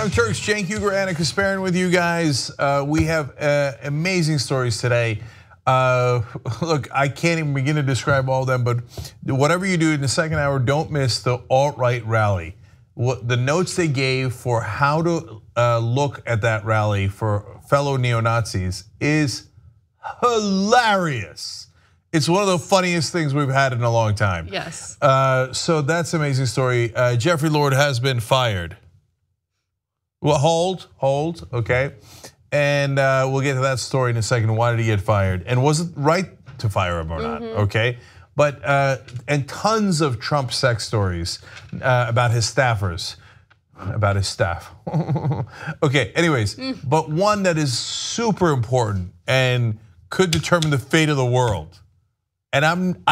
I'm Turks, Cenk Uygur, Anna Kasparin with you guys. We have amazing stories today. Look, I can't even begin to describe all of them, but whatever you do in the second hour, don't miss the alt-right rally. The notes they gave for how to look at that rally for fellow neo-Nazis is hilarious. It's one of the funniest things we've had in a long time. Yes. So that's an amazing story. Jeffrey Lord has been fired. Well, hold, okay. And we'll get to that story in a second. Why did he get fired? And was it right to fire him or not, okay? But, and tons of Trump sex stories about his staffers, about his staff. Okay, anyways, but one that is super important and could determine the fate of the world. And I'm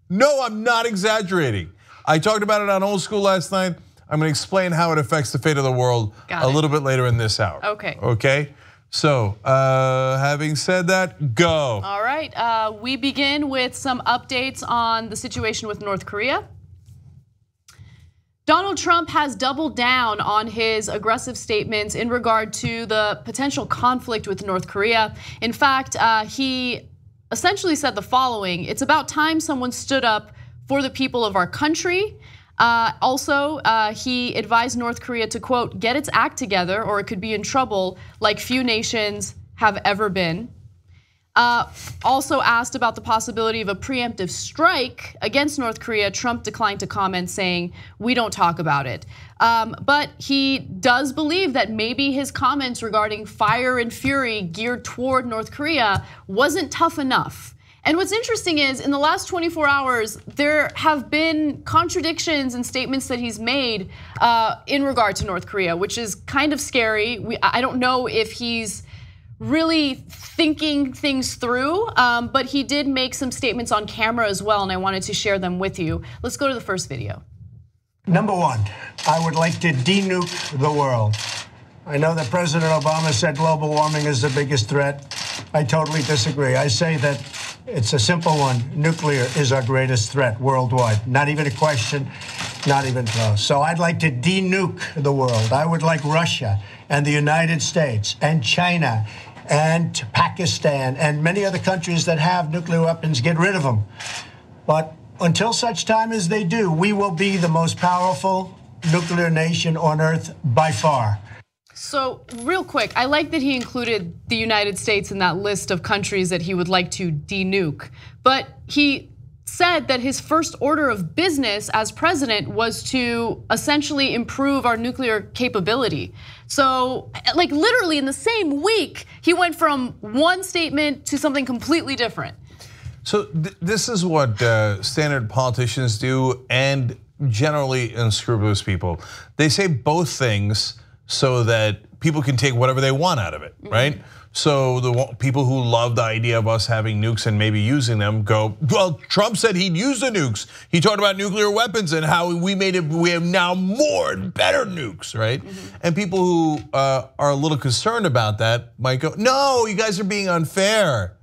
not exaggerating. I talked about it on Old School last night. I'm gonna explain how it affects the fate of the world a little bit later in this hour. Okay. Okay, so having said that, go. All right, we begin with some updates on the situation with North Korea. Donald Trump has doubled down on his aggressive statements in regard to the potential conflict with North Korea. In fact, he essentially said the following: "It's about time someone stood up for the people of our country." Also, he advised North Korea to, quote, "get its act together or it could be in trouble like few nations have ever been." Also asked about the possibility of a preemptive strike against North Korea, Trump declined to comment, saying, "We don't talk about it." But he does believe that maybe his comments regarding fire and fury geared toward North Korea wasn't tough enough. And what's interesting is, in the last 24 hours, there have been contradictions and statements that he's made in regard to North Korea, which is kind of scary. I don't know if he's really thinking things through, but he did make some statements on camera as well, and I wanted to share them with you. Let's go to the first video. Number one, I would like to denuke the world. I know that President Obama said global warming is the biggest threat. I totally disagree. I say that it's a simple one. Nuclear is our greatest threat worldwide. Not even a question, not even close. So I'd like to denuke the world. I would like Russia and the United States and China and Pakistan and many other countries that have nuclear weapons, get rid of them. But until such time as they do, we will be the most powerful nuclear nation on earth by far. So real quick, I like that he included the United States in that list of countries that he would like to denuke. But he said that his first order of business as president was to essentially improve our nuclear capability. So like literally in the same week, he went from one statement to something completely different. So this is what standard politicians do, and generally unscrupulous people. They say both things so that people can take whatever they want out of it, right? So the people who love the idea of us having nukes and maybe using them go, well, Trump said he'd use the nukes. He talked about nuclear weapons and how we have now more and better nukes, right? And people who are a little concerned about that might go, no, you guys are being unfair.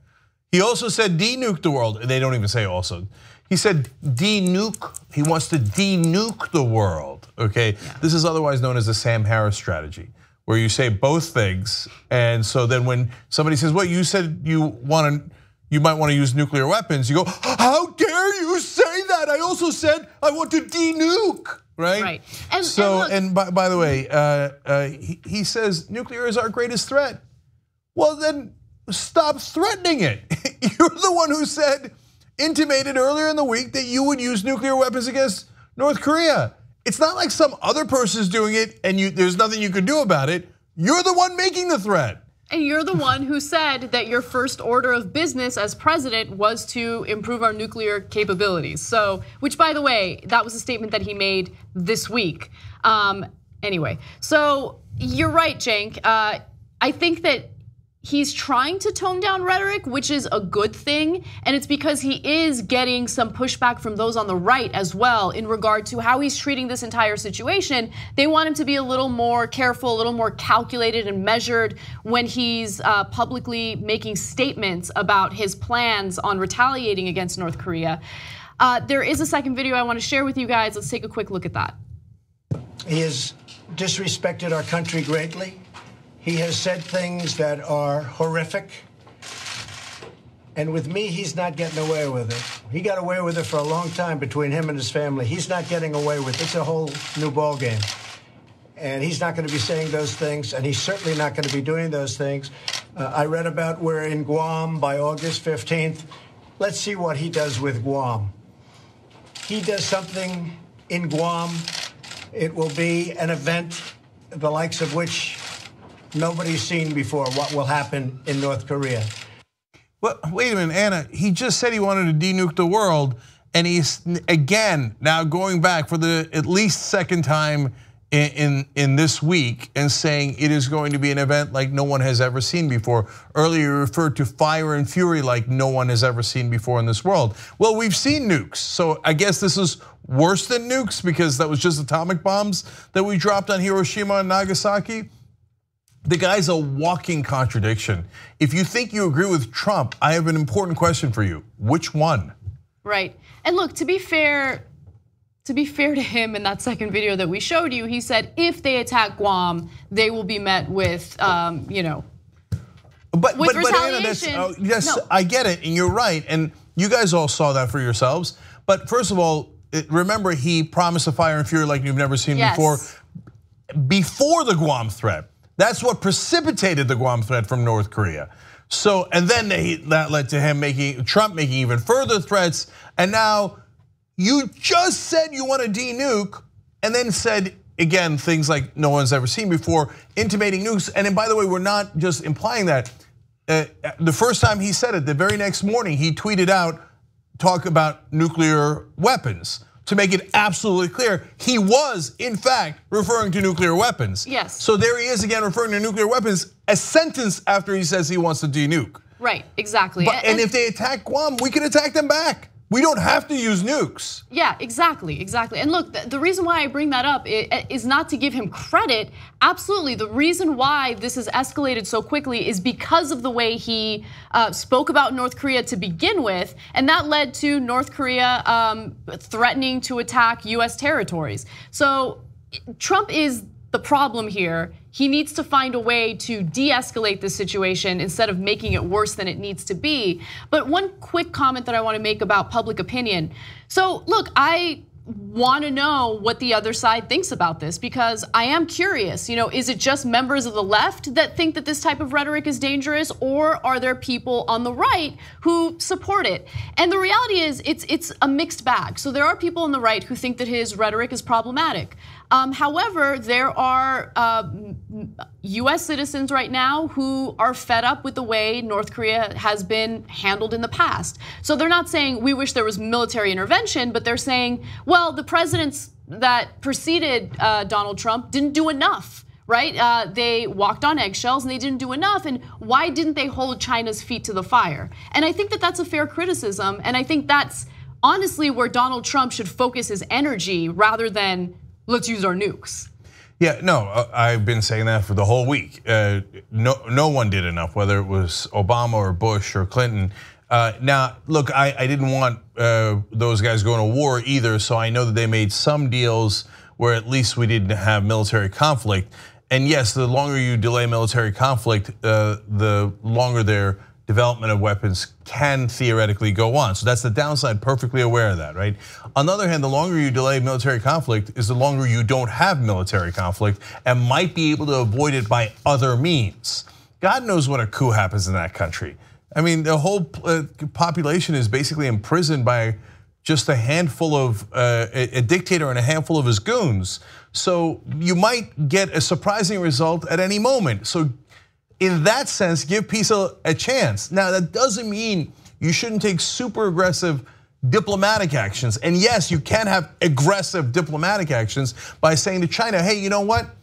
He also said denuke the world, and they don't even say also. He said denuke, he wants to denuke the world, okay? This is otherwise known as the Sam Harris strategy, where you say both things, and so then when somebody says, well, you said you might want to use nuclear weapons, you go, how dare you say that? I also said I want to denuke, right? Right. And by the way, he says nuclear is our greatest threat. Well, then stop threatening it. You're the one who intimated earlier in the week that you would use nuclear weapons against North Korea. It's not like some other person's doing it and there's nothing you can do about it. You're the one making the threat. And you're the one who said that your first order of business as president was to improve our nuclear capabilities. So, which by the way, that was a statement that he made this week. Anyway, so you're right, Cenk. I think that he's trying to tone down rhetoric, which is a good thing, and it's because he is getting some pushback from those on the right as well in regard to how he's treating this entire situation. They want him to be a little more careful, a little more calculated and measured when he's publicly making statements about his plans on retaliating against North Korea. There is a second video I want to share with you guys. Let's take a quick look at that. He is disrespected our country greatly. He has said things that are horrific. And with me, he's not getting away with it. He got away with it for a long time between him and his family. He's not getting away with it. It's a whole new ballgame. And he's not going to be saying those things, and he's certainly not going to be doing those things. I read about we're in Guam by August 15th. Let's see what he does with Guam. He does something in Guam, it will be an event the likes of which nobody's seen before, what will happen in North Korea. Well, wait a minute, Anna, he just said he wanted to denuke the world, and he's, again, now going back for the at least second time in this week and saying it is going to be an event like no one has ever seen before. Earlier you referred to fire and fury like no one has ever seen before in this world. Well, we've seen nukes, so I guess this is worse than nukes because that was just atomic bombs that we dropped on Hiroshima and Nagasaki. The guy's a walking contradiction. If you think you agree with Trump, I have an important question for you. Which one? Right, and look, to be fair to him, in that second video that we showed you, he said if they attack Guam, they will be met with, But retaliation. Anna, yes, no. I get it, and you're right, and you guys all saw that for yourselves. But first of all, remember he promised a fire and fury like you've never seen before the Guam threat. That's what precipitated the Guam threat from North Korea. So, and then that led to him Trump making even further threats, and now. You just said you want to denuke, and then said again things like no one's ever seen before, intimating nukes. And then, by the way, we're not just implying that. The first time he said it, the very next morning he tweeted out, talk about nuclear weapons. To make it absolutely clear, he was in fact referring to nuclear weapons. Yes. So there he is again referring to nuclear weapons, a sentence after he says he wants to denuke. Right, exactly. And if they attack Guam, we can attack them back. We don't have to use nukes. Yeah, exactly. And look, the reason why I bring that up is not to give him credit. Absolutely, the reason why this has escalated so quickly is because of the way he spoke about North Korea to begin with, and that led to North Korea threatening to attack US territories. So Trump is the problem here. He needs to find a way to de-escalate this situation instead of making it worse than it needs to be. But one quick comment that I want to make about public opinion. So look, I want to know what the other side thinks about this because I am curious, is it just members of the left that think that this type of rhetoric is dangerous, or are there people on the right who support it? And the reality is it's a mixed bag. So there are people on the right who think that his rhetoric is problematic. However, there are US citizens right now who are fed up with the way North Korea has been handled in the past. So they're not saying we wish there was military intervention, but they're saying, well, the presidents that preceded Donald Trump didn't do enough, right? They walked on eggshells and they didn't do enough, and why didn't they hold China's feet to the fire? And I think that that's a fair criticism, and I think that's honestly where Donald Trump should focus his energy rather than let's use our nukes. Yeah, no, I've been saying that for the whole week. No one did enough, whether it was Obama or Bush or Clinton. Now, look, I didn't want those guys going to war either, so I know that they made some deals where at least we didn't have military conflict. And yes, the longer you delay military conflict, the longer their development of weapons can theoretically go on. So that's the downside, perfectly aware of that, right? On the other hand, the longer you delay military conflict is the longer you don't have military conflict and might be able to avoid it by other means. God knows what a coup happens in that country. I mean, the whole population is basically imprisoned by just a handful of, a dictator and a handful of his goons. So you might get a surprising result at any moment. So in that sense, give peace a chance. Now, that doesn't mean you shouldn't take super aggressive diplomatic actions. And yes, you can have aggressive diplomatic actions by saying to China, hey, you know what?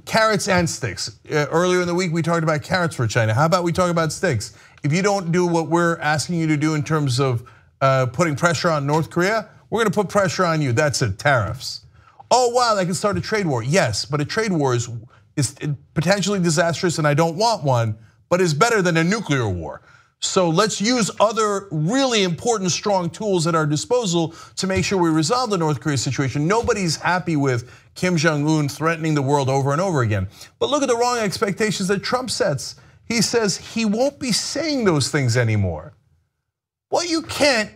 Carrots and sticks. Earlier in the week, we talked about carrots for China. How about we talk about sticks? If you don't do what we're asking you to do in terms of putting pressure on North Korea, we're gonna put pressure on you. That's it, tariffs. Oh, wow, that can start a trade war. Yes, but a trade war is potentially disastrous, and I don't want one, but is better than a nuclear war. So let's use other really important, strong tools at our disposal to make sure we resolve the North Korea situation. Nobody's happy with Kim Jong-un threatening the world over and over again. But look at the wrong expectations that Trump sets. He says he won't be saying those things anymore. Well, you can't.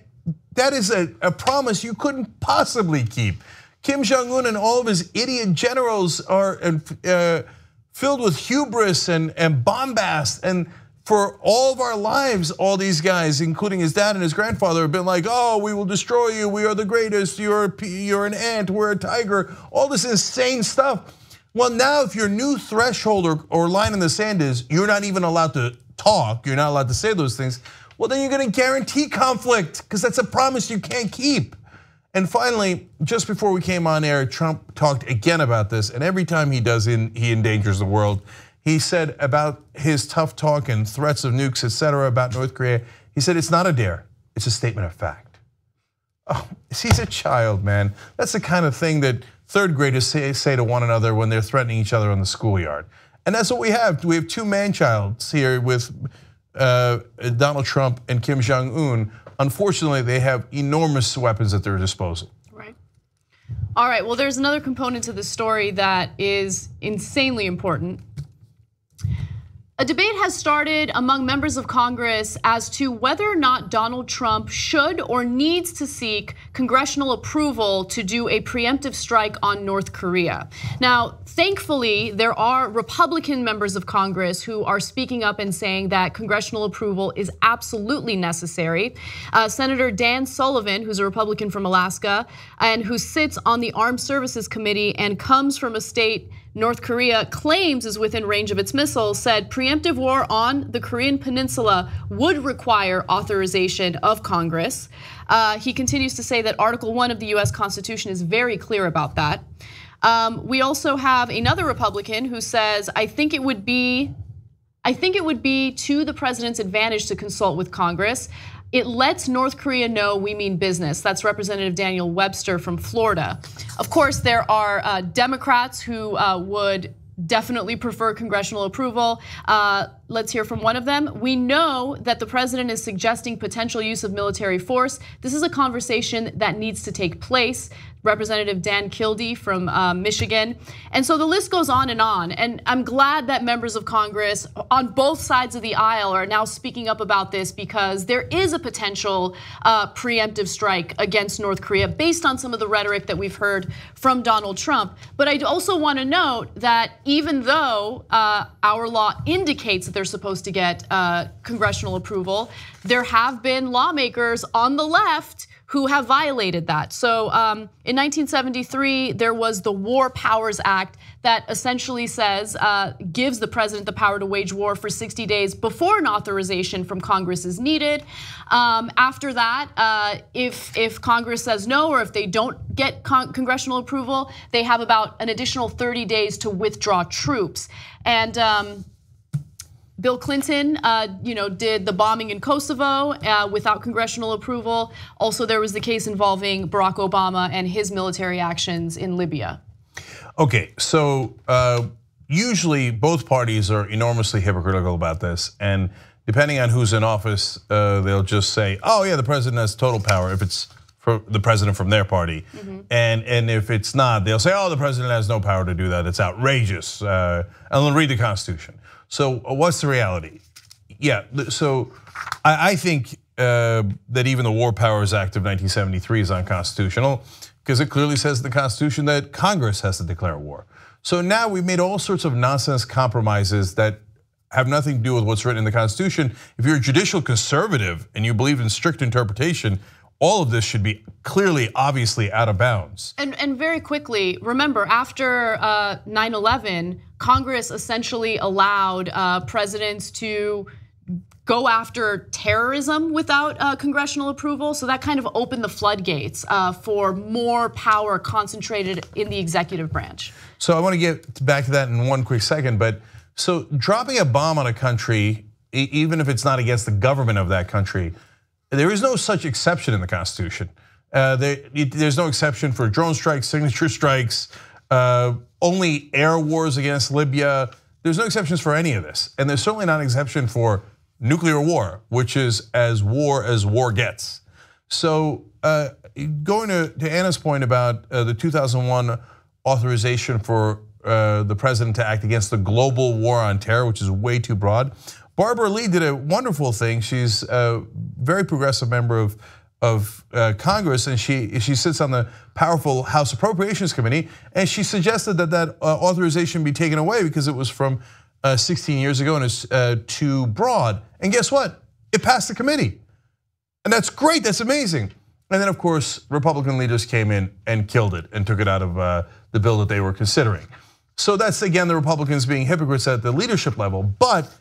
That is a promise you couldn't possibly keep. Kim Jong-un and all of his idiot generals are filled with hubris and bombast. And for all of our lives, all these guys, including his dad and his grandfather, have been like, oh, we will destroy you. We are the greatest. You're an ant. We're a tiger. All this insane stuff. Well, now if your new threshold or line in the sand is you're not even allowed to talk, you're not allowed to say those things, well, then you're gonna guarantee conflict because that's a promise you can't keep. And finally, just before we came on air, Trump talked again about this, and every time he does, he endangers the world. He said about his tough talk and threats of nukes, etc., about North Korea, he said it's not a dare, it's a statement of fact. Oh, he's a child, man. That's the kind of thing that third graders say to one another when they're threatening each other on the schoolyard. And that's what we have. We have two man-childs here with Donald Trump and Kim Jong-un. Unfortunately, they have enormous weapons at their disposal. Right. All right, well, there's another component to the story that is insanely important. A debate has started among members of Congress as to whether or not Donald Trump should or needs to seek congressional approval to do a preemptive strike on North Korea. Now, thankfully, there are Republican members of Congress who are speaking up and saying that congressional approval is absolutely necessary. Senator Dan Sullivan, who's a Republican from Alaska, and who sits on the Armed Services Committee and comes from a state North Korea claims is within range of its missiles, said preemptive war on the Korean Peninsula would require authorization of Congress. He continues to say that Article 1 of the US Constitution is very clear about that. We also have another Republican who says, I think it would be to the president's advantage to consult with Congress. It lets North Korea know we mean business. That's Representative Daniel Webster from Florida. Of course, there are Democrats who would definitely prefer congressional approval. Let's hear from one of them. We know that the president is suggesting potential use of military force. This is a conversation that needs to take place. Representative Dan Kildee from Michigan. And so the list goes on. And I'm glad that members of Congress on both sides of the aisle are now speaking up about this because there is a potential preemptive strike against North Korea based on some of the rhetoric that we've heard from Donald Trump. But I also want to note that even though our law indicates that they're supposed to get congressional approval, there have been lawmakers on the left who have violated that. So in 1973, there was the War Powers Act that essentially says, gives the president the power to wage war for 60 days before an authorization from Congress is needed. After that, if Congress says no, or if they don't get congressional approval, they have about an additional 30 days to withdraw troops. And Bill Clinton, did the bombing in Kosovo without congressional approval. Also, there was the case involving Barack Obama and his military actions in Libya. Okay, so usually both parties are enormously hypocritical about this, and depending on who's in office, they'll just say, "Oh yeah, the president has total power." If it's for the president from their party, and if it's not, they'll say, "Oh, the president has no power to do that. It's outrageous." And they'll read the Constitution. So what's the reality? Yeah, so I think that even the War Powers Act of 1973 is unconstitutional because it clearly says in the Constitution that Congress has to declare war. So now we've made all sorts of nonsense compromises that have nothing to do with what's written in the Constitution. If you're a judicial conservative and you believe in strict interpretation, all of this should be clearly, obviously out of bounds. And very quickly, remember, after 9/11, Congress essentially allowed presidents to go after terrorism without congressional approval. So that kind of opened the floodgates for more power concentrated in the executive branch. So I want to get back to that in one quick second, but so dropping a bomb on a country, even if it's not against the government of that country, there is no such exception in the Constitution. There's no exception for drone strikes, signature strikes, only air wars against Libya. There's no exceptions for any of this. And there's certainly not an exception for nuclear war, which is as war gets. So going to Anna's point about the 2001 authorization for the president to act against the global war on terror, which is way too broad. Barbara Lee did a wonderful thing. She's a very progressive member of Congress, and she sits on the powerful House Appropriations Committee, and she suggested that authorization be taken away because it was from 16 years ago and it's too broad. And guess what? It passed the committee, and that's great. That's amazing. And then, of course, Republican leaders came in and killed it and took it out of the bill that they were considering. So that's, again, the Republicans being hypocrites at the leadership level. But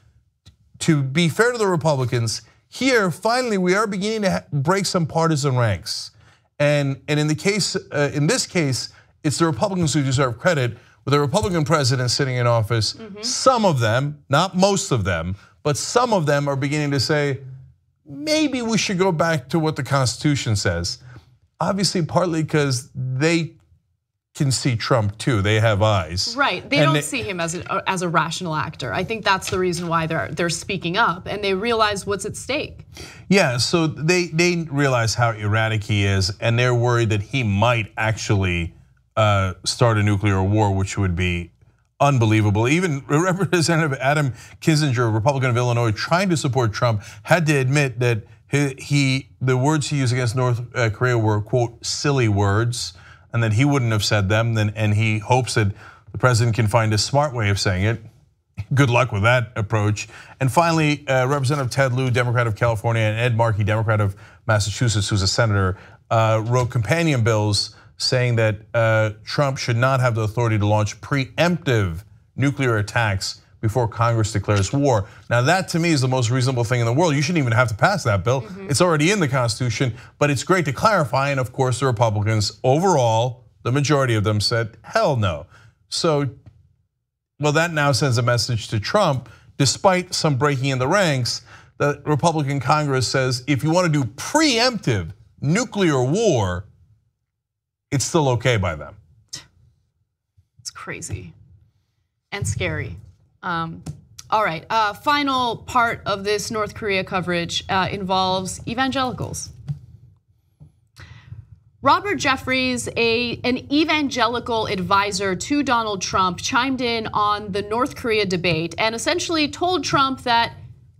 to be fair to the Republicans, here, finally, we are beginning to break some partisan ranks. And in this case, it's the Republicans who deserve credit. With a Republican president sitting in office, some of them, not most of them, but some of them are beginning to say, maybe we should go back to what the Constitution says. Obviously, partly because they can see Trump too. They have eyes. Right. They don't see him as a rational actor. I think that's the reason why they're speaking up, and they realize what's at stake. Yeah, so they realize how erratic he is, and they're worried that he might actually start a nuclear war, which would be unbelievable. Even Representative Adam Kinzinger, a Republican of Illinois, trying to support Trump, had to admit that the words he used against North Korea were, quote, silly words, and that he wouldn't have said them, and he hopes that the president can find a smart way of saying it. Good luck with that approach. And finally, Representative Ted Lieu, Democrat of California, and Ed Markey, Democrat of Massachusetts, who's a senator, wrote companion bills saying that Trump should not have the authority to launch preemptive nuclear attacks before Congress declares war. Now that to me is the most reasonable thing in the world. You shouldn't even have to pass that bill. It's already in the Constitution, but it's great to clarify. And of course the Republicans overall, the majority of them said, hell no. So, well, that now sends a message to Trump, despite some breaking in the ranks, the Republican Congress says, if you want to do preemptive nuclear war, it's still okay by them. It's crazy and scary. All right, final part of this North Korea coverage involves evangelicals. Robert Jeffries, an evangelical advisor to Donald Trump, chimed in on the North Korea debate and essentially told Trump that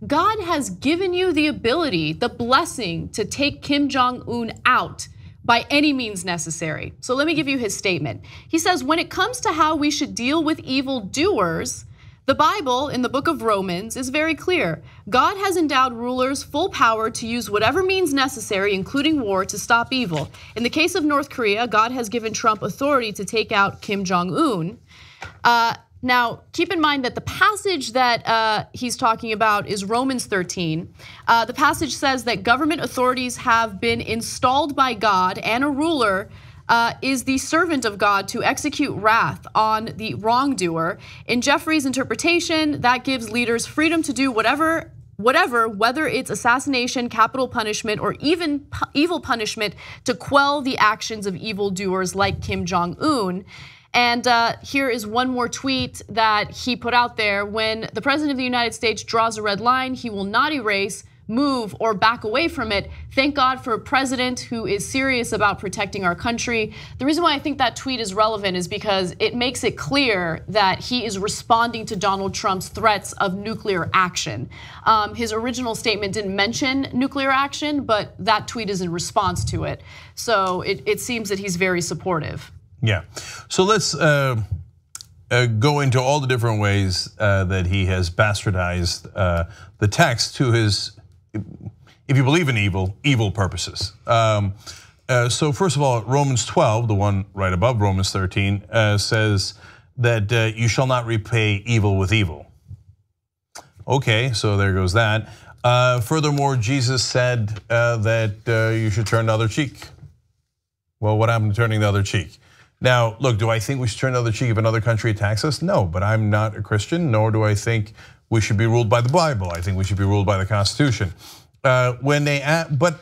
God has given you the ability, the blessing to take Kim Jong-un out by any means necessary. So let me give you his statement. He says, when it comes to how we should deal with evildoers, the Bible in the book of Romans is very clear. God has endowed rulers full power to use whatever means necessary, including war, to stop evil. In the case of North Korea, God has given Trump authority to take out Kim Jong-un. Now, keep in mind that the passage that he's talking about is Romans 13. The passage says that government authorities have been installed by God, and a ruler is the servant of God to execute wrath on the wrongdoer. In Jeffrey's interpretation, that gives leaders freedom to do whatever, whether it's assassination, capital punishment, or even evil punishment to quell the actions of evildoers like Kim Jong-un. And here is one more tweet that he put out there. When the president of the United States draws a red line, he will not erase, move, or back away from it. Thank God for a president who is serious about protecting our country. The reason why I think that tweet is relevant is because it makes it clear that he is responding to Donald Trump's threats of nuclear action. His original statement didn't mention nuclear action, but that tweet is in response to it. So it seems that he's very supportive. Yeah, so let's go into all the different ways that he has bastardized the text to his, if you believe in evil purposes. So first of all, Romans 12, the one right above Romans 13, says that you shall not repay evil with evil. Okay, so there goes that. Furthermore, Jesus said that you should turn the other cheek. Well, what happened to turning the other cheek? Now, look, do I think we should turn the other cheek if another country attacks us? No, but I'm not a Christian, nor do I think we should be ruled by the Bible. I think we should be ruled by the Constitution. But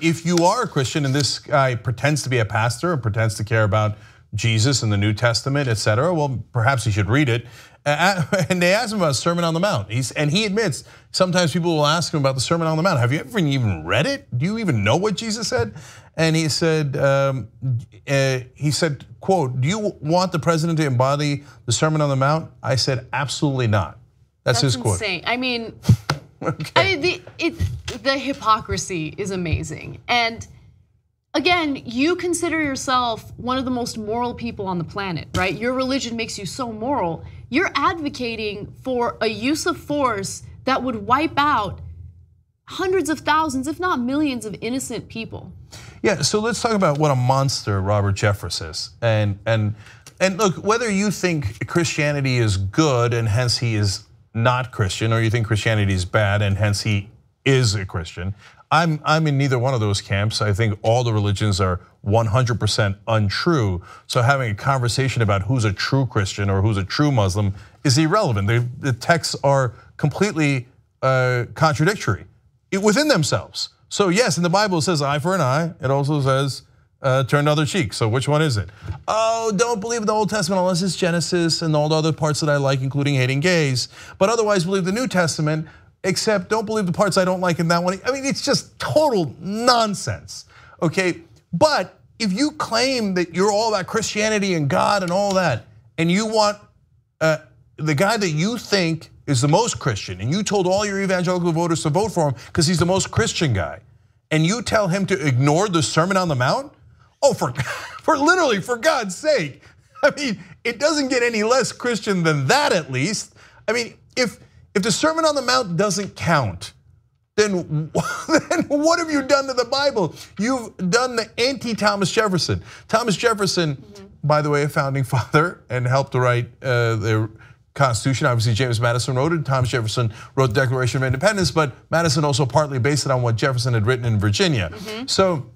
if you are a Christian and this guy pretends to be a pastor or pretends to care about Jesus and the New Testament, etc., well, perhaps he should read it And they asked him about Sermon on the Mount. And he admits sometimes people will ask him about the Sermon on the Mount. Have you ever even read it? Do you even know what Jesus said? And he said, quote, do you want the president to embody the Sermon on the Mount? I said, absolutely not. That's his quote. Insane. I mean, okay. The hypocrisy is amazing. And again, you consider yourself one of the most moral people on the planet, right? Your religion makes you so moral. You're advocating for a use of force that would wipe out hundreds of thousands, if not millions, of innocent people. Yeah, so let's talk about what a monster Robert Jeffress is. And look, whether you think Christianity is good and hence he is not Christian, or you think Christianity is bad and hence he is a Christian, I'm in neither one of those camps. I think all the religions are 100% untrue. So having a conversation about who's a true Christian or who's a true Muslim is irrelevant. The texts are completely contradictory within themselves. So yes, in the Bible it says eye for an eye. It also says turn the other cheek. So which one is it? Oh, don't believe the Old Testament unless it's Genesis and all the other parts that I like, including hating gays. But otherwise believe the New Testament, except don't believe the parts I don't like in that one. I mean, it's just total nonsense, okay? But if you claim that you're all about Christianity and God and all that, and you want the guy that you think is the most Christian, and you told all your evangelical voters to vote for him because he's the most Christian guy, and you tell him to ignore the Sermon on the Mount? Oh, for literally, for God's sake. I mean, it doesn't get any less Christian than that, at least. I mean, if the Sermon on the Mount doesn't count, then what have you done to the Bible? You've done the anti-Thomas Jefferson. Thomas Jefferson, by the way, a founding father and helped to write the Constitution. Obviously, James Madison wrote it. Thomas Jefferson wrote the Declaration of Independence, but Madison also partly based it on what Jefferson had written in Virginia. So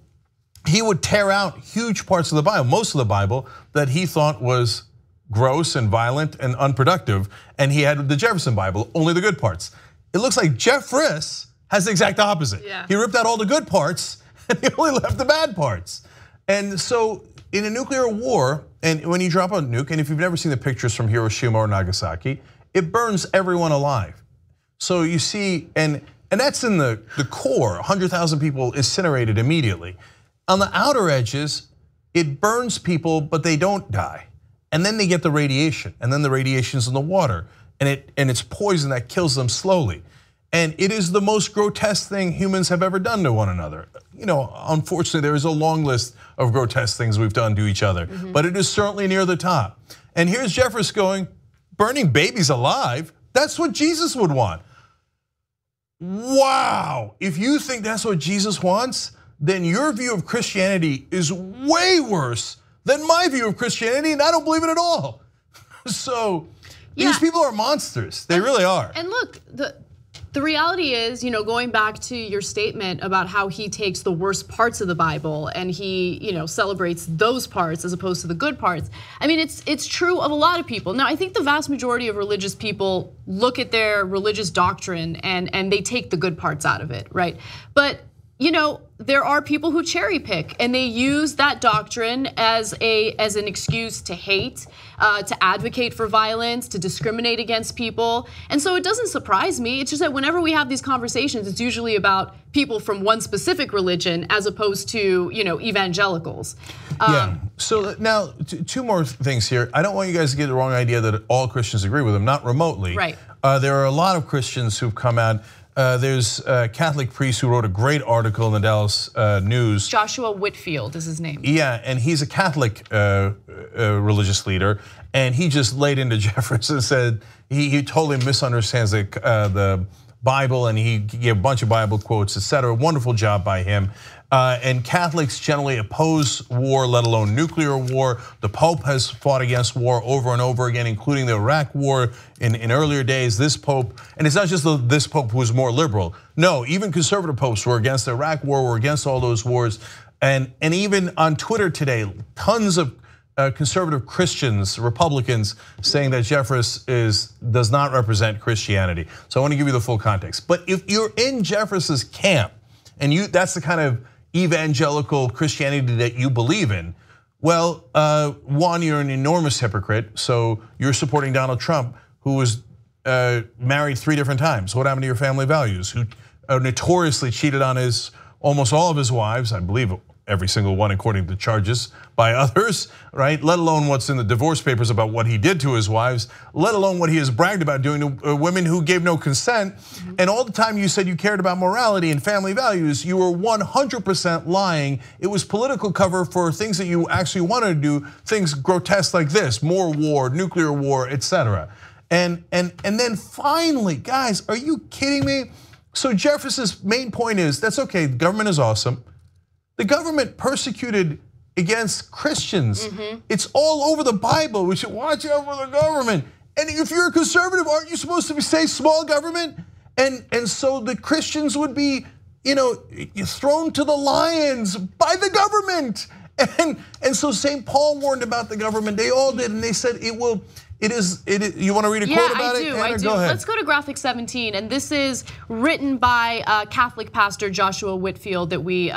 he would tear out huge parts of the Bible, most of the Bible, that he thought was gross and violent and unproductive, and he had the Jefferson Bible, only the good parts. It looks like Jeffress has the exact opposite. Yeah. He ripped out all the good parts and he only left the bad parts. And so in a nuclear war, and when you drop a nuke, and if you've never seen the pictures from Hiroshima or Nagasaki, it burns everyone alive. So you see, and that's in the core, 100,000 people incinerated immediately. On the outer edges, it burns people, but they don't die. And then they get the radiation, and then the radiation's in the water, and it's poison that kills them slowly. And it is the most grotesque thing humans have ever done to one another. You know, unfortunately, there is a long list of grotesque things we've done to each other, but it is certainly near the top. And here's Jeffress going, burning babies alive, that's what Jesus would want. Wow, if you think that's what Jesus wants, then your view of Christianity is way worse than my view of Christianity, and I don't believe it at all. So these people are monsters. They really are. And look, the reality is, going back to your statement about how he takes the worst parts of the Bible and he, celebrates those parts as opposed to the good parts. I mean, it's true of a lot of people. Now, I think the vast majority of religious people look at their religious doctrine and they take the good parts out of it, right? But there are people who cherry pick and they use that doctrine as an excuse to hate, to advocate for violence, to discriminate against people. And so it doesn't surprise me. It's just that whenever we have these conversations, it's usually about people from one specific religion as opposed to evangelicals. Yeah, so now two more things here. I don't want you guys to get the wrong idea that all Christians agree with him, not remotely. Right. There are a lot of Christians who've come out. There's a Catholic priest who wrote a great article in the Dallas News. Joshua Whitfield is his name. Yeah, and he's a Catholic religious leader, and he just laid into Jeffress and said he totally misunderstands the Bible, and he gave a bunch of Bible quotes, etc. Wonderful job by him. And Catholics generally oppose war, let alone nuclear war. The Pope has fought against war over and over again, including the Iraq war in earlier days. This Pope, and it's not just this Pope who is more liberal. No, even conservative popes were against the Iraq war, were against all those wars. And even on Twitter today, tons of conservative Christians, Republicans, saying that Jeffress does not represent Christianity. So I want to give you the full context. But if you're in Jeffress's camp, and that's the kind of evangelical Christianity that you believe in, well, one, you're an enormous hypocrite. So you're supporting Donald Trump, who was married 3 different times? What happened to your family values? Who notoriously cheated on almost all of his wives, I believe every single one according to charges by others, right? Let alone what's in the divorce papers about what he did to his wives, let alone what he has bragged about doing to women who gave no consent. And all the time you said you cared about morality and family values, you were 100% lying. It was political cover for things that you actually wanted to do, things grotesque like this, more war, nuclear war, etc. And then finally, guys, are you kidding me? So Jefferson's main point is, that's okay, the government is awesome. The government persecuted against Christians. It's all over the Bible. We should watch out for the government. And if you're a conservative, aren't you supposed to say small government? And so the Christians would be, thrown to the lions by the government. And so St. Paul warned about the government. They all did, and they said it is. You want to read a quote about it? I do. Go ahead. Let's go to graphic 17, and this is written by Catholic pastor Joshua Whitfield that we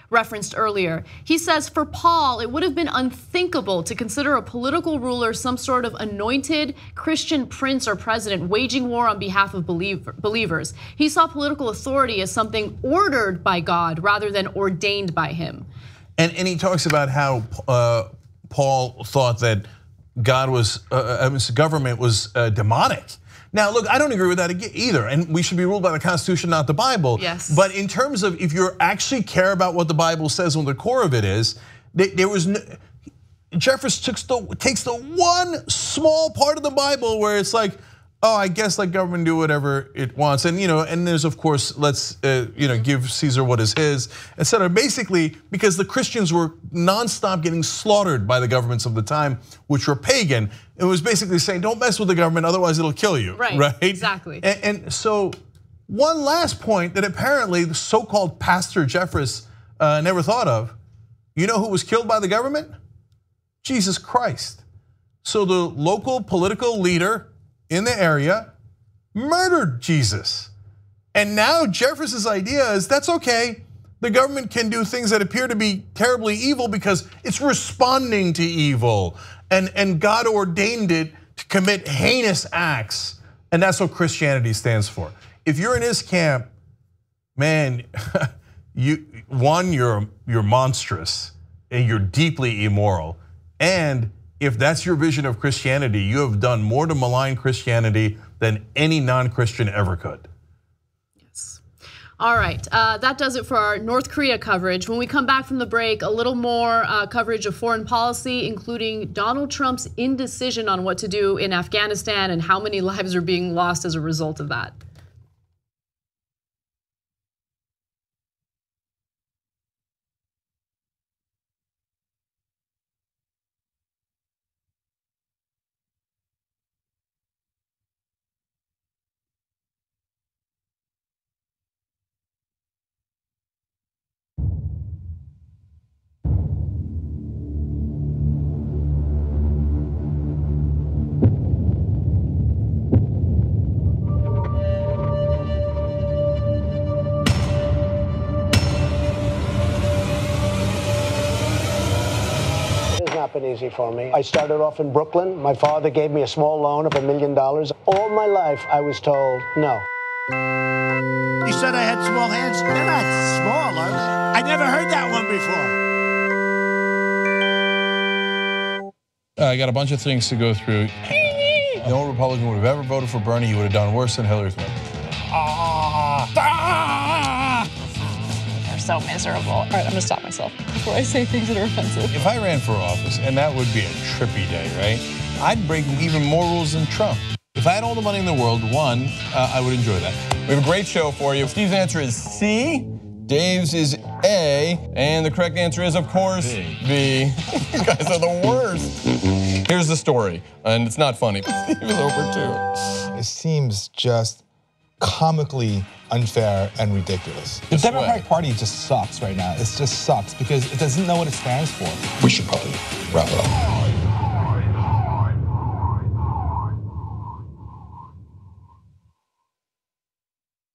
referenced earlier. He says, for Paul, it would have been unthinkable to consider a political ruler some sort of anointed Christian prince or president waging war on behalf of believers. He saw political authority as something ordered by God rather than ordained by him. And he talks about how Paul thought that government was demonic. Now, look, I don't agree with that either, and we should be ruled by the Constitution, not the Bible. Yes. But in terms of if you actually care about what the Bible says and what the core of it is, Jefferson takes the one small part of the Bible where it's like, oh, I guess let government do whatever it wants, and and there's of course let's give Caesar what is his, etc. Basically, because the Christians were nonstop getting slaughtered by the governments of the time, which were pagan. It was basically saying, don't mess with the government, otherwise it'll kill you. Right. Exactly. And so, one last point that apparently the so-called Pastor Jeffress never thought of. You know who was killed by the government? Jesus Christ. So the local political leader in the area murdered Jesus. And now Jefferson's idea is that's okay. The government can do things that appear to be terribly evil because it's responding to evil. And God ordained it to commit heinous acts. And that's what Christianity stands for. If you're in his camp, man, you're monstrous and you're deeply immoral. And if that's your vision of Christianity, you have done more to malign Christianity than any non-Christian ever could. Yes. All right, that does it for our North Korea coverage. When we come back from the break, a little more coverage of foreign policy, including Donald Trump's indecision on what to do in Afghanistan and how many lives are being lost as a result of that. Been easy for me. I started off in Brooklyn. My father gave me a small loan of $1 million. All my life, I was told no. You said I had small hands. They're not small. I never heard that one before. I got a bunch of things to go through. No Republican would have ever voted for Bernie. He would have done worse than Hillary Clinton. So miserable. All right, I'm gonna stop myself before I say things that are offensive. If I ran for office, and that would be a trippy day, right? I'd break even more rules than Trump. If I had all the money in the world, I would enjoy that. We have a great show for you. Steve's answer is C, Dave's is A, and the correct answer is, of course, B. You guys are the worst. Here's the story, and it's not funny, but Steve is over too. It seems just comically unfair and ridiculous. The Democratic Party just sucks right now. It just sucks because it doesn't know what it stands for. We should probably wrap it up.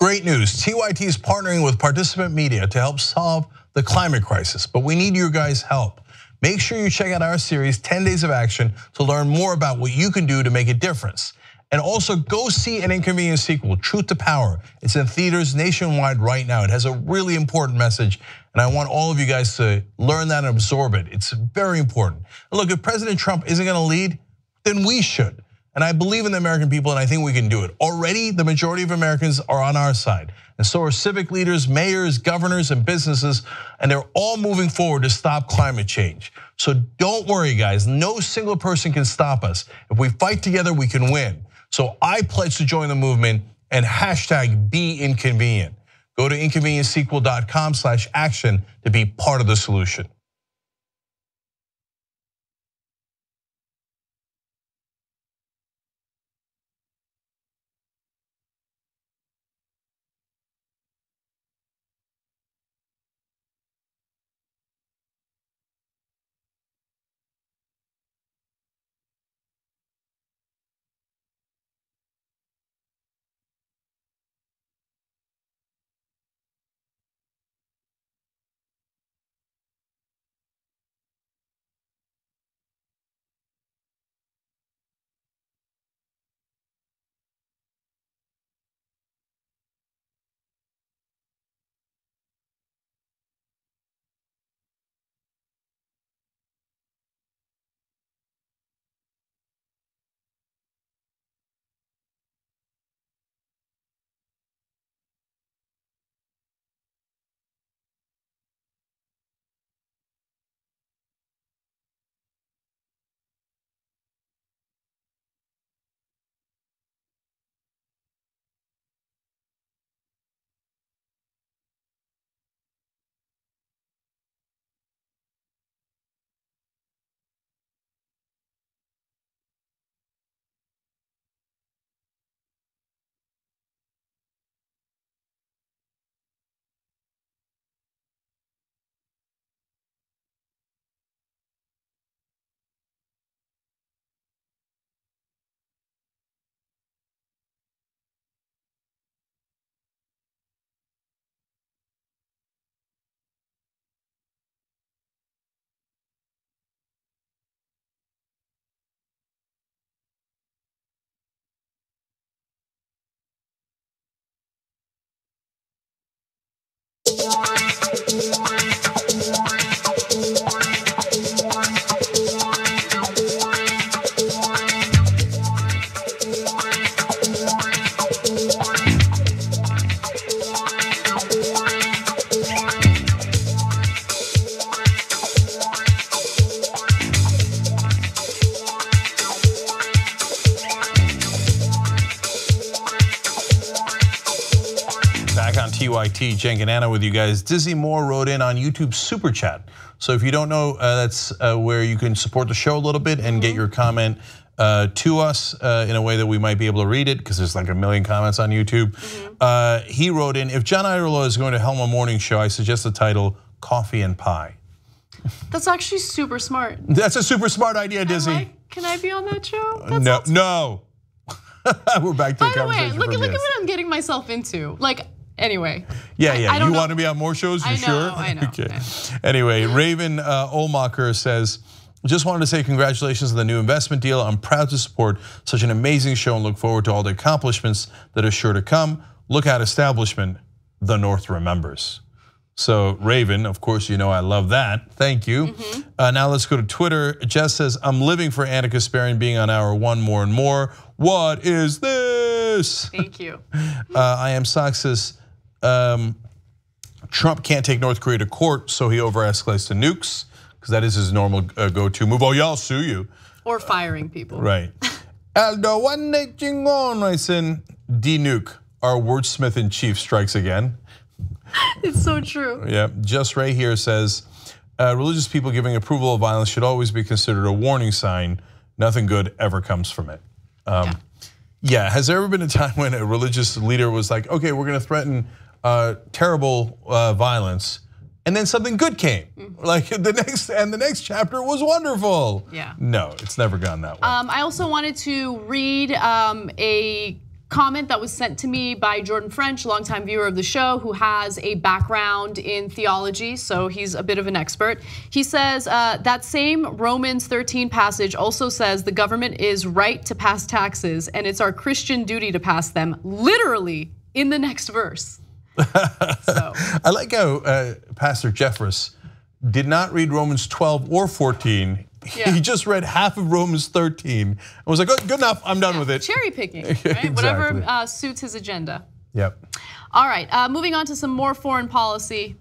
Great news, TYT is partnering with Participant Media to help solve the climate crisis, but we need your guys' help. Make sure you check out our series, 10 Days of Action, to learn more about what you can do to make a difference. And also go see an Inconvenient sequel, Truth to Power. It's in theaters nationwide right now. It has a really important message, and I want all of you guys to learn that and absorb it. It's very important. And look, if President Trump isn't gonna lead, then we should. And I believe in the American people, and I think we can do it. Already, the majority of Americans are on our side. And so are civic leaders, mayors, governors, and businesses, and they're all moving forward to stop climate change. So don't worry, guys, no single person can stop us. If we fight together, we can win. So I pledge to join the movement and hashtag #BeInconvenient. Go to inconvenientsequel.com/action to be part of the solution. TYT, Cenk and Anna with you guys. Dizzy Moore wrote in on YouTube Super Chat. So if you don't know, that's where you can support the show a little bit and get your comment to us in a way that we might be able to read it, because there's like a million comments on YouTube. He wrote in, if John Iadarola is going to helm a morning show, I suggest the title Coffee and Pie. That's actually super smart. That's a super smart idea, Dizzy. Can I be on that show? No. We're back to the conversation. By the way, look at what I'm getting myself into. Like, anyway. Yeah. You want to be on more shows? You sure? I know. Okay. Anyway, Raven Olmacher says, just wanted to say congratulations on the new investment deal. I'm proud to support such an amazing show and look forward to all the accomplishments that are sure to come. Look out, establishment, the North remembers. So Raven, of course, you know I love that. Thank you. Now let's go to Twitter. Jess says, I'm living for Anna Kasparian being on hour 1 more and more. What is this? Thank you. I am Sox says, Trump can't take North Korea to court, so he over-escalates to nukes, because that is his normal go-to move. Oh, yeah, I'll sue you. Or firing people. Right. Aldo, one chingon, I said, D-nuke, our wordsmith in chief strikes again. It's so true. Yeah, Just Ray here says, religious people giving approval of violence should always be considered a warning sign. Nothing good ever comes from it. Yeah, has there ever been a time when a religious leader was like, okay, we're gonna threaten terrible violence, and then something good came? Like the next chapter was wonderful. Yeah. No, it's never gone that way. I also wanted to read a comment that was sent to me by Jordan French, longtime viewer of the show, who has a background in theology, so he's a bit of an expert. He says that same Romans 13 passage also says the government is right to pass taxes and it's our Christian duty to pass them, literally in the next verse. So. I like how Pastor Jeffress did not read Romans 12 or 14. Yeah. He just read half of Romans 13 and was like, oh, good enough, I'm done with it. Cherry picking, right? Exactly. Whatever suits his agenda. Yep. All right, moving on to some more foreign policy.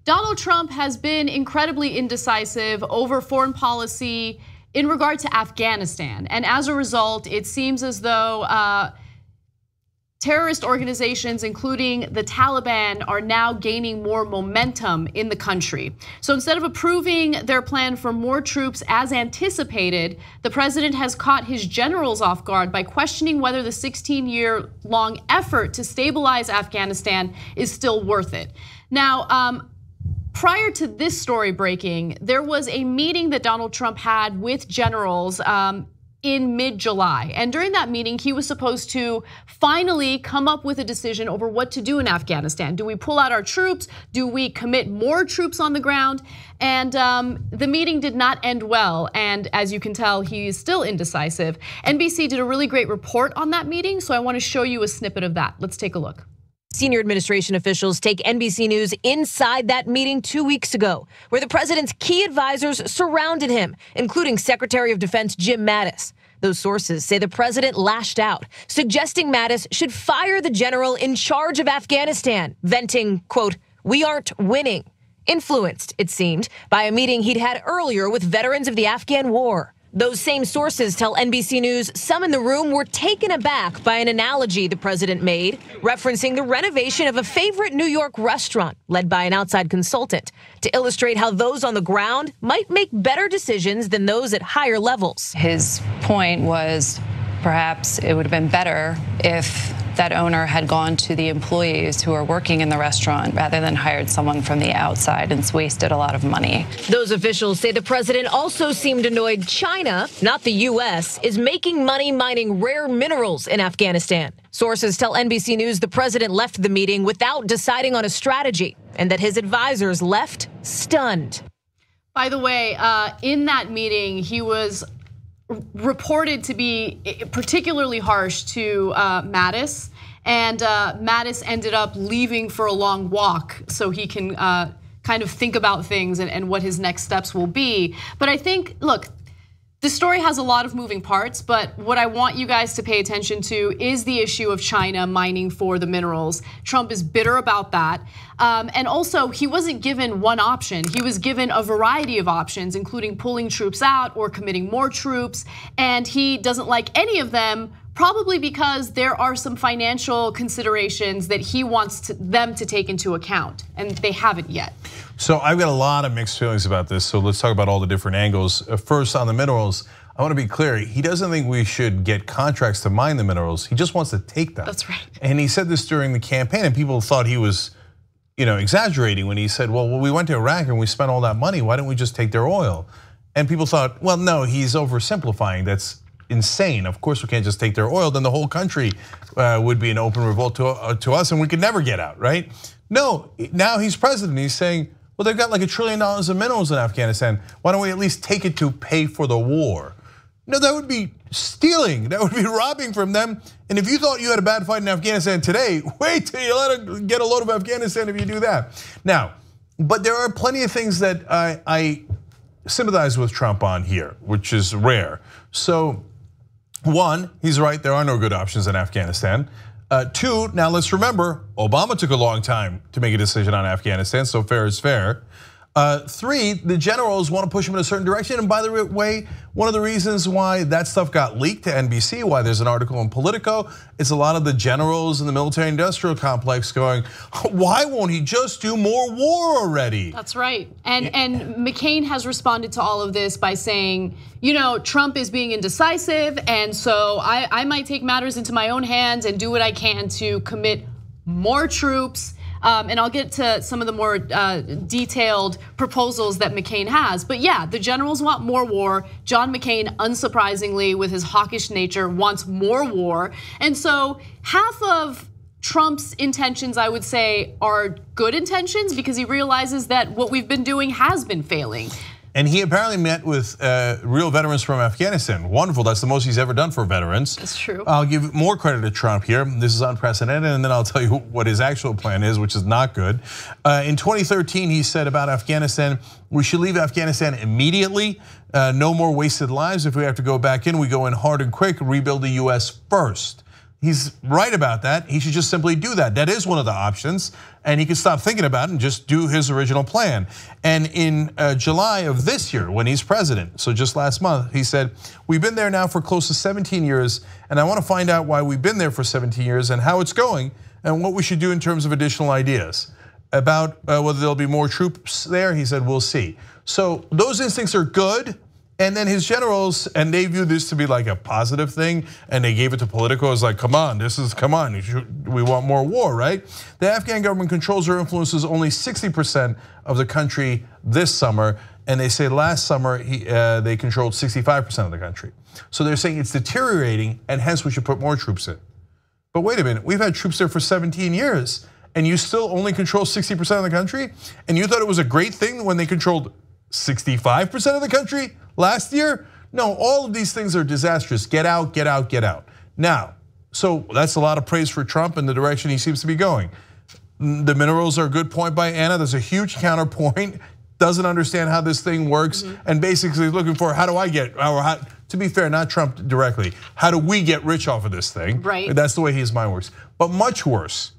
Donald Trump has been incredibly indecisive over foreign policy in regard to Afghanistan. And as a result, it seems as though terrorist organizations, including the Taliban, are now gaining more momentum in the country. So instead of approving their plan for more troops as anticipated, the president has caught his generals off guard by questioning whether the 16-year-long effort to stabilize Afghanistan is still worth it. Now, prior to this story breaking, there was a meeting that Donald Trump had with generals in mid-July. And during that meeting, he was supposed to finally come up with a decision over what to do in Afghanistan. Do we pull out our troops? Do we commit more troops on the ground? And the meeting did not end well. And as you can tell, he's still indecisive. NBC did a really great report on that meeting, so I want to show you a snippet of that. Let's take a look. Senior administration officials take NBC News inside that meeting 2 weeks ago, where the president's key advisors surrounded him, including Secretary of Defense Jim Mattis. Those sources say the president lashed out, suggesting Mattis should fire the general in charge of Afghanistan, venting, quote, "We aren't winning," influenced, it seemed, by a meeting he'd had earlier with veterans of the Afghan war. Those same sources tell NBC News some in the room were taken aback by an analogy the president made, referencing the renovation of a favorite New York restaurant led by an outside consultant to illustrate how those on the ground might make better decisions than those at higher levels. His point was perhaps it would have been better if that owner had gone to the employees who are working in the restaurant rather than hired someone from the outside and wasted a lot of money. Those officials say the president also seemed annoyed China, not the US, is making money mining rare minerals in Afghanistan. Sources tell NBC News the president left the meeting without deciding on a strategy and that his advisors left stunned. By the way, in that meeting, he was reported to be particularly harsh to Mattis, and Mattis ended up leaving for a long walk so he can kind of think about things and what his next steps will be. But I think, look, the story has a lot of moving parts, but what I want you guys to pay attention to is the issue of China mining for the minerals. Trump is bitter about that. And also, he wasn't given one option. He was given a variety of options, including pulling troops out or committing more troops. And he doesn't like any of them, probably because there are some financial considerations that he wants them to take into account, and they haven't yet. So I've got a lot of mixed feelings about this, so let's talk about all the different angles. First, on the minerals, I want to be clear, he doesn't think we should get contracts to mine the minerals, he just wants to take them. That's right. And he said this during the campaign, and people thought he was exaggerating when he said, well, we went to Iraq and we spent all that money, why don't we just take their oil? And people thought, well, no, he's oversimplifying, that's insane. Of course we can't just take their oil, then the whole country would be an open revolt to us and we could never get out, right? No, now he's president, he's saying, well, they've got like $1 trillion of minerals in Afghanistan. Why don't we at least take it to pay for the war? No, that would be stealing. That would be robbing from them. And if you thought you had a bad fight in Afghanistan today, wait till you let it get a load of Afghanistan if you do that. Now, but there are plenty of things that I sympathize with Trump on here, which is rare. So, one, he's right, there are no good options in Afghanistan. Two, now let's remember, Obama took a long time to make a decision on Afghanistan, so fair is fair. Three, the generals want to push him in a certain direction. And by the way, one of the reasons why that stuff got leaked to NBC, why there's an article in Politico, is a lot of the generals in the military industrial complex going, why won't he just do more war already? That's right. And McCain has responded to all of this by saying, Trump is being indecisive, and so I might take matters into my own hands and do what I can to commit more troops. And I'll get to some of the more detailed proposals that McCain has. But yeah, the generals want more war. John McCain, unsurprisingly, with his hawkish nature, wants more war. And so half of Trump's intentions, I would say, are good intentions because he realizes that what we've been doing has been failing. And he apparently met with real veterans from Afghanistan. Wonderful, that's the most he's ever done for veterans. That's true. I'll give more credit to Trump here. This is unprecedented, and then I'll tell you what his actual plan is, which is not good. In 2013, he said about Afghanistan, we should leave Afghanistan immediately. No more wasted lives. If we have to go back in, we go in hard and quick, rebuild the US first. He's right about that. He should just simply do that. That is one of the options, and he can stop thinking about it and just do his original plan. And in July of this year, when he's president, so just last month, he said, we've been there now for close to 17 years, and I want to find out why we've been there for 17 years and how it's going and what we should do in terms of additional ideas. About whether there'll be more troops there, he said, we'll see. So those instincts are good. And then his generals, and they view this to be like a positive thing, and they gave it to Politico as like, come on, we want more war, right? The Afghan government controls or influences only 60% of the country this summer, and they say last summer they controlled 65% of the country. So they're saying it's deteriorating, and hence we should put more troops in. But wait a minute, we've had troops there for 17 years, and you still only control 60% of the country? And you thought it was a great thing when they controlled 65% of the country last year? No, all of these things are disastrous. Get out, get out, get out. Now, so that's a lot of praise for Trump and the direction he seems to be going. The minerals are a good point by Anna. There's a huge counterpoint. Doesn't understand how this thing works, and basically looking for how do I get, or how, to be fair, not Trump directly, how do we get rich off of this thing? Right. That's the way his mind works. But much worse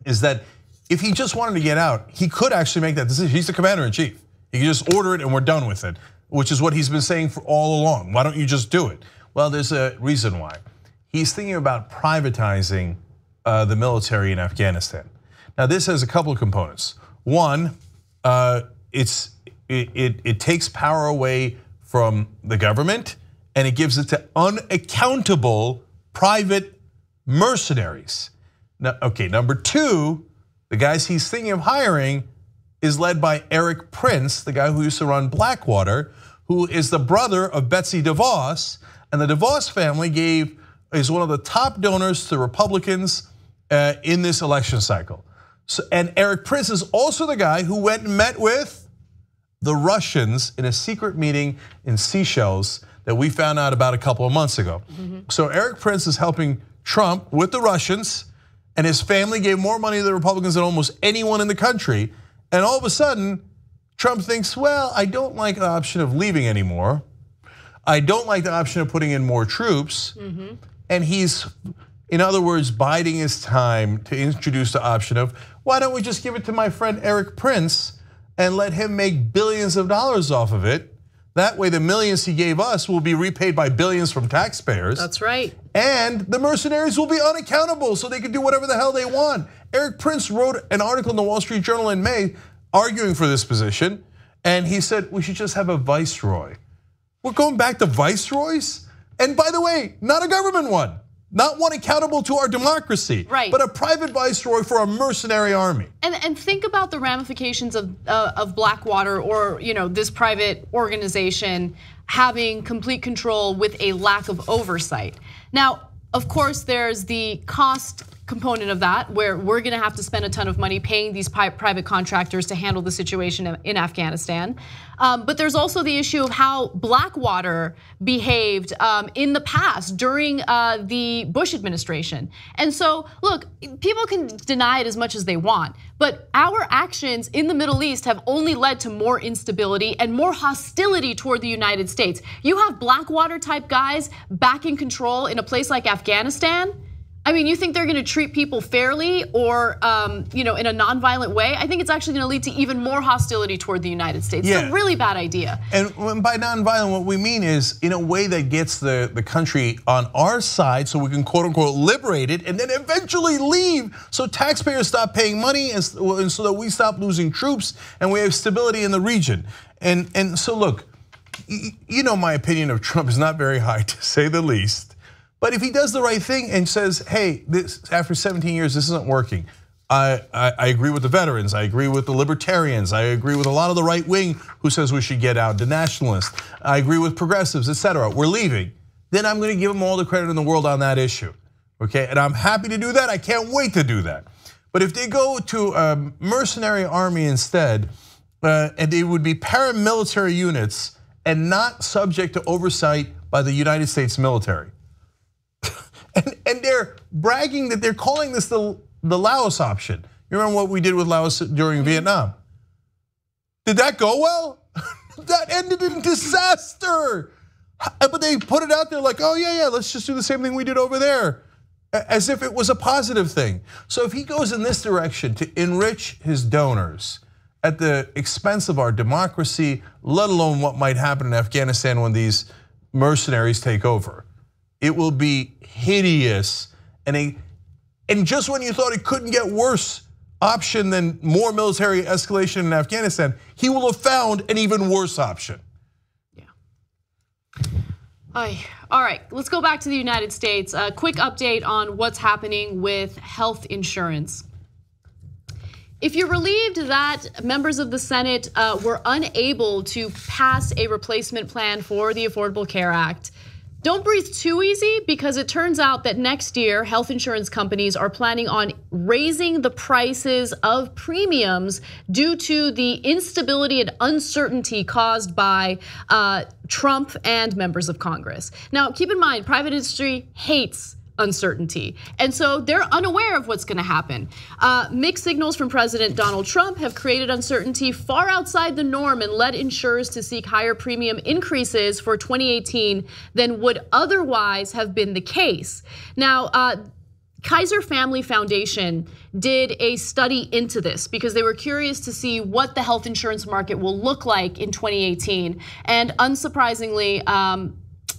is that if he just wanted to get out, he could actually make that decision. He's the commander in chief. He can just order it and we're done with it, which is what he's been saying for all along. Why don't you just do it? Well, there's a reason why. He's thinking about privatizing the military in Afghanistan. Now, this has a couple of components. One, it takes power away from the government and it gives it to unaccountable private mercenaries. Now, okay, number two, the guys he's thinking of hiring is led by Eric Prince, the guy who used to run Blackwater, who is the brother of Betsy DeVos, and the DeVos family is one of the top donors to Republicans in this election cycle. So, and Eric Prince is also the guy who went and met with the Russians in a secret meeting in Seychelles that we found out about a couple of months ago. So Eric Prince is helping Trump with the Russians, and his family gave more money to the Republicans than almost anyone in the country. And all of a sudden, Trump thinks, well, I don't like the option of leaving anymore. I don't like the option of putting in more troops. And he's, in other words, biding his time to introduce the option of, why don't we just give it to my friend Eric Prince and let him make billions of dollars off of it? That way the millions he gave us will be repaid by billions from taxpayers. That's right. And the mercenaries will be unaccountable so they can do whatever the hell they want. Eric Prince wrote an article in the Wall Street Journal in May arguing for this position, and he said we should just have a viceroy. We're going back to viceroys? And by the way, not a government one. Not one accountable to our democracy, right? But a private viceroy for a mercenary army. And think about the ramifications of Blackwater, or this private organization having complete control with a lack of oversight. Now, of course, there's the cost component of that, where we're going to have to spend a ton of money paying these private contractors to handle the situation in Afghanistan. But there's also the issue of how Blackwater behaved in the past during the Bush administration. And so, look, people can deny it as much as they want, but our actions in the Middle East have only led to more instability and more hostility toward the United States. You have Blackwater type guys back in control in a place like Afghanistan. I mean, you think they're going to treat people fairly or in a nonviolent way? I think it's actually going to lead to even more hostility toward the United States. It's a really bad idea. And by nonviolent, what we mean is in a way that gets the country on our side so we can quote unquote liberate it and then eventually leave so taxpayers stop paying money and so that we stop losing troops and we have stability in the region. And so look, my opinion of Trump is not very high, to say the least. But if he does the right thing and says, hey, after 17 years, this isn't working, I agree with the veterans. I agree with the libertarians. I agree with a lot of the right wing who says we should get out, the nationalists. I agree with progressives, etc. We're leaving. Then I'm going to give them all the credit in the world on that issue. Okay, and I'm happy to do that. I can't wait to do that. But if they go to a mercenary army instead, and they would be paramilitary units and not subject to oversight by the United States military. and they're bragging that they're calling this the Laos option. You remember what we did with Laos during Vietnam? Did that go well? That ended in disaster. But they put it out there like, oh yeah, let's just do the same thing we did over there. As if it was a positive thing. So if he goes in this direction to enrich his donors at the expense of our democracy, let alone what might happen in Afghanistan when these mercenaries take over, it will be hideous. And just when you thought it couldn't get worse option than more military escalation in Afghanistan, he will have found an even worse option. All right, let's go back to the United States. A quick update on what's happening with health insurance. If you're relieved that members of the Senate were unable to pass a replacement plan for the Affordable Care Act, don't breathe too easy, because it turns out that next year, health insurance companies are planning on raising the prices of premiums due to the instability and uncertainty caused by Trump and members of Congress. Now, keep in mind, private industry hates uncertainty, and so they're unaware of what's going to happen. Mixed signals from President Donald Trump have created uncertainty far outside the norm and led insurers to seek higher premium increases for 2018 than would otherwise have been the case. Now, Kaiser Family Foundation did a study into this because they were curious to see what the health insurance market will look like in 2018, and unsurprisingly,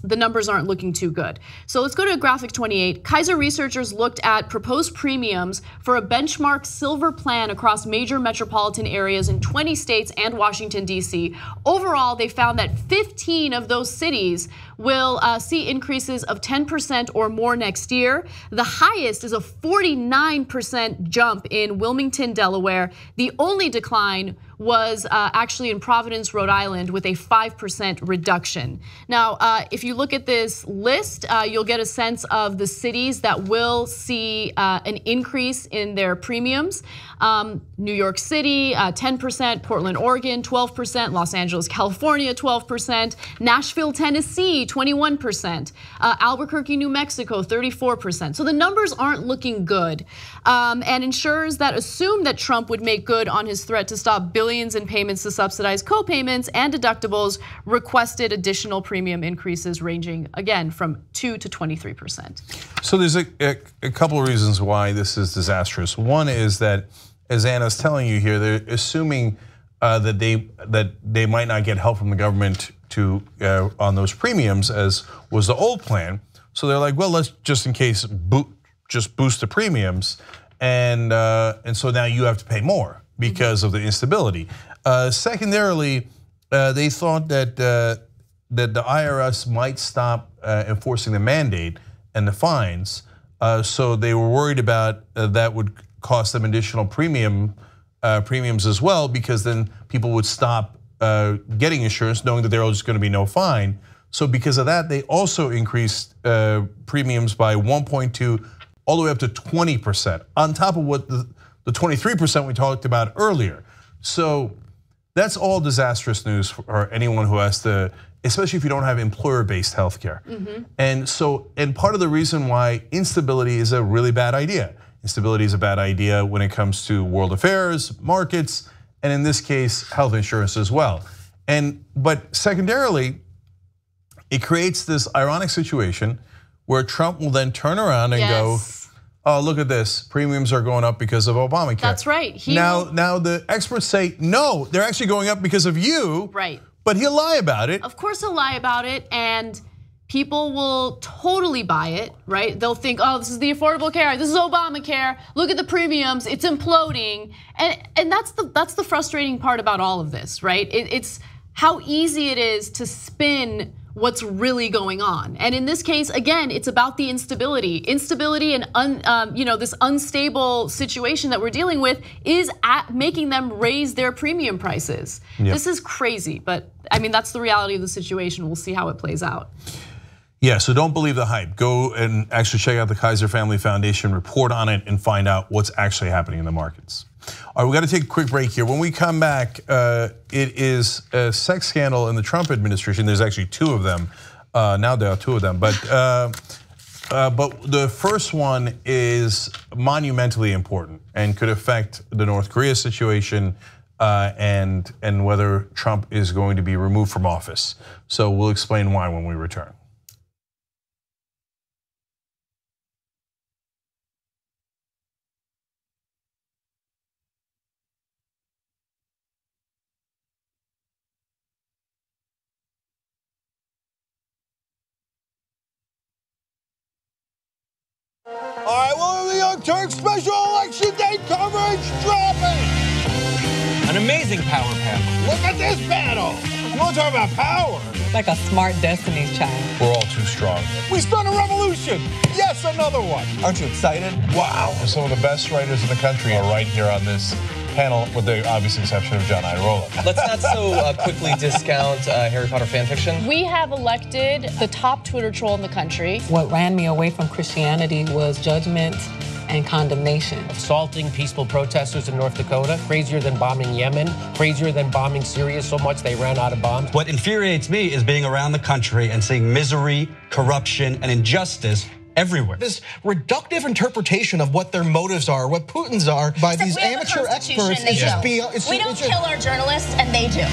the numbers aren't looking too good. So let's go to graphic 28. Kaiser researchers looked at proposed premiums for a benchmark silver plan across major metropolitan areas in 20 states and Washington, D.C. Overall, they found that 15 of those cities will see increases of 10% or more next year. The highest is a 49% jump in Wilmington, Delaware. The only decline was actually in Providence, Rhode Island, with a 5% reduction. Now, if you look at this list, you'll get a sense of the cities that will see an increase in their premiums. New York City, 10%, Portland, Oregon, 12%, Los Angeles, California, 12%, Nashville, Tennessee, 21%, Albuquerque, New Mexico, 34%. So the numbers aren't looking good. And insurers that assume that Trump would make good on his threat to stop billions in payments to subsidize co-payments and deductibles requested additional premium increases ranging, again, from 2 to 23%. So there's a couple of reasons why this is disastrous. One is that, as Anna's telling you here, they're assuming that they might not get help from the government to on those premiums, as was the old plan. So they're like, well, let's just in case just boost the premiums, and so now you have to pay more because of the instability. Secondarily, they thought that the IRS might stop enforcing the mandate and the fines, so they were worried about that would cost them additional premiums as well, because then people would stop getting insurance knowing that there was going to be no fine. So because of that, they also increased premiums by 1.2 all the way up to 20%, on top of what the 23% we talked about earlier. So that's all disastrous news for anyone who has to, especially if you don't have employer-based healthcare. And part of the reason why instability is a really bad idea. Instability is a bad idea when it comes to world affairs, markets, and in this case, health insurance as well. But secondarily, it creates this ironic situation where Trump will then turn around and go, oh, look at this, premiums are going up because of Obamacare. That's right. Now the experts say, no, they're actually going up because of you. Right. But he'll lie about it. Of course he'll lie about it, and people will totally buy it, right? They'll think, oh, this is the Affordable Care Act, this is Obamacare, look at the premiums, it's imploding. And that's the frustrating part about all of this, right? It's how easy it is to spin what's really going on. And in this case, again, it's about the instability and this unstable situation that we're dealing with is making them raise their premium prices. Yep. This is crazy, but I mean, that's the reality of the situation. We'll see how it plays out. Yeah, so don't believe the hype. Go and actually check out the Kaiser Family Foundation report on it and find out what's actually happening in the markets. All right, we got to take a quick break here. When we come back, it is a sex scandal in the Trump administration. There's actually two of them. Now there are two of them, but the first one is monumentally important and could affect the North Korea situation and whether Trump is going to be removed from office. So we'll explain why when we return. All right, well, the Young Turks special election day coverage dropping. An amazing power panel. Look at this panel. You want to talk about power? Like a smart Destiny's Child. We're all too strong. We start a revolution. Yes, another one. Aren't you excited? Wow. Some of the best writers in the country are right here on this panel, with the obvious exception of John Irola. Let's not so quickly discount Harry Potter fan fiction. We have elected the top Twitter troll in the country. What ran me away from Christianity was judgment and condemnation. Assaulting peaceful protesters in North Dakota, crazier than bombing Yemen, crazier than bombing Syria so much they ran out of bombs. What infuriates me is being around the country and seeing misery, corruption, and injustice everywhere. This reductive interpretation of what their motives are, what Putin's are, by these amateur experts is just beyond. We don't kill our journalists, and they do.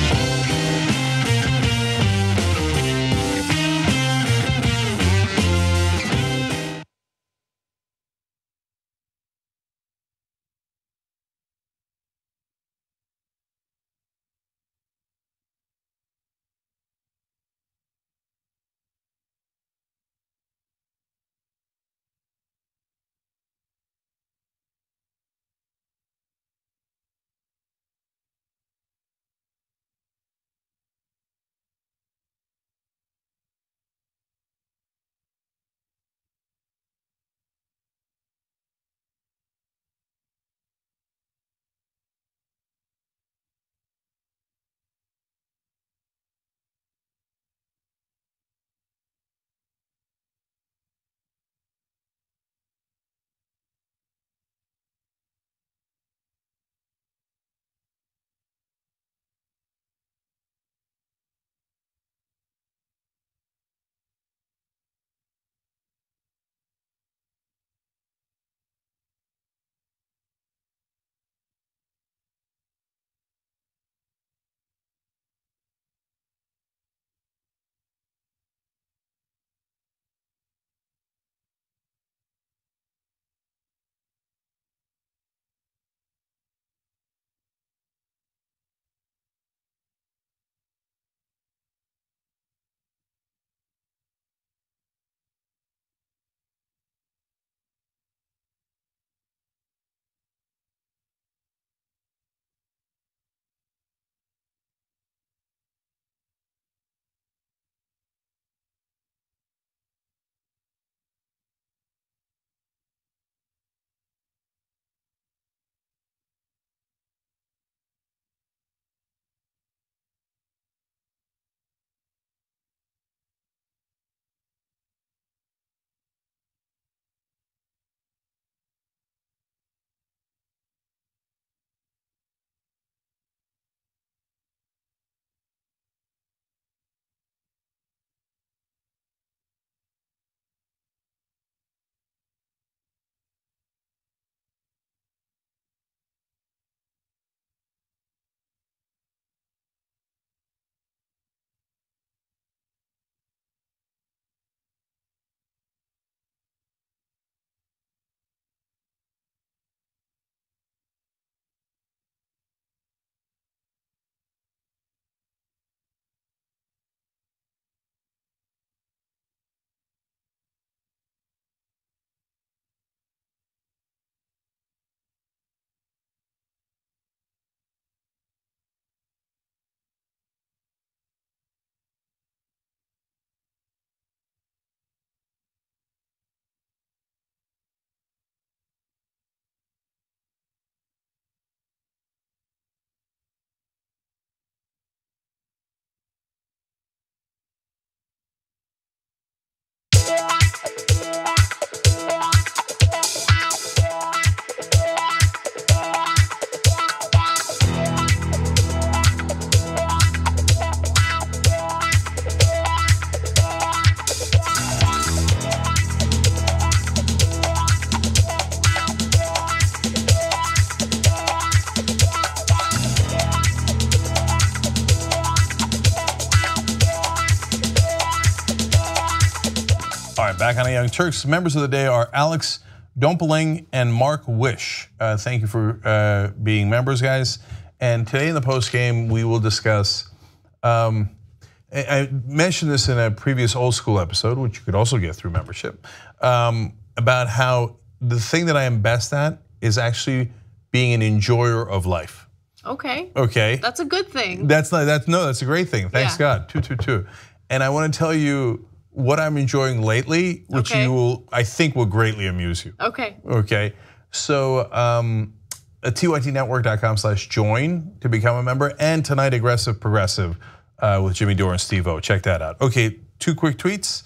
Young Turks. Members of the day are Alex Dompeling and Mark Wish. Thank you for being members, guys. And today in the post game, we will discuss. I mentioned this in a previous old school episode, which you could also get through membership, about how the thing that I am best at is actually being an enjoyer of life. Okay. Okay. That's a good thing. That's a great thing. Thanks God. 222. And I want to tell you what I'm enjoying lately, which I think will greatly amuse you. Okay. Okay. So tytnetwork.com/join to become a member, and tonight Aggressive Progressive with Jimmy Dore and Steve-O. Check that out. Okay, 2 quick tweets.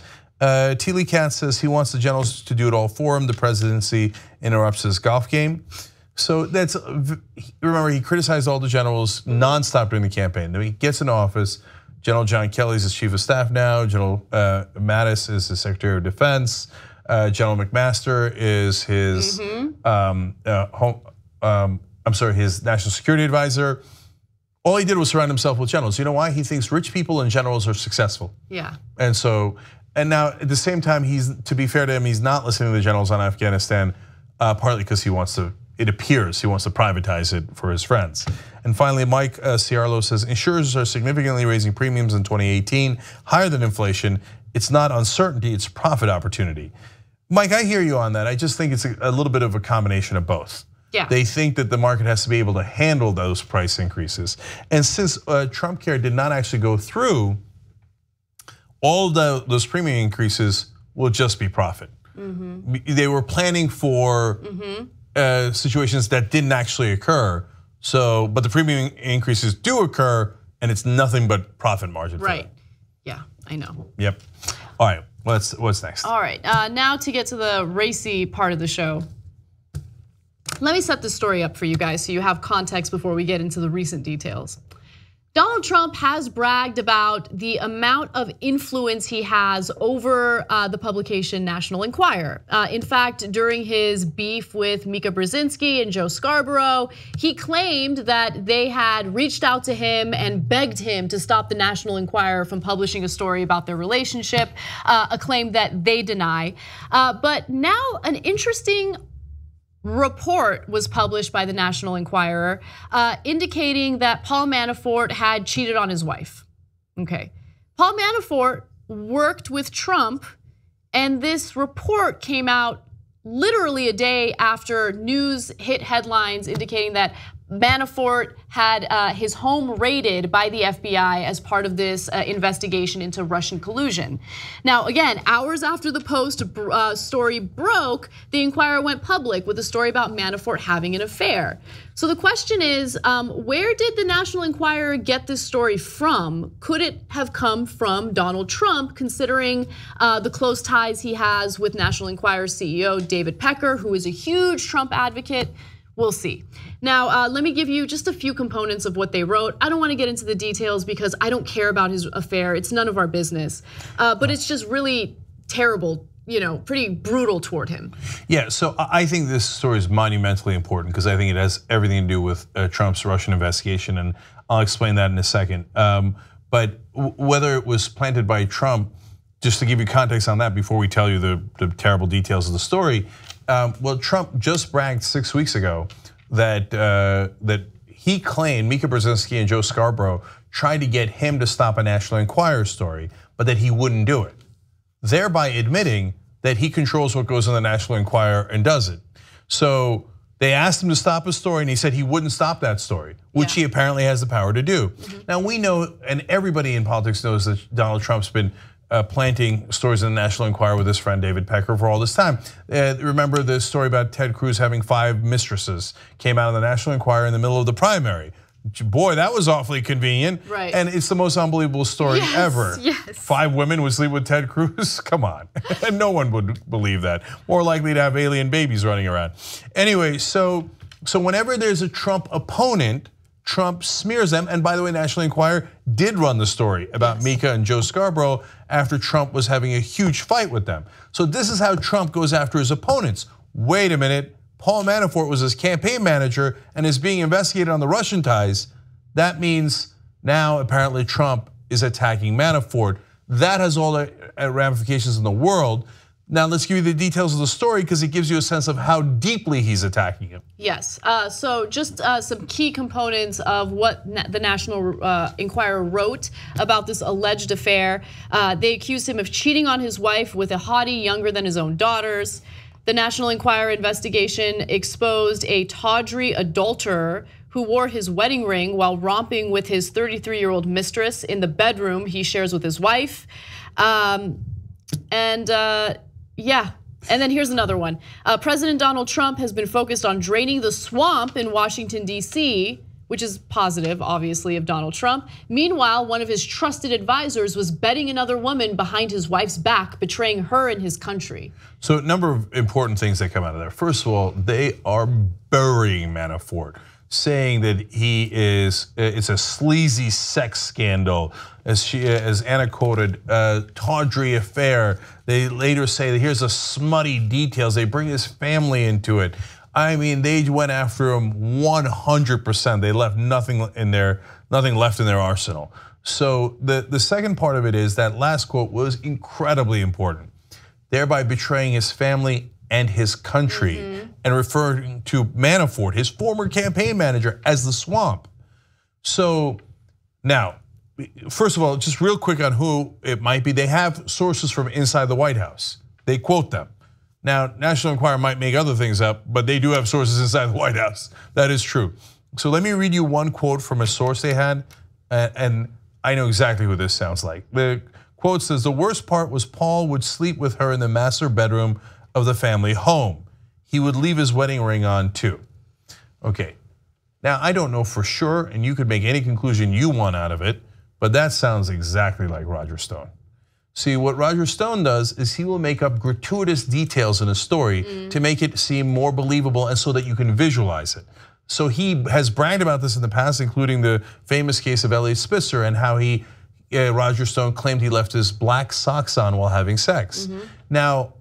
T. Lee Katz says he wants the generals to do it all for him. The presidency interrupts his golf game. So remember, he criticized all the generals nonstop during the campaign. Then he gets into office. General John Kelly's his chief of staff now. General Mattis is his Secretary of Defense. General McMaster is his his national security advisor. All he did was surround himself with generals. You know why? He thinks rich people and generals are successful. Yeah. And now at the same time, to be fair to him, he's not listening to the generals on Afghanistan, partly because it appears he wants to privatize it for his friends. And finally, Mike Ciarlo says, insurers are significantly raising premiums in 2018, higher than inflation. It's not uncertainty, it's profit opportunity. Mike, I hear you on that. I just think it's a little bit of a combination of both. Yeah. They think that the market has to be able to handle those price increases. And since Trump Care did not actually go through, all of those premium increases will just be profit. They were planning for situations that didn't actually occur. But the premium increases do occur, and it's nothing but profit margin. Right. Yeah, I know. Yep. All right. What's next? All right. Now to get to the racy part of the show. Let me set this story up for you guys so you have context before we get into the recent details. Donald Trump has bragged about the amount of influence he has over the publication National Enquirer. In fact, during his beef with Mika Brzezinski and Joe Scarborough, he claimed that they had reached out to him and begged him to stop the National Enquirer from publishing a story about their relationship, a claim that they deny. But now an interesting report was published by the National Enquirer indicating that Paul Manafort had cheated on his wife. Okay, Paul Manafort worked with Trump, and this report came out literally a day after news hit headlines indicating that Manafort had his home raided by the FBI as part of this investigation into Russian collusion. Now, again, hours after the Post story broke, the Enquirer went public with a story about Manafort having an affair. So the question is, where did the National Enquirer get this story from? Could it have come from Donald Trump, considering the close ties he has with National Enquirer CEO David Pecker, who is a huge Trump advocate? We'll see. Now, let me give you just a few components of what they wrote. I don't want to get into the details because I don't care about his affair. It's none of our business. But it's just really terrible, pretty brutal toward him. Yeah, so I think this story is monumentally important because I think it has everything to do with Trump's Russian investigation, and I'll explain that in a second. But whether it was planted by Trump, just to give you context on that before we tell you the terrible details of the story, well, Trump just bragged 6 weeks ago that he claimed Mika Brzezinski and Joe Scarborough tried to get him to stop a National Enquirer story, but that he wouldn't do it, thereby admitting that he controls what goes in the National Enquirer and does it. So they asked him to stop a story, and he said he wouldn't stop that story, which he apparently has the power to do. Now we know, and everybody in politics knows, that Donald Trump's been planting stories in the National Enquirer with his friend David Pecker for all this time. Remember the story about Ted Cruz having 5 mistresses, came out in the National Enquirer in the middle of the primary. Boy, that was awfully convenient. Right. And it's the most unbelievable story ever. Yes. 5 women would sleep with Ted Cruz? Come on. And no one would believe that. More likely to have alien babies running around. Anyway, so whenever there's a Trump opponent, Trump smears them. And by the way, National Enquirer did run the story about Mika and Joe Scarborough after Trump was having a huge fight with them. So this is how Trump goes after his opponents. Wait a minute, Paul Manafort was his campaign manager and is being investigated on the Russian ties. That means now apparently Trump is attacking Manafort. That has all the ramifications in the world. Now let's give you the details of the story because it gives you a sense of how deeply he's attacking him. Yes, so just some key components of what the National Enquirer wrote about this alleged affair. They accused him of cheating on his wife with a hottie younger than his own daughters. The National Enquirer investigation exposed a tawdry adulterer who wore his wedding ring while romping with his 33-year-old mistress in the bedroom he shares with his wife. Yeah, and then here's another one. President Donald Trump has been focused on draining the swamp in Washington, D.C., which is positive, obviously, of Donald Trump. Meanwhile, one of his trusted advisors was bedding another woman behind his wife's back, betraying her and his country. So a number of important things that come out of there. First of all, they are burying Manafort, saying that it's a sleazy sex scandal, as Anna quoted, tawdry affair. They later say that here's the smutty details. They bring his family into it. I mean, they went after him 100%. They left nothing left in their arsenal. So the second part of it is that last quote was incredibly important, thereby betraying his family and his country, and referring to Manafort, his former campaign manager, as the swamp. So now, first of all, just real quick on who it might be. They have sources from inside the White House. They quote them. Now, National Enquirer might make other things up, but they do have sources inside the White House. That is true. So let me read you one quote from a source they had, and I know exactly who this sounds like. The quote says, "The worst part was Paul would sleep with her in the master bedroom of the family home. He would leave his wedding ring on too." Okay, now I don't know for sure, and you could make any conclusion you want out of it, but that sounds exactly like Roger Stone. See, what Roger Stone does is he will make up gratuitous details in a story to make it seem more believable and so that you can visualize it. So he has bragged about this in the past, including the famous case of Elliot Spitzer and how Roger Stone claimed he left his black socks on while having sex. Now,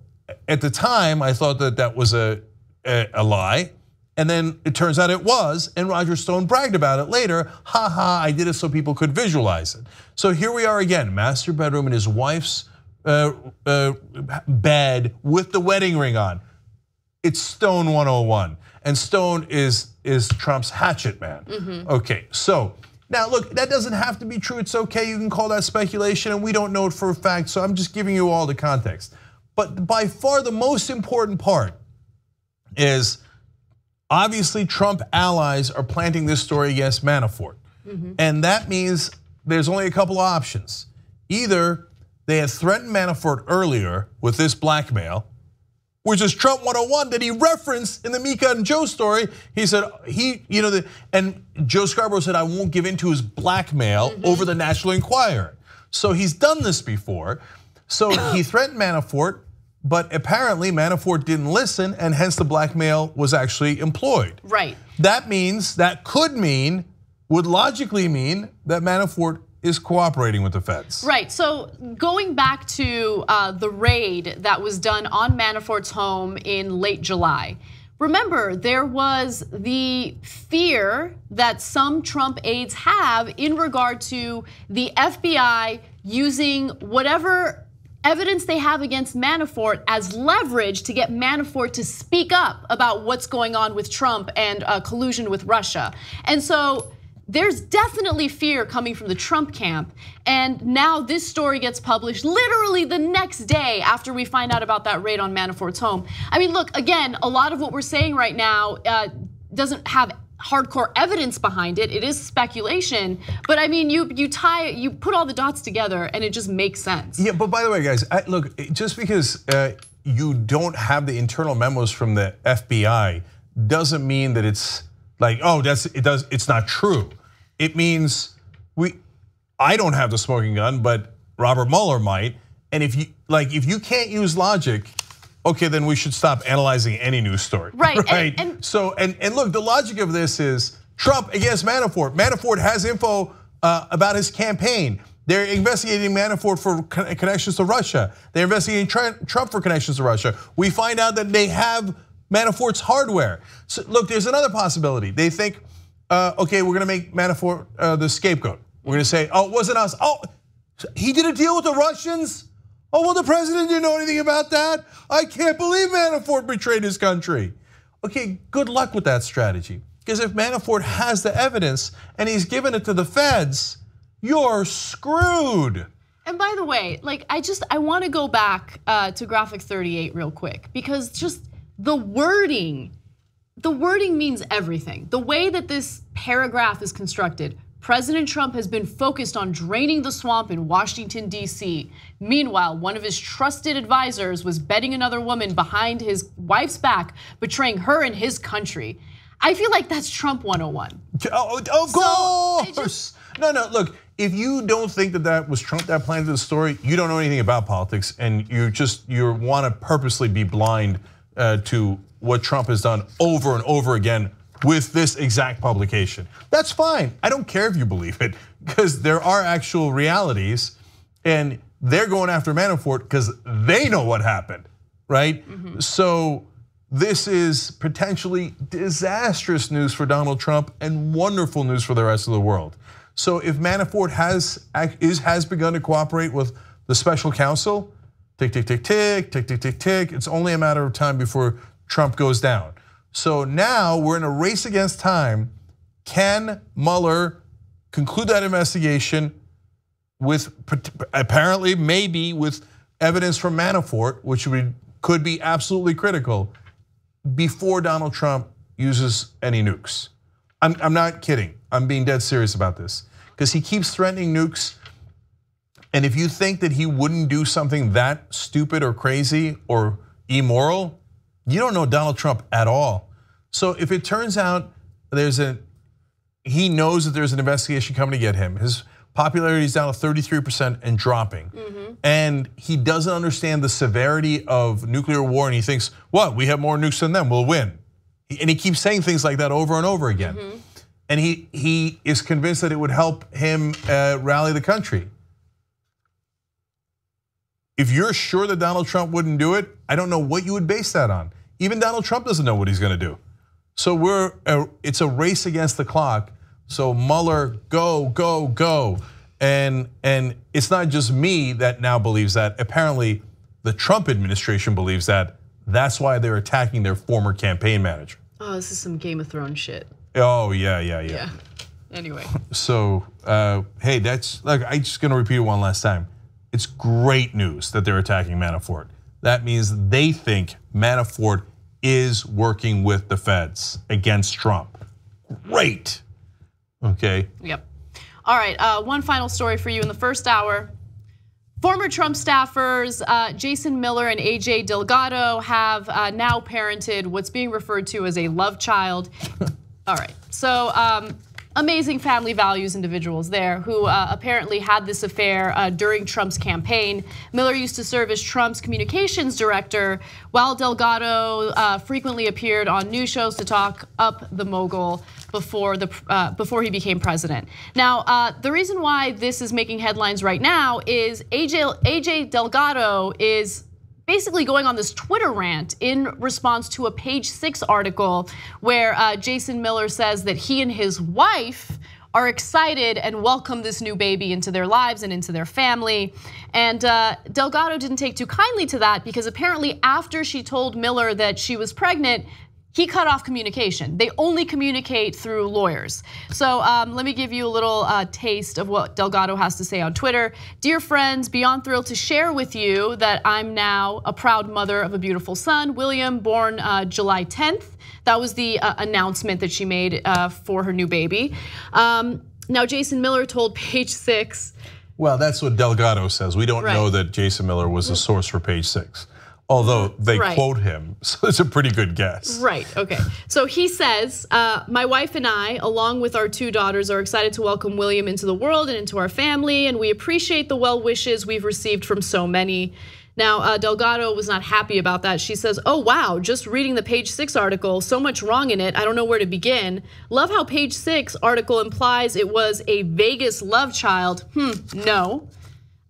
at the time, I thought that was a lie. And then it turns out it was, and Roger Stone bragged about it later. Ha ha, I did it so people could visualize it. So here we are again, master bedroom in his wife's bed with the wedding ring on. It's Stone 101, and Stone is Trump's hatchet man. Okay, so now look, that doesn't have to be true. It's okay, you can call that speculation, and we don't know it for a fact, so I'm just giving you all the context. But by far the most important part is, obviously, Trump allies are planting this story against Manafort. And that means there's only a couple of options. Either they had threatened Manafort earlier with this blackmail, which is Trump 101 that he referenced in the Mika and Joe story. He said, and Joe Scarborough said, I won't give in to his blackmail over the National Enquirer. So he's done this before. So he threatened Manafort, but apparently Manafort didn't listen, and hence the blackmail was actually employed. Right. That would logically mean that Manafort is cooperating with the feds. Right, so going back to the raid that was done on Manafort's home in late July. Remember, there was the fear that some Trump aides have in regard to the FBI using whatever evidence they have against Manafort as leverage to get Manafort to speak up about what's going on with Trump and collusion with Russia. And so there's definitely fear coming from the Trump camp. And now this story gets published literally the next day after we find out about that raid on Manafort's home. I mean, look, again, a lot of what we're saying right now doesn't have hardcore evidence behind it. It is speculation, but I mean, you put all the dots together and it just makes sense. Yeah, but by the way, guys, look, just because you don't have the internal memos from the FBI doesn't mean that it's like, oh, it's not true. It means I don't have the smoking gun, but Robert Mueller might. And if you can't use logic, okay, then we should stop analyzing any news story. Right. Right. And look, the logic of this is Trump against Manafort. Manafort has info about his campaign. They're investigating Manafort for connections to Russia. They're investigating Trump for connections to Russia. We find out that they have Manafort's hardware. So look, there's another possibility. They think, okay, we're gonna make Manafort the scapegoat. We're gonna say, oh, it wasn't us. Oh, he did a deal with the Russians? Oh, well, the president didn't know anything about that. I can't believe Manafort betrayed his country. Okay, good luck with that strategy. Because if Manafort has the evidence and he's given it to the feds, you're screwed. And by the way, like I want to go back to graphic 38 real quick, because just the wording means everything. The way that this paragraph is constructed, President Trump has been focused on draining the swamp in Washington, D.C. Meanwhile, one of his trusted advisors was bedding another woman behind his wife's back, betraying her and his country. I feel like that's Trump 101. Of course. No, look, if you don't think that was Trump that planted the story, you don't know anything about politics, and you want to purposely be blind to what Trump has done over and over again with this exact publication. That's fine. I don't care if you believe it, because there are actual realities, and they're going after Manafort because they know what happened, right? So this is potentially disastrous news for Donald Trump and wonderful news for the rest of the world. So if Manafort has begun to cooperate with the special counsel, tick, tick, tick, tick, tick, tick, tick, tick, it's only a matter of time before Trump goes down. So now we're in a race against time. Can Mueller conclude that investigation with apparently maybe with evidence from Manafort, which could be absolutely critical, before Donald Trump uses any nukes? I'm not kidding. I'm being dead serious about this, because he keeps threatening nukes. And if you think that he wouldn't do something that stupid or crazy or immoral, you don't know Donald Trump at all. So if it turns out he knows that there's an investigation coming to get him, his popularity is down to 33% and dropping. And he doesn't understand the severity of nuclear war, and he thinks, what, we have more nukes than them, we'll win. And he keeps saying things like that over and over again. And he is convinced that it would help him rally the country. If you're sure that Donald Trump wouldn't do it, I don't know what you would base that on. Even Donald Trump doesn't know what he's going to do. So it's a race against the clock. So Mueller, go, go, go. And it's not just me that now believes that. Apparently, the Trump administration believes that. That's why they're attacking their former campaign manager. Oh, this is some Game of Thrones shit. Oh, yeah. Anyway. So, hey, that's, like, I'm just gonna repeat it one last time. It's great news that they're attacking Manafort. That means they think Manafort is working with the feds against Trump. Great, okay? Yep. All right, one final story for you in the first hour. Former Trump staffers Jason Miller and AJ Delgado have now parented what's being referred to as a love child. All right, so amazing family values individuals there who apparently had this affair during Trump's campaign. Miller used to serve as Trump's communications director, while Delgado frequently appeared on news shows to talk up the mogul before he became president. Now, the reason why this is making headlines right now is AJ Delgado is basically going on this Twitter rant in response to a Page 6 article where Jason Miller says that he and his wife are excited and welcome this new baby into their lives and into their family. And Delgado didn't take too kindly to that, because apparently after she told Miller that she was pregnant, he cut off communication. They only communicate through lawyers. So let me give you a little taste of what Delgado has to say on Twitter. Dear friends, beyond thrilled to share with you that I'm now a proud mother of a beautiful son, William, born July 10th. That was the announcement that she made for her new baby. Now, Jason Miller told Page 6. Well, that's what Delgado says. We don't know that Jason Miller was a source for Page 6. Although they quote him, so it's a pretty good guess. Right, okay. So he says, my wife and I, along with our 2 daughters, are excited to welcome William into the world and into our family, and we appreciate the well wishes we've received from so many. Now, Delgado was not happy about that. She says, oh wow, just reading the Page 6 article, so much wrong in it, I don't know where to begin. Love how Page 6 article implies it was a Vegas love child. No.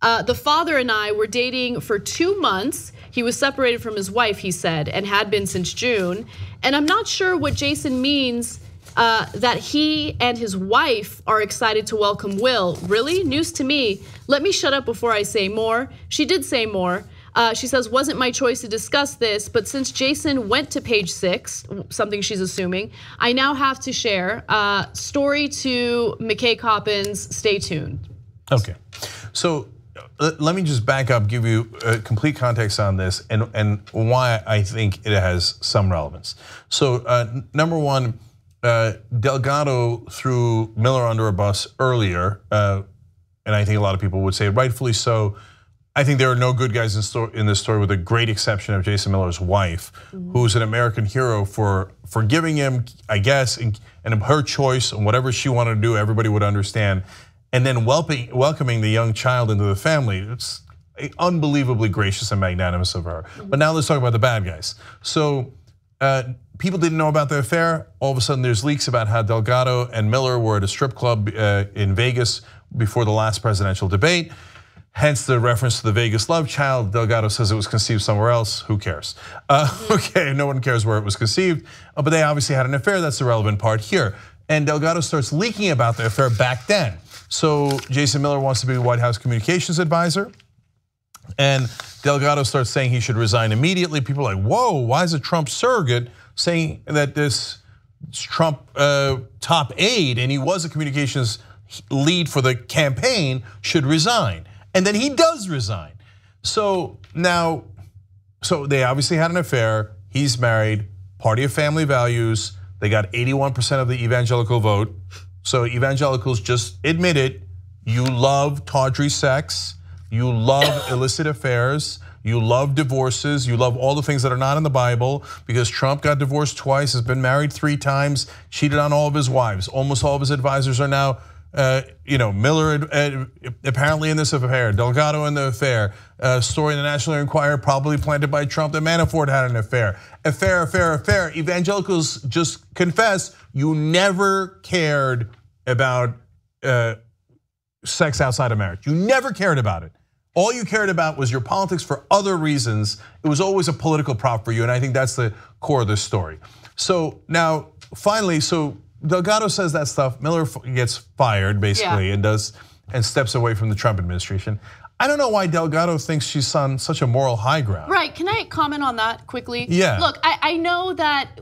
The father and I were dating for 2 months. He was separated from his wife, he said, and had been since June. And I'm not sure what Jason means that he and his wife are excited to welcome Will. Really? News to me. Let me shut up before I say more. She did say more. She says, wasn't my choice to discuss this, but since Jason went to page 6, something she's assuming, I now have to share. Story to McKay Coppins, stay tuned. Okay, so let me just back up, give you complete context on this and why I think it has some relevance. So number one, Delgado threw Miller under a bus earlier, and I think a lot of people would say rightfully so. I think there are no good guys in this story, with the great exception of Jason Miller's wife, who's an American hero for forgiving him, I guess, and her choice and whatever she wanted to do, everybody would understand. And then welcoming the young child into the family, it's unbelievably gracious and magnanimous of her. But now let's talk about the bad guys. So people didn't know about the affair. All of a sudden there's leaks about how Delgado and Miller were at a strip club in Vegas before the last presidential debate. Hence the reference to the Vegas love child. Delgado says it was conceived somewhere else. Who cares? Okay, no one cares where it was conceived, but they obviously had an affair. That's the relevant part here. And Delgado starts leaking about the affair back then. So Jason Miller wants to be White House communications advisor, and Delgado starts saying he should resign immediately. People are like, whoa, why is a Trump surrogate saying that this Trump top aide, and he was a communications lead for the campaign, should resign? And then he does resign. So now, they obviously had an affair. He's married, party of family values. They got 81% of the evangelical vote. So evangelicals just admit it. You love tawdry sex. You love illicit affairs. You love divorces. You love all the things that are not in the Bible, because Trump got divorced twice, has been married 3 times, cheated on all of his wives. Almost all of his advisors are now Miller apparently in this affair, Delgado in the affair. Story in the National Enquirer probably planted by Trump that Manafort had an affair. Affair. Evangelicals just confess you never cared about sex outside of marriage. You never cared about it. All you cared about was your politics for other reasons. It was always a political prop for you, and I think that's the core of this story. So now, finally, Delgado says that stuff. Miller gets fired basically, and steps away from the Trump administration. I don't know why Delgado thinks she's on such a moral high ground. Right, can I comment on that quickly? Yeah. Look, I know that,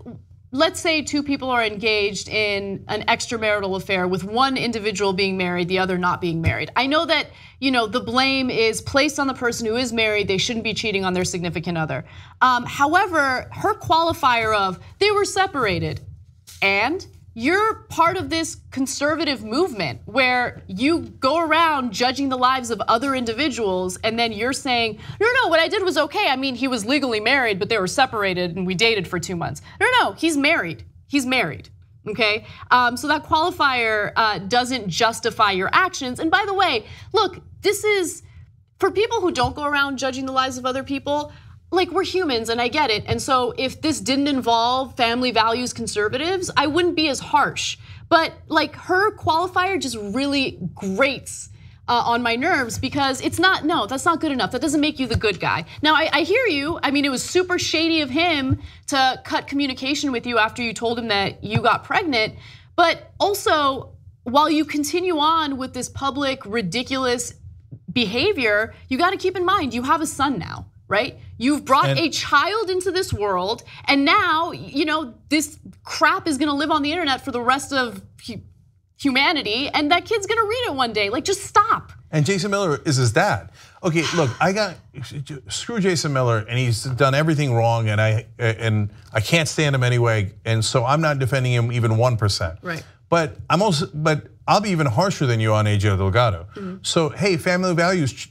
let's say 2 people are engaged in an extramarital affair with one individual being married, the other not being married. I know that the blame is placed on the person who is married. They shouldn't be cheating on their significant other. However, her qualifier of they were separated, and you're part of this conservative movement where you go around judging the lives of other individuals, and then you're saying, no, what I did was okay. I mean, he was legally married, but they were separated and we dated for 2 months. No, he's married. Okay? So that qualifier doesn't justify your actions. And by the way, look, this is, for people who don't go around judging the lives of other people, like, we're humans and I get it. And so if this didn't involve family values conservatives, I wouldn't be as harsh. But like, her qualifier just really grates on my nerves, because it's not, no, that's not good enough. That doesn't make you the good guy. Now, I hear you. I mean, it was super shady of him to cut communication with you after you told him that you got pregnant. But also, while you continue on with this public, ridiculous behavior, you gotta keep in mind, you have a son now, right? You've brought a child into this world, and now this crap is gonna live on the internet for the rest of humanity, and that kid's gonna read it one day. Like, just stop. And Jason Miller is his dad. Okay, look, screw Jason Miller, and he's done everything wrong, and I can't stand him anyway, and so I'm not defending him even 1%. Right. But I'll be even harsher than you on AJ Delgado. So, hey, family values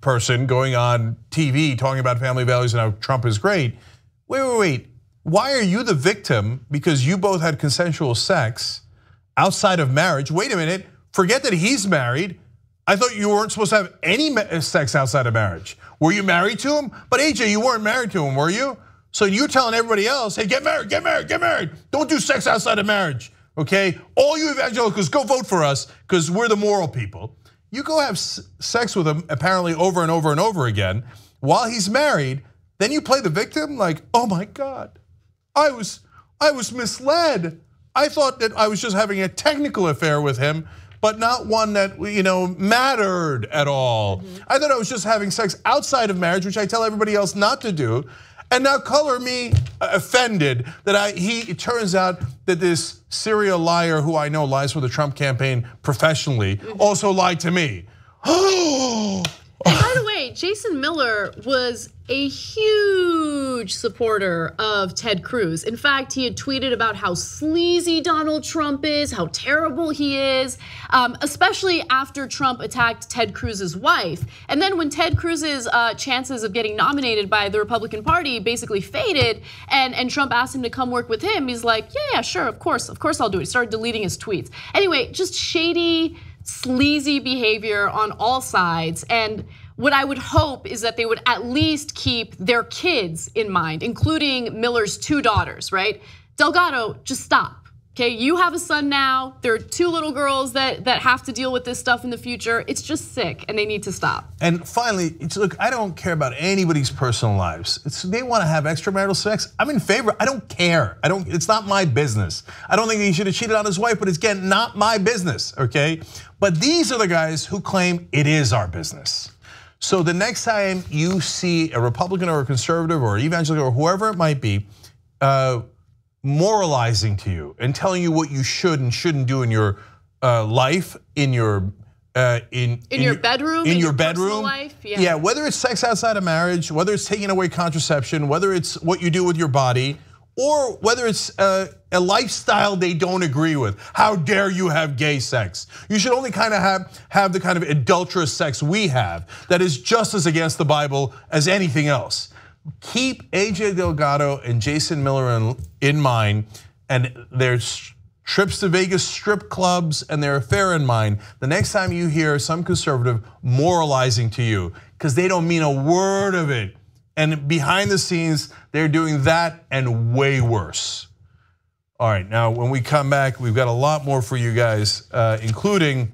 person going on TV talking about family values and how Trump is great. Wait. Why are you the victim because you both had consensual sex outside of marriage? Wait a minute, forget that he's married. I thought you weren't supposed to have any sex outside of marriage. Were you married to him? But AJ, you weren't married to him, were you? So you're telling everybody else, hey, get married. Don't do sex outside of marriage. Okay, all you evangelicals, go vote for us because we're the moral people. You go have sex with him apparently over and over and over again while he's married. Then you play the victim like, oh my God, I was misled. I thought that I was just having a technical affair with him, but not one that mattered at all. I thought I was just having sex outside of marriage, which I tell everybody else not to do. And now color me offended that it turns out that this serial liar who I know lies for the Trump campaign professionally also lied to me. And by the way, Jason Miller was a huge supporter of Ted Cruz. In fact, he had tweeted about how sleazy Donald Trump is, how terrible he is, especially after Trump attacked Ted Cruz's wife. And then when Ted Cruz's chances of getting nominated by the Republican Party basically faded, and Trump asked him to come work with him, he's like, yeah, sure, of course I'll do it. He started deleting his tweets. Anyway, just shady, sleazy behavior on all sides. And what I would hope is that they would at least keep their kids in mind, including Miller's 2 daughters, right? Delgado, just stop. Okay, you have a son now. There are 2 little girls that have to deal with this stuff in the future. It's just sick, and they need to stop. And finally, look, I don't care about anybody's personal lives. They want to have extramarital sex. I'm in favor. I don't care. It's not my business. I don't think he should have cheated on his wife, but it's again not my business. Okay, but these are the guys who claim it is our business. So the next time you see a Republican or a conservative or evangelical or whoever it might be, moralizing to you and telling you what you should and shouldn't do in your life, in your bedroom, in your bedroom, life, yeah, whether it's sex outside of marriage, whether it's taking away contraception, whether it's what you do with your body, or whether it's a lifestyle they don't agree with. How dare you have gay sex? You should only kind of have the kind of adulterous sex we have that is just as against the Bible as anything else. Keep AJ Delgado and Jason Miller in mind, and their trips to Vegas strip clubs and their affair in mind the next time you hear some conservative moralizing to you, because they don't mean a word of it. And behind the scenes, they're doing that and way worse. All right, now when we come back, we've got a lot more for you guys, including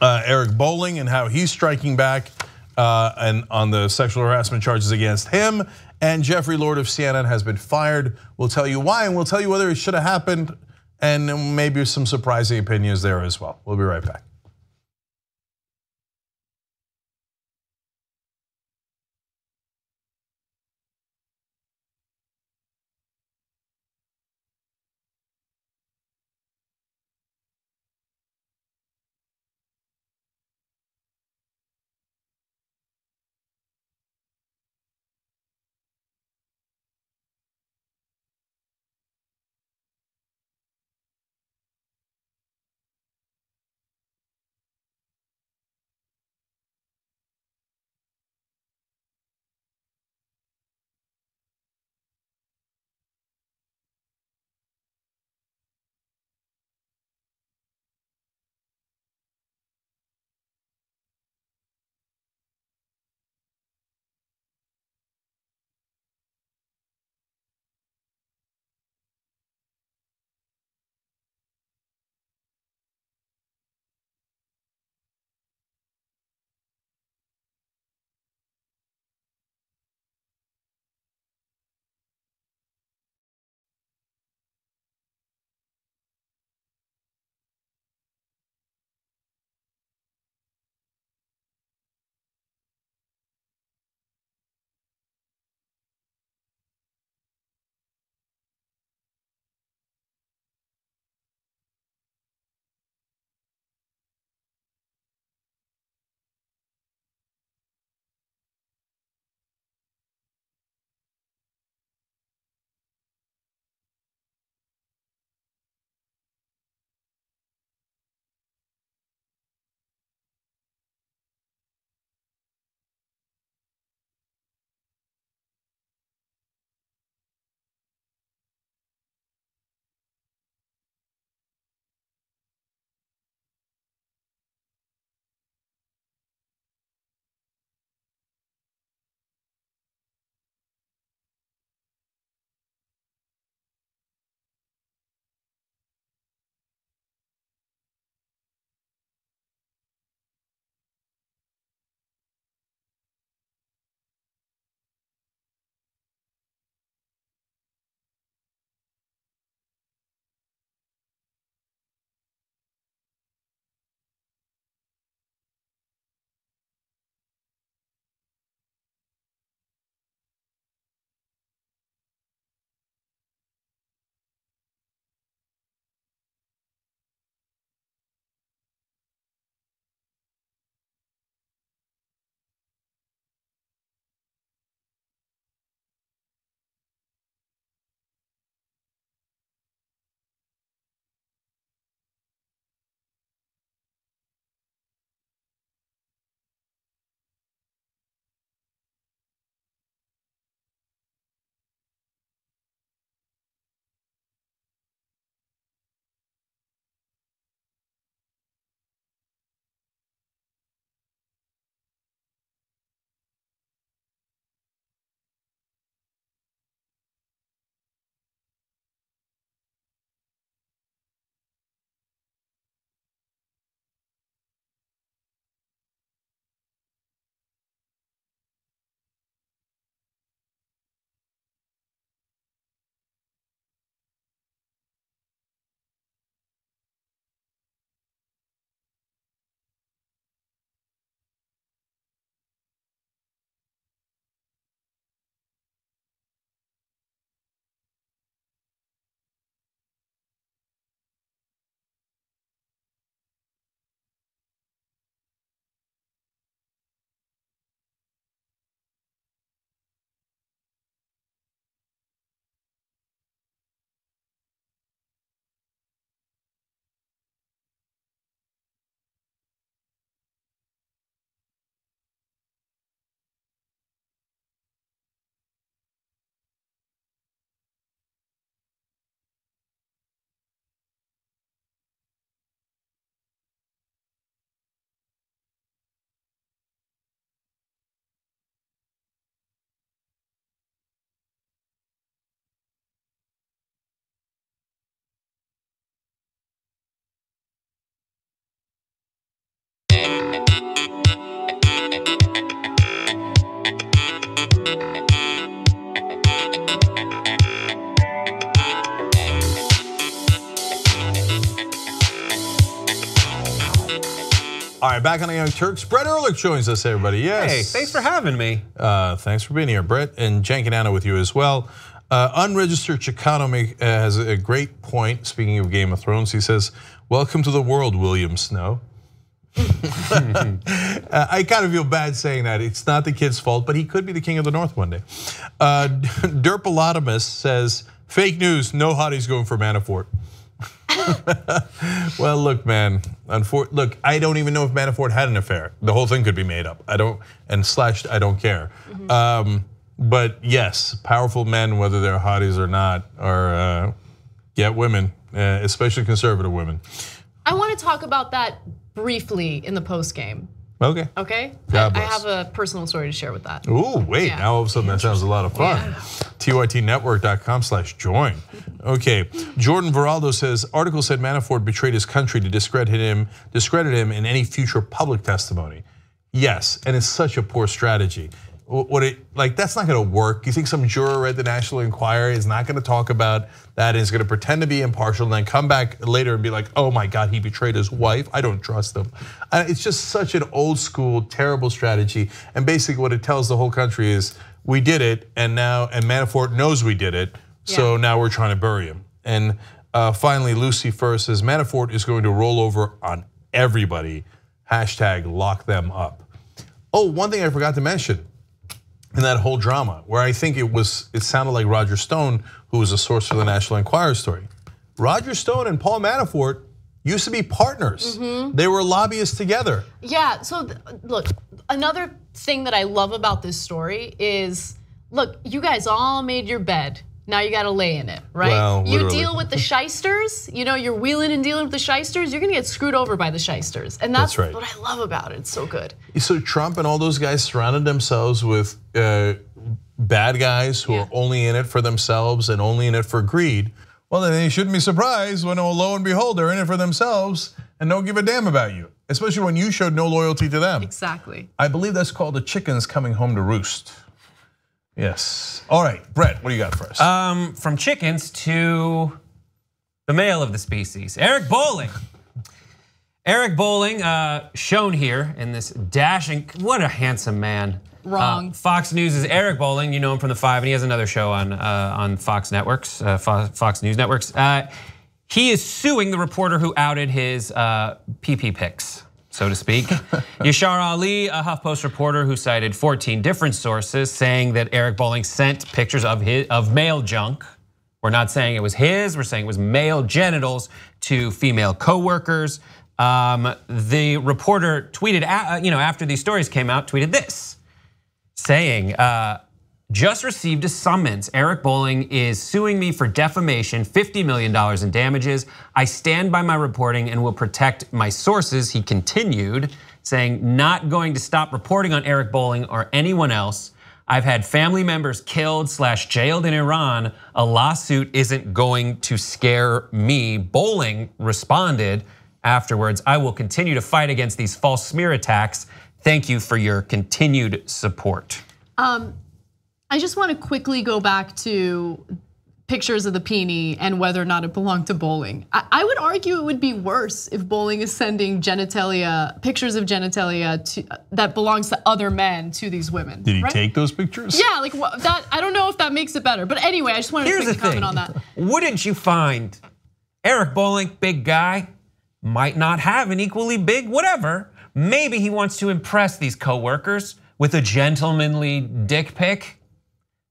Eric Bolling and how he's striking back and on the sexual harassment charges against him. And Jeffrey Lord of CNN has been fired. We'll tell you why, and we'll tell you whether it should have happened, and maybe some surprising opinions there as well. We'll be right back. All right, back on the Young Turks. Brett Ehrlich joins us, everybody. Yes. Hey, thanks for having me. Thanks for being here, Brett. And Jen Canano with you as well. Unregistered Chicano has a great point, speaking of Game of Thrones. He says, welcome to the world, William Snow. I kind of feel bad saying that. It's not the kid's fault, but he could be the king of the North one day. Derpolotamus says, fake news, no hotties going for Manafort. Well, look, man. Look, I don't even know if Manafort had an affair. The whole thing could be made up. I don't care. But yes, powerful men, whether they're hotties or not, are get women, especially conservative women. I want to talk about that briefly in the post game. Okay. Okay. God I bless. have a personal story to share with that. Ooh, wait, now all of a sudden that sounds a lot of fun. Yeah. tytnetwork.com/join. Okay, Jordan Veraldo says, article said Manafort betrayed his country to discredit him in any future public testimony. Yes, and it's such a poor strategy. That's not gonna work. You think some juror at the National Enquirer is not gonna talk about that, is gonna pretend to be impartial and then come back later and be like, oh my God, he betrayed his wife, I don't trust him. It's just such an old school, terrible strategy. And basically what it tells the whole country is, we did it, and Manafort knows we did it, so now we're trying to bury him. And finally, Lucy First says, Manafort is going to roll over on everybody. #lock them up. Oh, one thing I forgot to mention, in that whole drama, where I think it sounded like Roger Stone, who was a source for the National Enquirer story. Roger Stone and Paul Manafort used to be partners. They were lobbyists together. Yeah, so look, another thing that I love about this story is, look, you guys all made your bed. Now you got to lay in it, right? Well, you deal with the shysters, you're wheeling and dealing with the shysters, you're gonna get screwed over by the shysters. And that's right. what I love about it, it's so good. So Trump and all those guys surrounded themselves with bad guys who are only in it for themselves and only in it for greed. Well, then they shouldn't be surprised when, lo and behold, they're in it for themselves and don't give a damn about you, especially when you showed no loyalty to them. Exactly. I believe that's called the chickens coming home to roost. Yes. All right, Brett, what do you got for us? From chickens to the male of the species, Eric Bolling. Eric Bolling, shown here in this dashing, what a handsome man. Wrong. Fox News' Eric Bolling, you know him from The Five, and he has another show on Fox Networks, Fox News Networks. He is suing the reporter who outed his PP pics, so to speak. Yashar Ali, a HuffPost reporter who cited 14 different sources saying that Eric Bolling sent pictures of male junk. We're not saying it was his, we're saying it was male genitals to female coworkers. The reporter tweeted, after these stories came out, tweeted this, saying, just received a summons. Eric Bolling is suing me for defamation, $50 million in damages. I stand by my reporting and will protect my sources, he continued, saying, not going to stop reporting on Eric Bolling or anyone else. I've had family members killed / jailed in Iran. A lawsuit isn't going to scare me. Bolling responded afterwards, I will continue to fight against these false smear attacks. Thank you for your continued support. I just want to quickly go back to pictures of the peenie and whether or not it belonged to Bolling. I would argue it would be worse if Bolling is sending pictures of genitalia that belongs to other men to these women. Did he take those pictures? Yeah, like that. I don't know if that makes it better. But anyway, I just wanted to quickly comment on that. Wouldn't you find Eric Bolling, big guy, might not have an equally big whatever. Maybe he wants to impress these coworkers with a gentlemanly dick pic.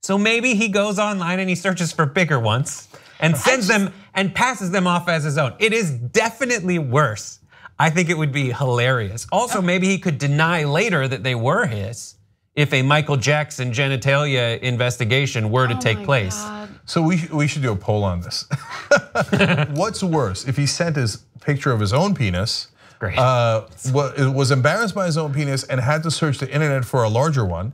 So maybe he goes online and he searches for bigger ones and sends them and passes them off as his own. It is definitely worse. I think it would be hilarious. Also, maybe he could deny later that they were his if a Michael Jackson genitalia investigation were to take place. God. So we should do a poll on this. What's worse, if he sent his picture of his own penis, great, was embarrassed by his own penis and had to search the internet for a larger one,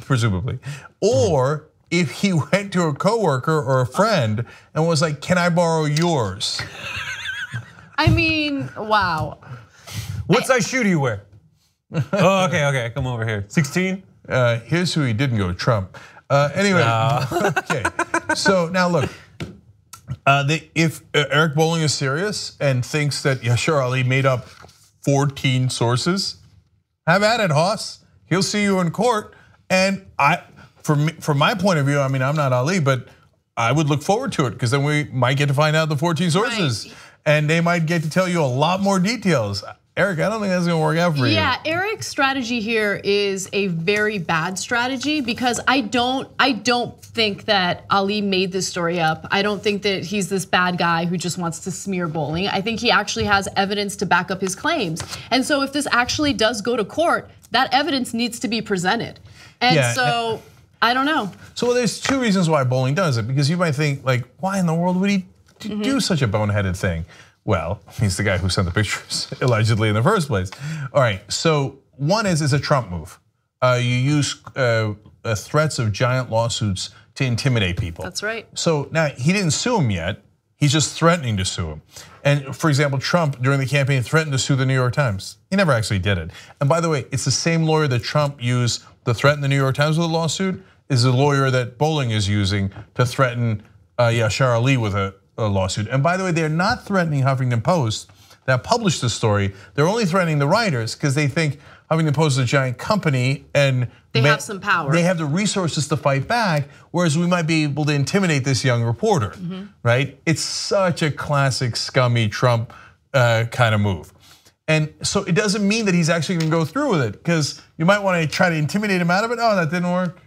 presumably, or if he went to a coworker or a friend and was like, "Can I borrow yours?" I mean, wow. What size shoe do you wear? Oh, okay, come over here. 16? Here's who he didn't go, Trump. Anyway, okay. So now look, if Eric Bolling is serious and thinks that Yashar Ali made up 14 sources. Have at it, Hoss. He'll see you in court. And from my point of view, I mean, I'm not Ali, but I would look forward to it because then we might get to find out the 14 sources. Right. And they might get to tell you a lot more details. Eric, I don't think that's gonna work out for you. Yeah, Eric's strategy here is a very bad strategy because I don't think that Ali made this story up. I don't think that he's this bad guy who just wants to smear bowling. I think he actually has evidence to back up his claims. And so if this actually does go to court, that evidence needs to be presented. And so I don't know. So there's two reasons why bowling does it, because you might think like, why in the world would he do such a boneheaded thing? Well, he's the guy who sent the pictures allegedly in the first place. All right, so one is a Trump move. You use threats of giant lawsuits to intimidate people. That's right. So now he didn't sue him yet. He's just threatening to sue him. And for example, Trump during the campaign threatened to sue the New York Times. He never actually did it. And by the way, it's the same lawyer that Trump used to threaten the New York Times with a lawsuit is the lawyer that Bowling is using to threaten Yashar Ali with a lawsuit. And by the way, they're not threatening Huffington Post that published the story. They're only threatening the writers because they think Huffington Post is a giant company and they have some power. They have the resources to fight back, whereas we might be able to intimidate this young reporter, right? It's such a classic scummy Trump kind of move. And so it doesn't mean that he's actually gonna go through with it, because you might wanna try to intimidate him out of it. Oh, that didn't work.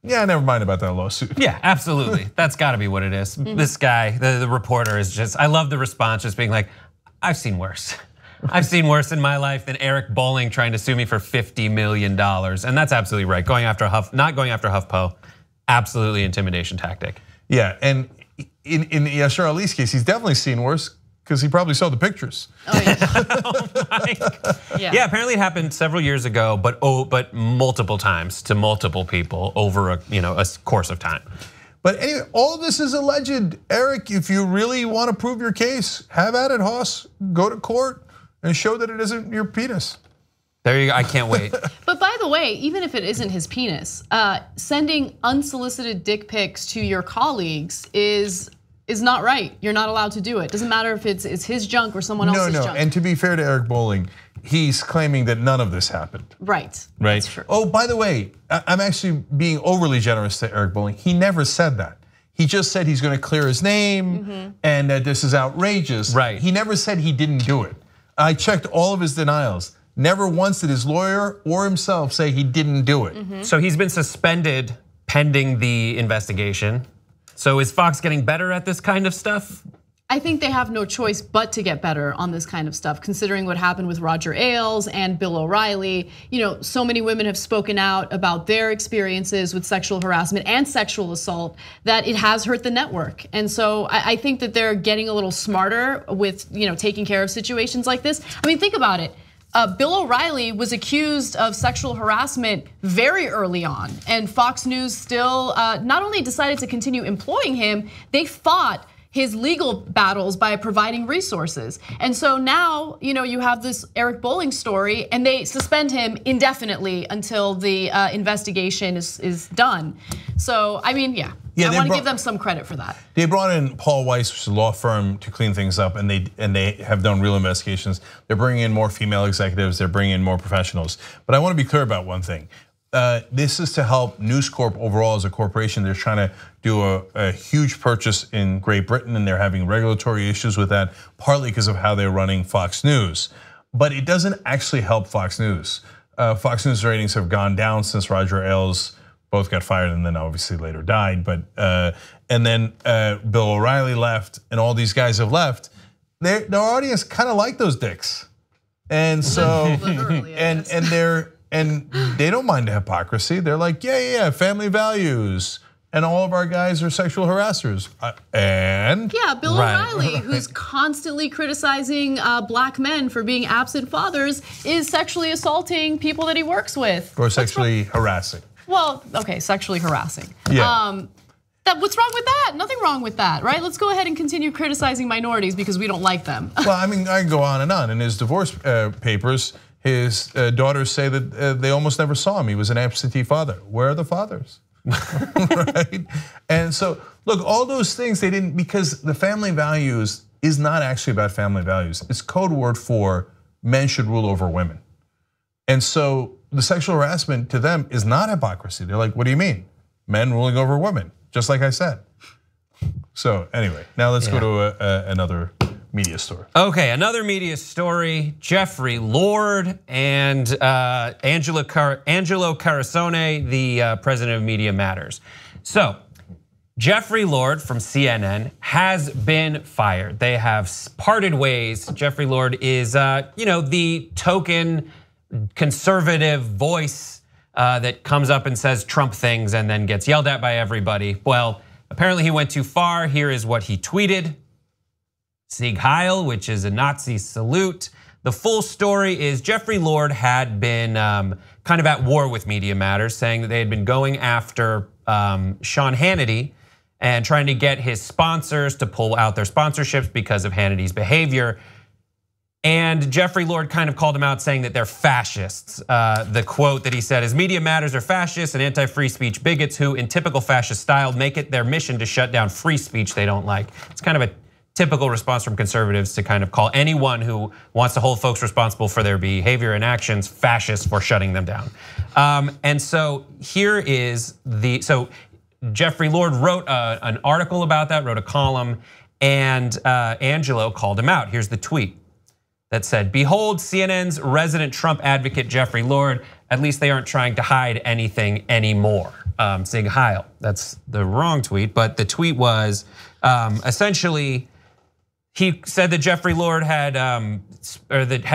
Yeah, never mind about that lawsuit. Yeah, absolutely. That's gotta be what it is. This guy, the reporter is just, I love the response, just being like, I've seen worse. I've seen worse in my life than Eric Bowling trying to sue me for $50 million. And that's absolutely right. Going after not going after HuffPo, absolutely intimidation tactic. Yeah, and in Yashar Ali's case, he's definitely seen worse because he probably saw the pictures. Oh yeah. Oh my. Yeah, apparently it happened several years ago, but multiple times to multiple people over a course of time. But anyway, all of this is alleged. Eric, if you really want to prove your case, have at it, Hoss. Go to court and show that it isn't your penis. There you go, I can't wait. But by the way, even if it isn't his penis, sending unsolicited dick pics to your colleagues is not right. You're not allowed to do it. Doesn't matter if it's his junk or someone else's junk. No, and to be fair to Eric Bowling, he's claiming that none of this happened. Right. That's true. Oh, by the way, I'm actually being overly generous to Eric Bowling. He never said that. He just said he's gonna clear his name and that this is outrageous. Right. He never said he didn't do it. I checked all of his denials. Never once did his lawyer or himself say he didn't do it. So he's been suspended pending the investigation. So is Fox getting better at this kind of stuff? I think they have no choice but to get better on this kind of stuff, considering what happened with Roger Ailes and Bill O'Reilly. So many women have spoken out about their experiences with sexual harassment and sexual assault, that it has hurt the network. And so I think that they're getting a little smarter with taking care of situations like this. I mean, think about it. Bill O'Reilly was accused of sexual harassment very early on, and Fox News still not only decided to continue employing him, they fought his legal battles by providing resources. And so now, you have this Eric Bowling story, and they suspend him indefinitely until the investigation is done. So, I mean, yeah, I want to give them some credit for that. They brought in Paul Weiss, which is a law firm, to clean things up, and they have done real investigations. They're bringing in more female executives. They're bringing in more professionals. But I want to be clear about one thing. This is to help News Corp overall as a corporation. They're trying to do a huge purchase in Great Britain, and they're having regulatory issues with that, partly because of how they're running Fox News. But it doesn't actually help Fox News. Fox News ratings have gone down since Roger Ailes both got fired and then obviously later died. But and then Bill O'Reilly left, and all these guys have left. Their audience kind of like those dicks, and so and they don't mind the hypocrisy. They're like, yeah, family values, and all of our guys are sexual harassers. And yeah, Bill O'Reilly, who's constantly criticizing black men for being absent fathers, is sexually assaulting people that he works with. Or sexually harassing. Well, okay, sexually harassing. Yeah. What's wrong with that? Nothing wrong with that, right? Let's go ahead and continue criticizing minorities because we don't like them. Well, I mean, I can go on and on. In his divorce papers, his daughters say that they almost never saw him. He was an absentee father. Where are the fathers? Right? And so, look, all those things they didn't, because the family values is not actually about family values. It's code word for men should rule over women. And so the sexual harassment to them is not hypocrisy. They're like, what do you mean? Men ruling over women, just like I said. So anyway, now let's go to another media story. Okay, another media story. Jeffrey Lord and Angelo Carasone, the president of Media Matters. So Jeffrey Lord from CNN has been fired. They have parted ways. Jeffrey Lord is, the token conservative voice that comes up and says Trump things and then gets yelled at by everybody. Well, apparently he went too far. Here is what he tweeted. Sieg Heil, which is a Nazi salute. The full story is Jeffrey Lord had been kind of at war with Media Matters, saying that they had been going after Sean Hannity and trying to get his sponsors to pull out their sponsorships because of Hannity's behavior. And Jeffrey Lord kind of called him out, saying that they're fascists. The quote that he said is, Media Matters are fascists and anti-free speech bigots who, in typical fascist style, make it their mission to shut down free speech they don't like. It's kind of a typical response from conservatives to kind of call anyone who wants to hold folks responsible for their behavior and actions fascist for shutting them down. And so here is so Jeffrey Lord wrote an article about that, wrote a column, and Angelo called him out. Here's the tweet that said, behold, CNN's resident Trump advocate, Jeffrey Lord, at least they aren't trying to hide anything anymore. Sieg Heil, that's the wrong tweet, but the tweet was essentially, he said that Jeffrey Lord had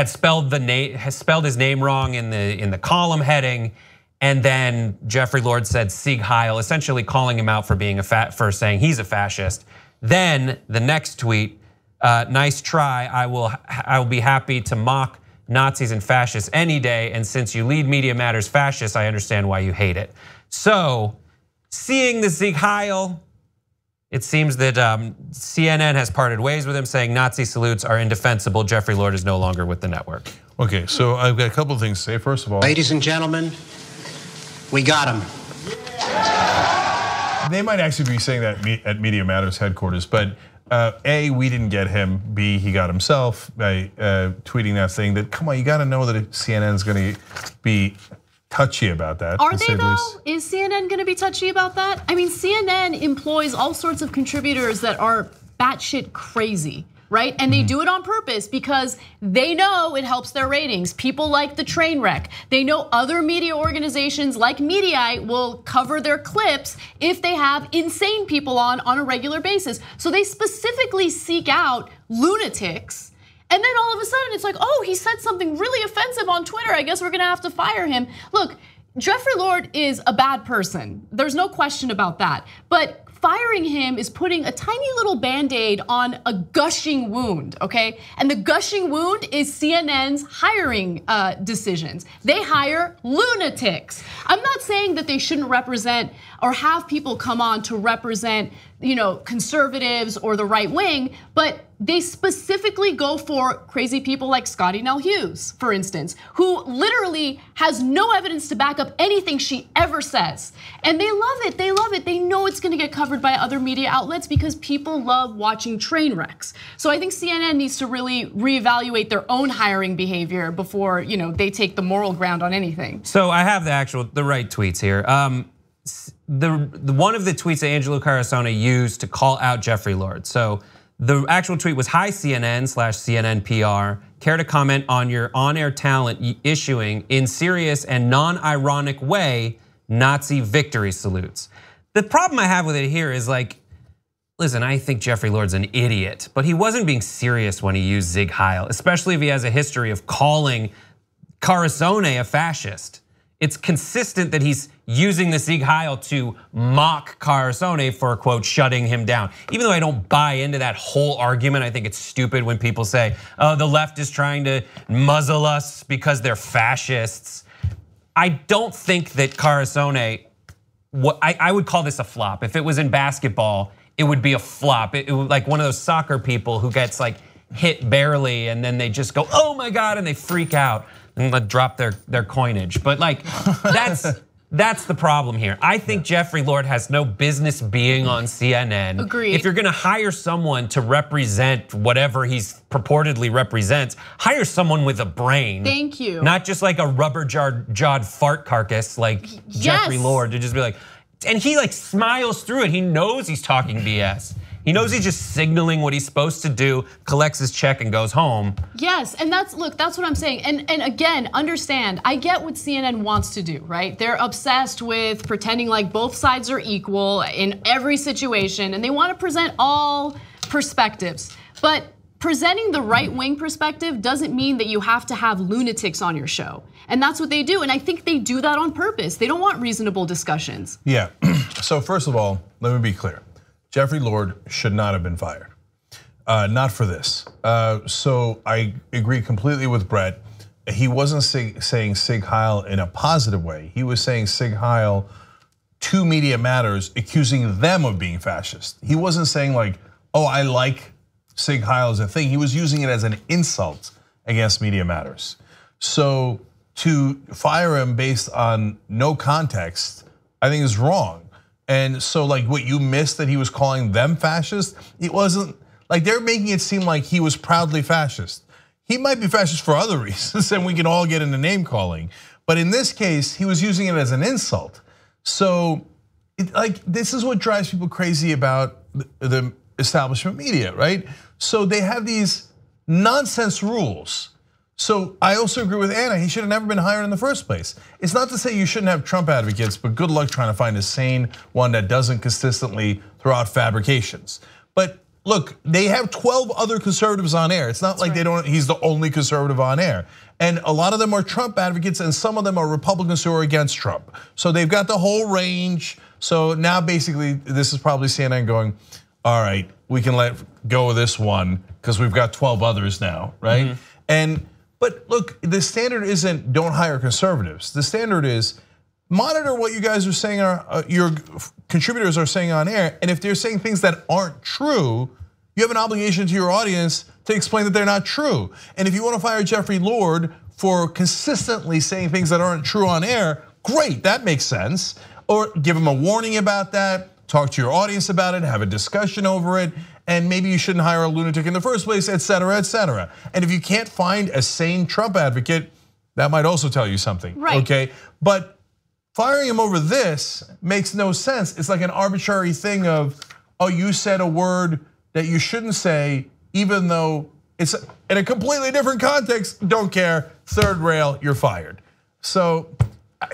spelled his name wrong in the column heading, and then Jeffrey Lord said Sieg Heil, essentially calling him out for saying he's a fascist. Then the next tweet, nice try. I will be happy to mock Nazis and fascists any day, and since you lead Media Matters fascists, I understand why you hate it. So, seeing the Sieg Heil, it seems that CNN has parted ways with him, saying Nazi salutes are indefensible. Jeffrey Lord is no longer with the network. Okay, so I've got a couple of things to say. First of all, ladies and gentlemen, we got him. They might actually be saying that at Media Matters headquarters, but A, we didn't get him. B, he got himself by tweeting that thing that, come on, you gotta know that CNN's gonna be touchy about that. Are they though? Is CNN gonna be touchy about that? I mean, CNN employs all sorts of contributors that are batshit crazy, right? And they do it on purpose because they know it helps their ratings. People like the train wreck. They know other media organizations like Mediaite will cover their clips if they have insane people on a regular basis. So they specifically seek out lunatics. And then all of a sudden it's like, oh, he said something really offensive on Twitter. I guess we're gonna have to fire him. Look, Jeffrey Lord is a bad person. There's no question about that. But firing him is putting a tiny little Band-Aid on a gushing wound, okay? And the gushing wound is CNN's hiring decisions. They hire lunatics. I'm not saying that they shouldn't represent or have people come on to represent, conservatives or the right wing, but they specifically go for crazy people like Scotty Nell Hughes, for instance, who literally has no evidence to back up anything she ever says. And they love it, they love it. They know it's gonna get covered by other media outlets because people love watching train wrecks. So I think CNN needs to really reevaluate their own hiring behavior before they take the moral ground on anything. So I have the right tweets here. One of the tweets that Angelo Carasone used to call out Jeffrey Lord. So the actual tweet was, hi CNN/CNN PR, care to comment on your on-air talent issuing in serious and non-ironic way Nazi victory salutes. The problem I have with it here is listen, I think Jeffrey Lord's an idiot, but he wasn't being serious when he used Sieg Heil, especially if he has a history of calling Carasone a fascist. It's consistent that he's using the Sieg Heil to mock Carasone for, quote, shutting him down. Even though I don't buy into that whole argument, I think it's stupid when people say, oh, the left is trying to muzzle us because they're fascists. I don't think that Carasone, I would call this a flop. If it was in basketball, it would be a flop. It would like one of those soccer people who gets hit barely and then they just go, oh my God, and they freak out and drop their coinage. But That's the problem here. I think Jeffrey Lord has no business being on CNN. Agreed. If you're gonna hire someone to represent whatever he's purportedly represents, hire someone with a brain. Thank you. Not just like a rubber-jawed fart carcass like Jeffrey Lord to just be like, and he like smiles through it. He knows he's talking BS. He knows he's just signaling what he's supposed to do, collects his check and goes home. Yes, and that's what I'm saying. And again, understand, I get what CNN wants to do, right? They're obsessed with pretending like both sides are equal in every situation, and they want to present all perspectives. But presenting the right-wing perspective doesn't mean that you have to have lunatics on your show. And that's what they do, and I think they do that on purpose. They don't want reasonable discussions. Yeah, so first of all, let me be clear. Jeffrey Lord should not have been fired, not for this. So I agree completely with Brett. He wasn't saying Sig Heil in a positive way. He was saying Sig Heil to Media Matters, accusing them of being fascist. He wasn't saying like, oh, I like Sig Heil as a thing. He was using it as an insult against Media Matters. So to fire him based on no context, I think is wrong. And so like what you missed that he was calling them fascist, it wasn't like they're making it seem like he was proudly fascist. He might be fascist for other reasons and we can all get into name calling. But in this case, he was using it as an insult. So like this is what drives people crazy about the establishment media, right? So they have these nonsense rules. So I also agree with Anna, he should have never been hired in the first place. It's not to say you shouldn't have Trump advocates, but good luck trying to find a sane one that doesn't consistently throw out fabrications. But look, they have 12 other conservatives on air. It's not like he's the only conservative on air. And a lot of them are Trump advocates and some of them are Republicans who are against Trump. So they've got the whole range. So now basically this is probably CNN going, all right, we can let go of this one because we've got 12 others now, right? But look, the standard isn't don't hire conservatives. The standard is monitor what you guys are saying, your contributors are saying on air, and if they're saying things that aren't true, you have an obligation to your audience to explain that they're not true. And if you want to fire Jeffrey Lord for consistently saying things that aren't true on air, great, that makes sense. Or give him a warning about that, talk to your audience about it, have a discussion over it. And maybe you shouldn't hire a lunatic in the first place, et cetera, et cetera. And if you can't find a sane Trump advocate, that might also tell you something, okay? But firing him over this makes no sense. It's like an arbitrary thing of, oh, you said a word that you shouldn't say, even though it's in a completely different context, don't care, third rail, you're fired. So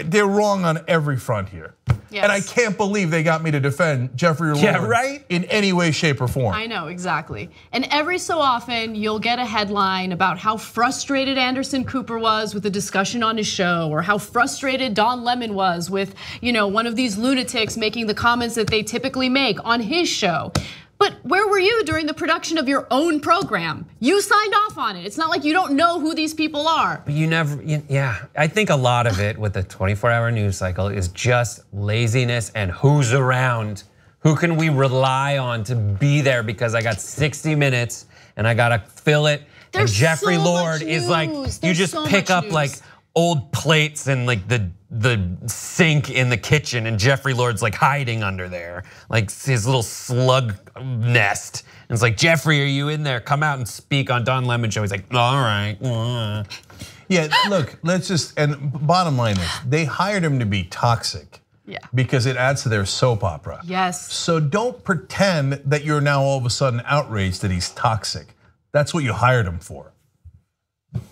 they're wrong on every front here. Yes. And I can't believe they got me to defend Jeffrey Lord in any way, shape, or form. I know, exactly. And every so often, you'll get a headline about how frustrated Anderson Cooper was with the discussion on his show, or how frustrated Don Lemon was with one of these lunatics making the comments that they typically make on his show. But where were you during the production of your own program? You signed off on it. It's not like you don't know who these people are. But you never, yeah. I think a lot of it with the 24-hour news cycle is just laziness and who's around. Who can we rely on to be there because I got 60 minutes and I gotta fill it. There's and Jeffrey so Lord much is like, news. you just pick up like old plates and like the sink in the kitchen, and Jeffrey Lord's like hiding under there, like his little slug nest. And it's like, Jeffrey, are you in there? Come out and speak on Don Lemon show. He's like, all right. Yeah, look, let's just, and bottom line is, they hired him to be toxic. Yeah. Because it adds to their soap opera. Yes. So don't pretend that you're now all of a sudden outraged that he's toxic. That's what you hired him for.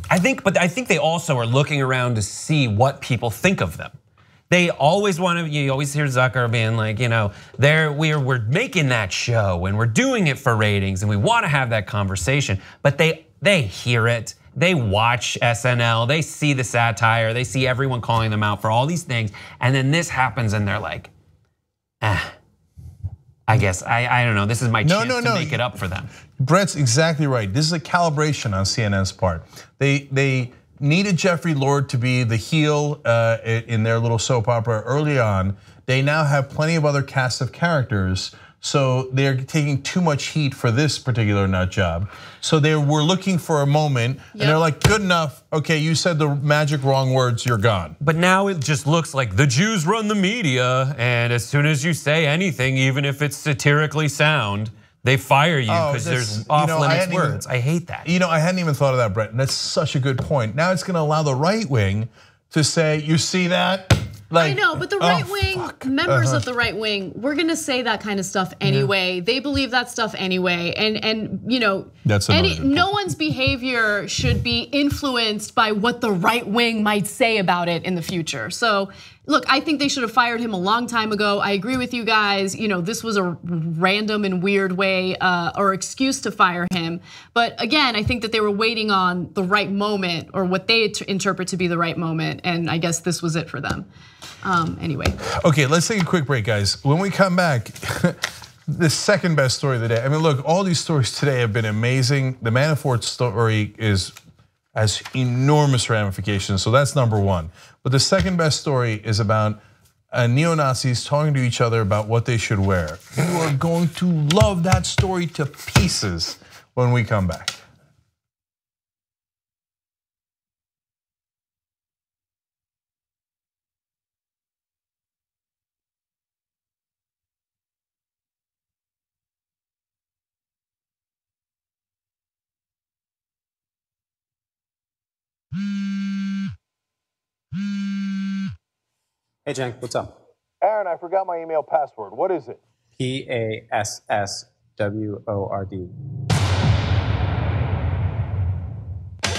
But I think they also are looking around to see what people think of them. They always want to, you always hear Zucker being like, we're making that show and we're doing it for ratings and we want to have that conversation. But they hear it, they watch SNL, they see the satire, they see everyone calling them out for all these things. And then this happens and they're like, I guess, I don't know, this is my chance to make it up for them. Brett's exactly right. This is a calibration on CNN's part. They needed Jeffrey Lord to be the heel in their little soap opera early on. They now have plenty of other cast of characters. So they're taking too much heat for this particular nut job. So they were looking for a moment, and they're like, good enough. Okay, you said the magic wrong words, you're gone. But now it just looks like the Jews run the media, and as soon as you say anything, even if it's satirically sound, they fire you because there's off limits words. I hate that. I hadn't even thought of that, Brett, and that's such a good point. Now it's going to allow the right wing to say, you see that? I know, but the right wing, members of the right wing, we're gonna say that kind of stuff anyway. They believe that stuff anyway, and that's no one's behavior should be influenced by what the right wing might say about it in the future. So, look, I think they should have fired him a long time ago. I agree with you guys. This was a random and weird way or excuse to fire him. But again, I think that they were waiting on the right moment or what they interpret to be the right moment, and I guess this was it for them. Anyway. Okay, let's take a quick break, guys. When we come back, the second best story of the day. I mean, look, all these stories today have been amazing. The Manafort story has enormous ramifications, so that's number one. But the second best story is about neo-Nazis talking to each other about what they should wear. You are going to love that story to pieces when we come back. Hey, Cenk, what's up? Aaron, I forgot my email password. What is it? PASSWORD.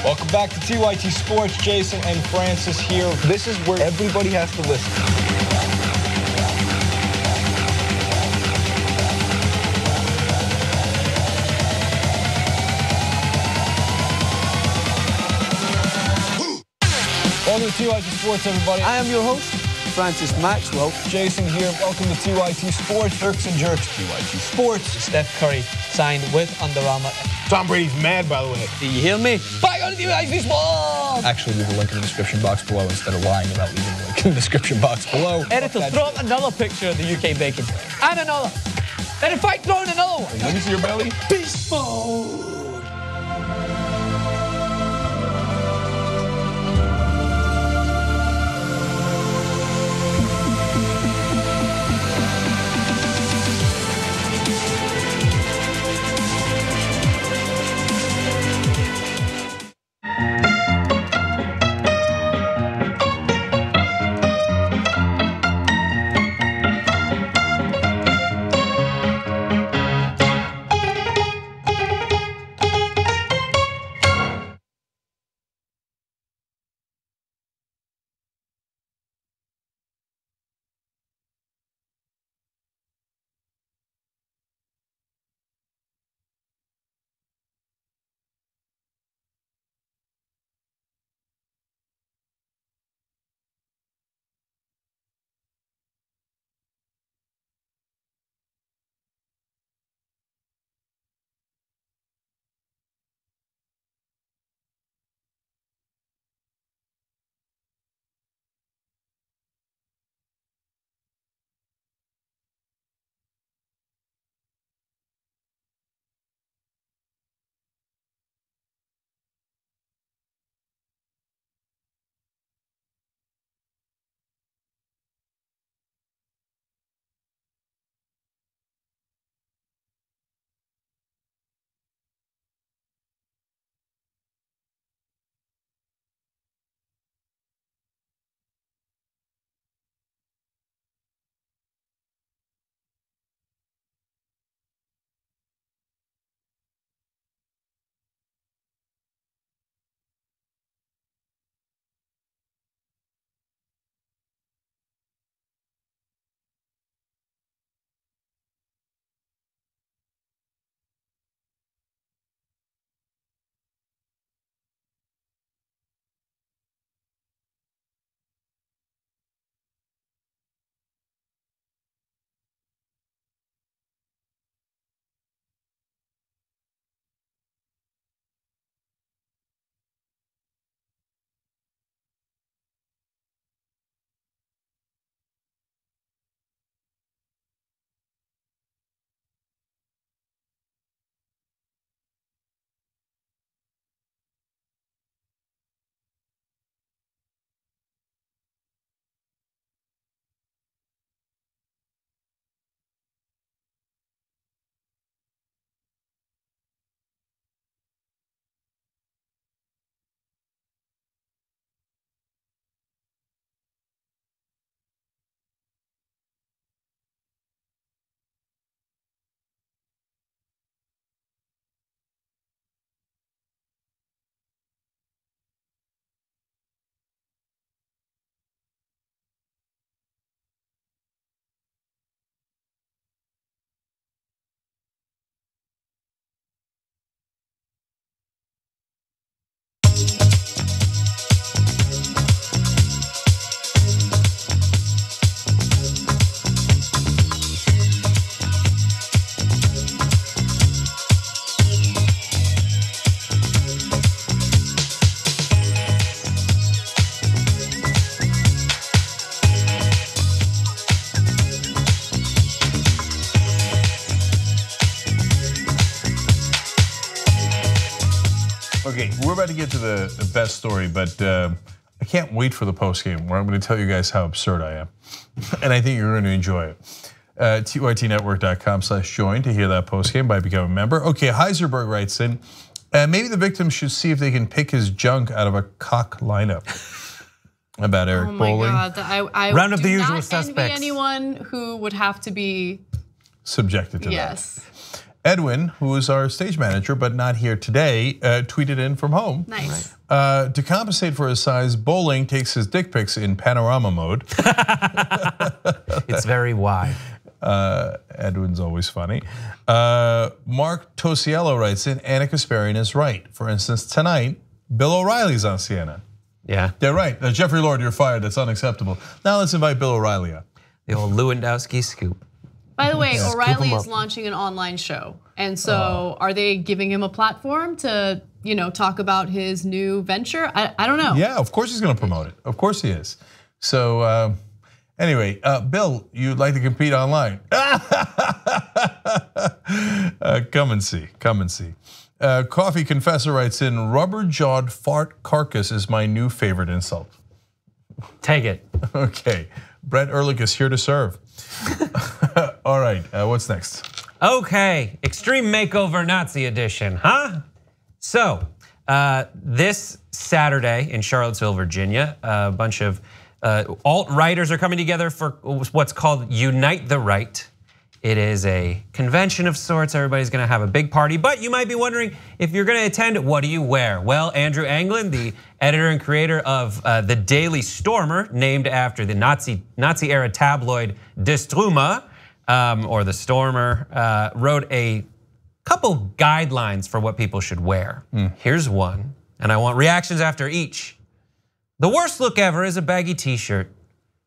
Welcome back to TYT Sports. Jason and Francis here. This is where everybody has to listen. Welcome to TYT Sports, everybody. I am your host, Francis Maxwell. Jason here. Welcome to TYT Sports. Turks and Jerks. TYT Sports. Steph Curry signed with Under Armour. Tom Brady's mad, by the way. Do you hear me? Back on TYT Sports! Actually, leave a link in the description box below instead of lying about leaving a link in the description box below. Editor, throw up another picture of the UK bacon. And another. And in fact, throw in another one. Let me see your belly. Beast mode. Okay, we're about to get to the best story, but I can't wait for the post game where I'm going to tell you guys how absurd I am, and I think you're going to enjoy it. TYTnetwork.com/join to hear that post game by becoming a member. Okay, Heiserberg writes in, maybe the victims should see if they can pick his junk out of a cock lineup. About Eric Bolling. Oh my God, I round up the usual not suspects. Envy anyone who would have to be subjected to yes. that. Edwin, who is our stage manager but not here today, tweeted in from home. Nice. To compensate for his size, Bolling takes his dick pics in panorama mode. It's very wide. Edwin's always funny. Mark Tosiello writes in, Anna Kasparian is right. For instance, tonight, Bill O'Reilly's on CNN. Yeah. They're right. Jeffrey Lord, you're fired. That's unacceptable. Now let's invite Bill O'Reilly on. The old Lewandowski scoop. By the way, O'Reilly is launching an online show. And so are they giving him a platform to, talk about his new venture? I don't know. Yeah, of course he's going to promote it. Of course he is. So anyway, Bill, you'd like to compete online. Come and see, come and see. Coffee Confessor writes in, rubber-jawed fart carcass is my new favorite insult. Take it. Okay, Brett Ehrlich is here to serve. All right, what's next? Okay, Extreme Makeover Nazi Edition, huh? So, this Saturday in Charlottesville, Virginia, a bunch of alt-righters are coming together for what's called Unite the Right. It is a convention of sorts. Everybody's going to have a big party, but you might be wondering, if you're going to attend, what do you wear? Well, Andrew Anglin, the editor and creator of the Daily Stormer, named after the Nazi-era tabloid Die Strömer, or the Stormer, wrote a couple guidelines for what people should wear. Here's one, and I want reactions after each. The worst look ever is a baggy t-shirt.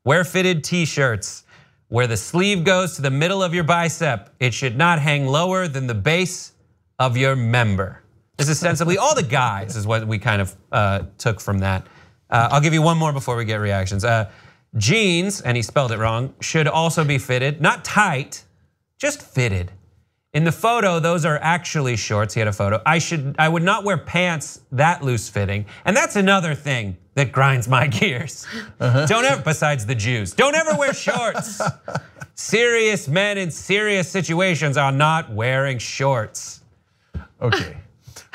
Wear fitted t-shirts. Where the sleeve goes to the middle of your bicep, it should not hang lower than the base of your member. This is ostensibly all the guys is what we kind of took from that. I'll give you one more before we get reactions. Jeans, and he spelled it wrong, should also be fitted, not tight, just fitted. In the photo, those are actually shorts. He had a photo. I would not wear pants that loose fitting, and that's another thing that grinds my gears. Don't ever, besides the Jews, don't ever wear shorts. Serious men in serious situations are not wearing shorts. Okay,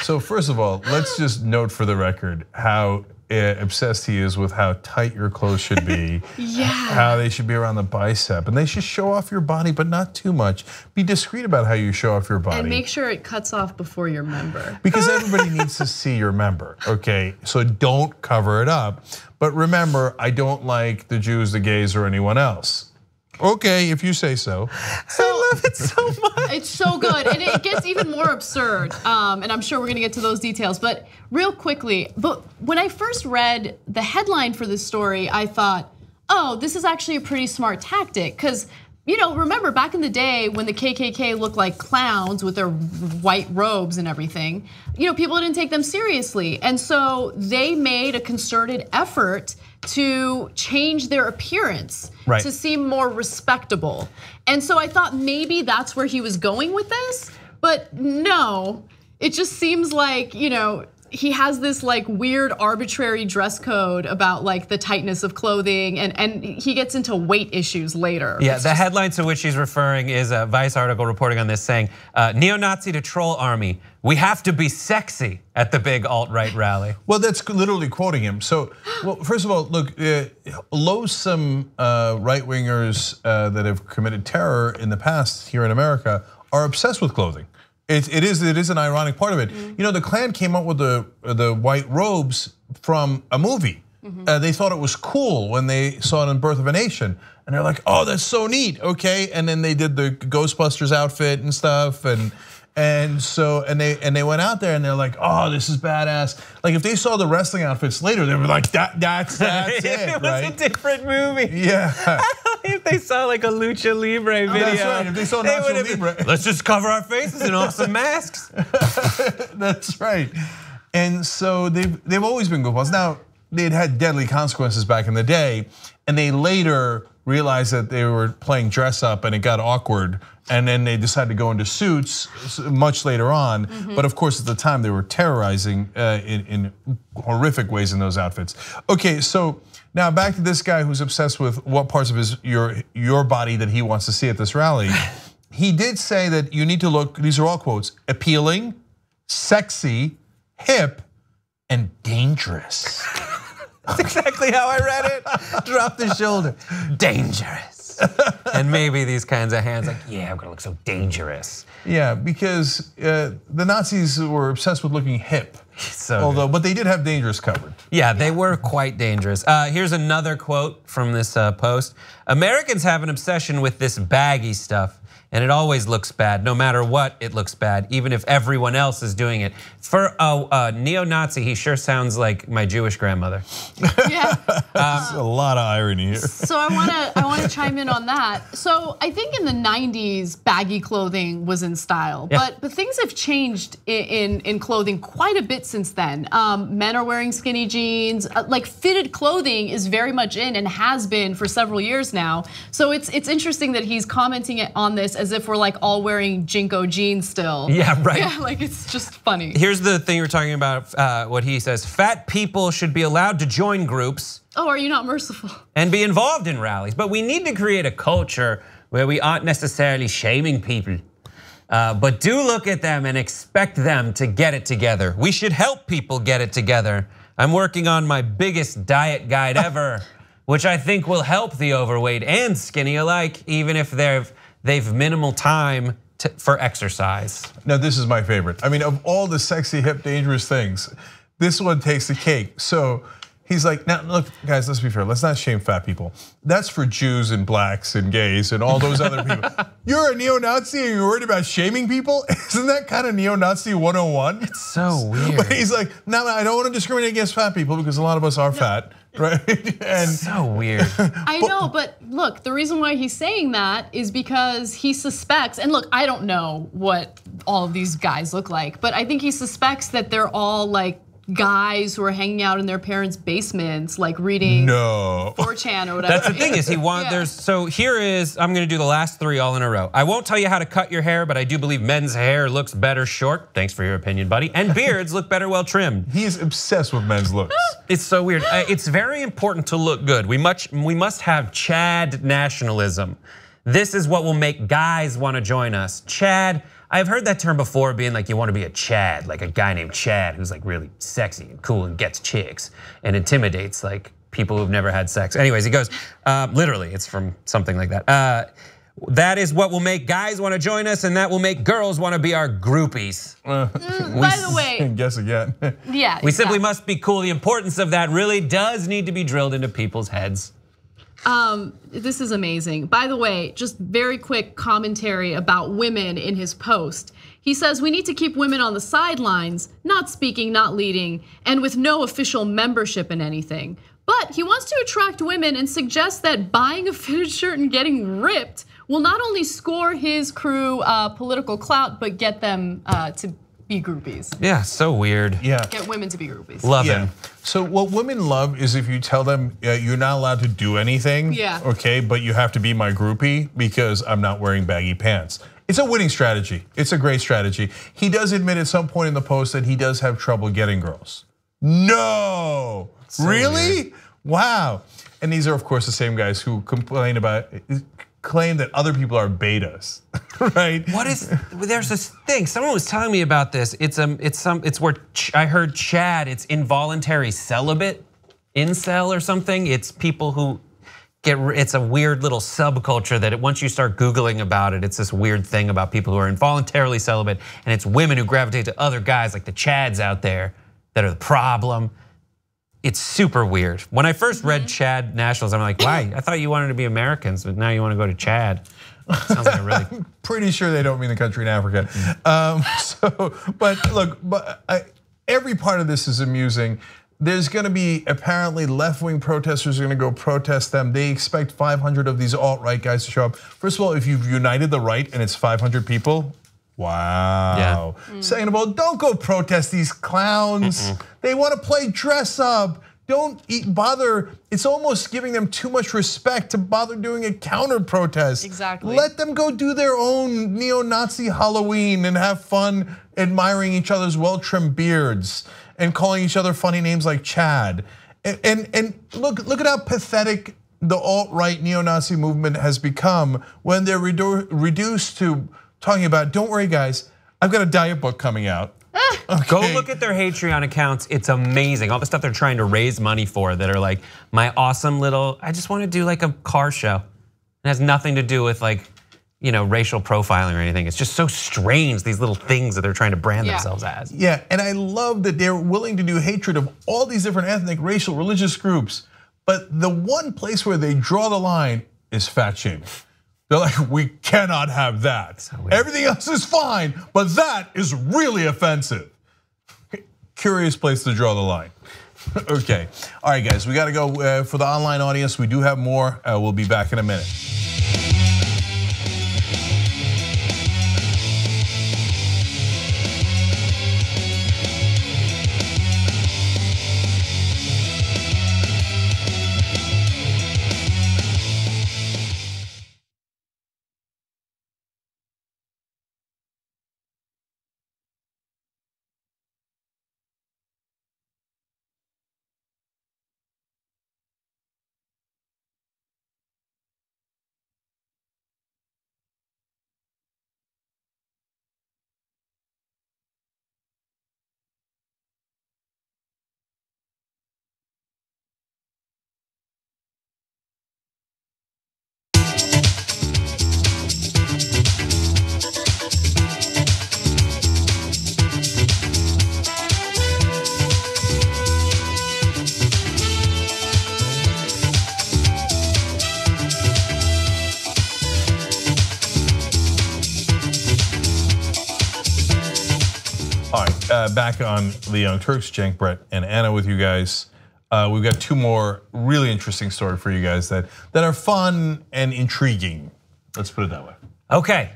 so first of all, let's just note for the record how obsessed he is with how tight your clothes should be, how they should be around the bicep, and they should show off your body, but not too much. Be discreet about how you show off your body. And make sure it cuts off before your member. Because everybody needs to see your member, okay? So don't cover it up. But remember, I don't like the Jews, the gays, or anyone else. Okay, if you say so. I love it so much. It's so good, and it gets even more absurd. And I'm sure we're gonna get to those details. But real quickly, when I first read the headline for this story, I thought, oh, this is actually a pretty smart tactic. Because, remember back in the day when the KKK looked like clowns with their white robes and everything, people didn't take them seriously. And so they made a concerted effort to change their appearance to seem more respectable. And so I thought maybe that's where he was going with this, but no, it just seems like, he has this like weird arbitrary dress code about like the tightness of clothing, and he gets into weight issues later. Yeah, the headline to which he's referring is a Vice article reporting on this saying, neo-Nazi to troll army, we have to be sexy at the big alt-right rally. Well, that's literally quoting him. So, well, first of all, look, loathsome right-wingers that have committed terror in the past here in America are obsessed with clothing. It is an ironic part of it. The Klan came up with the white robes from a movie. They thought it was cool when they saw it in Birth of a Nation, and they're like, "Oh, that's so neat." Okay, and then they did the Ghostbusters outfit and stuff, and they went out there and they're like, "Oh, this is badass." Like if they saw the wrestling outfits later, they were like, "That's it." It was right? a different movie. Yeah. If they saw like a lucha libre video, that's right. If they saw Nacho Libre, let's just cover our faces in awesome masks. That's right. And so they've always been goofballs. Now they'd had deadly consequences back in the day, and they later realized that they were playing dress up and it got awkward. And then they decided to go into suits much later on. But of course, at the time, they were terrorizing in horrific ways in those outfits. Okay, so now back to this guy who's obsessed with what parts of your body that he wants to see at this rally. He did say that you need to look, these are all quotes, appealing, sexy, hip, and dangerous. That's exactly how I read it. Drop the shoulder. Dangerous. And maybe these kinds of hands like, yeah, I'm gonna look so dangerous. Yeah, because the Nazis were obsessed with looking hip. But they did have dangerous covered. Yeah, they were quite dangerous. Here's another quote from this post. Americans have an obsession with this baggy stuff. And it always looks bad, no matter what, it looks bad, even if everyone else is doing it. For a neo-Nazi, he sure sounds like my Jewish grandmother. Yeah. A lot of irony here. So I wanna chime in on that. So I think in the 90s, baggy clothing was in style, but things have changed in clothing quite a bit since then. Men are wearing skinny jeans, like fitted clothing is very much in and has been for several years now. So it's interesting that he's commenting on this as if we're like all wearing Jinko jeans still. Yeah, right. Yeah, like it's just funny. Here's the thing you're talking about, what he says. Fat people should be allowed to join groups. Oh, are you not merciful? And be involved in rallies. But we need to create a culture where we aren't necessarily shaming people. But do look at them and expect them to get it together. We should help people get it together. I'm working on my biggest diet guide ever, which I think will help the overweight and skinny alike, even if they've minimal time for exercise. Now this is my favorite. I mean, of all the sexy, hip, dangerous things, this one takes the cake. So he's like, now look, guys, let's be fair. Let's not shame fat people. That's for Jews and blacks and gays and all those other people. You're a neo-Nazi and you're worried about shaming people? Isn't that kind of neo-Nazi 101? It's so weird. But he's like, no, I don't want to discriminate against fat people because a lot of us are fat. Right? And so weird. I know, but look, the reason why he's saying that is because he suspects, and look, I don't know what all of these guys look like, but I think he suspects that they're all like guys who are hanging out in their parents' basements, like reading 4chan or whatever. That's the thing is so here is, I'm gonna do the last 3 all in a row. I won't tell you how to cut your hair, but I do believe men's hair looks better short. Thanks for your opinion, buddy. And beards look better well trimmed. He's obsessed with men's looks. It's so weird. It's very important to look good. We must have Chad nationalism. This is what will make guys wanna join us. Chad, I've heard that term before, being like you want to be a Chad, like a guy named Chad who's like really sexy and cool and gets chicks and intimidates like people who've never had sex. Anyways, he goes, literally, it's from something like that. That is what will make guys want to join us, and that will make girls want to be our groupies. By the way, guess again. Yeah, we simply must be cool. The importance of that really does need to be drilled into people's heads. This is amazing. By the way, just very quick commentary about women in his post. He says we need to keep women on the sidelines, not speaking, not leading, and with no official membership in anything. But he wants to attract women and suggests that buying a fitted shirt and getting ripped will not only score his crew political clout, but get them to be groupies. Yeah, so weird. Yeah. Get women to be groupies. Love him. So what women love is if you tell them you're not allowed to do anything, okay, but you have to be my groupie because I'm not wearing baggy pants. It's a winning strategy. It's a great strategy. He does admit at some point in the post that he does have trouble getting girls. No, so really? Weird. Wow. And these are of course the same guys who claim that other people are betas, right? There's this thing, someone was telling me about this. It's where I heard Chad, it's involuntary celibate, incel or something. It's people who it's a weird little subculture that once you start Googling about it, it's this weird thing about people who are involuntarily celibate, and it's women who gravitate to other guys like the Chads out there that are the problem. It's super weird. When I first read Chad nationalism, I'm like, why? I thought you wanted to be Americans, but now you want to go to Chad. Sounds like a really. I'm pretty sure they don't mean the country in Africa. But look, every part of this is amusing. There's going to be apparently left-wing protesters are going to go protest them. They expect 500 of these alt-right guys to show up. First of all, if you've united the right and it's 500 people, wow. Second of all, don't go protest these clowns. They want to play dress up. don't bother. It's almost giving them too much respect to bother doing a counter protest. Exactly. Let them go do their own neo-Nazi Halloween and have fun admiring each other's well-trimmed beards and calling each other funny names like Chad. And look at how pathetic the alt-right neo-Nazi movement has become when they're reduced to talking about, don't worry guys, I've got a diet book coming out. Okay. Go look at their Patreon accounts. It's amazing. All the stuff they're trying to raise money for that are like my awesome little, I just want to do like a car show. It has nothing to do with like, racial profiling or anything. It's just so strange, these little things that they're trying to brand themselves as. Yeah, and I love that they're willing to do hatred of all these different ethnic, racial, religious groups. But the one place where they draw the line is fat shaming. They're like, we cannot have that. Everything else is fine, but that is really offensive. Curious place to draw the line. Okay, all right guys, we gotta go for the online audience. We do have more, we'll be back in a minute. Back on the Young Turks, Cenk, Brett, and Anna with you guys. We've got two more really interesting stories for you guys that are fun and intriguing. Let's put it that way. Okay,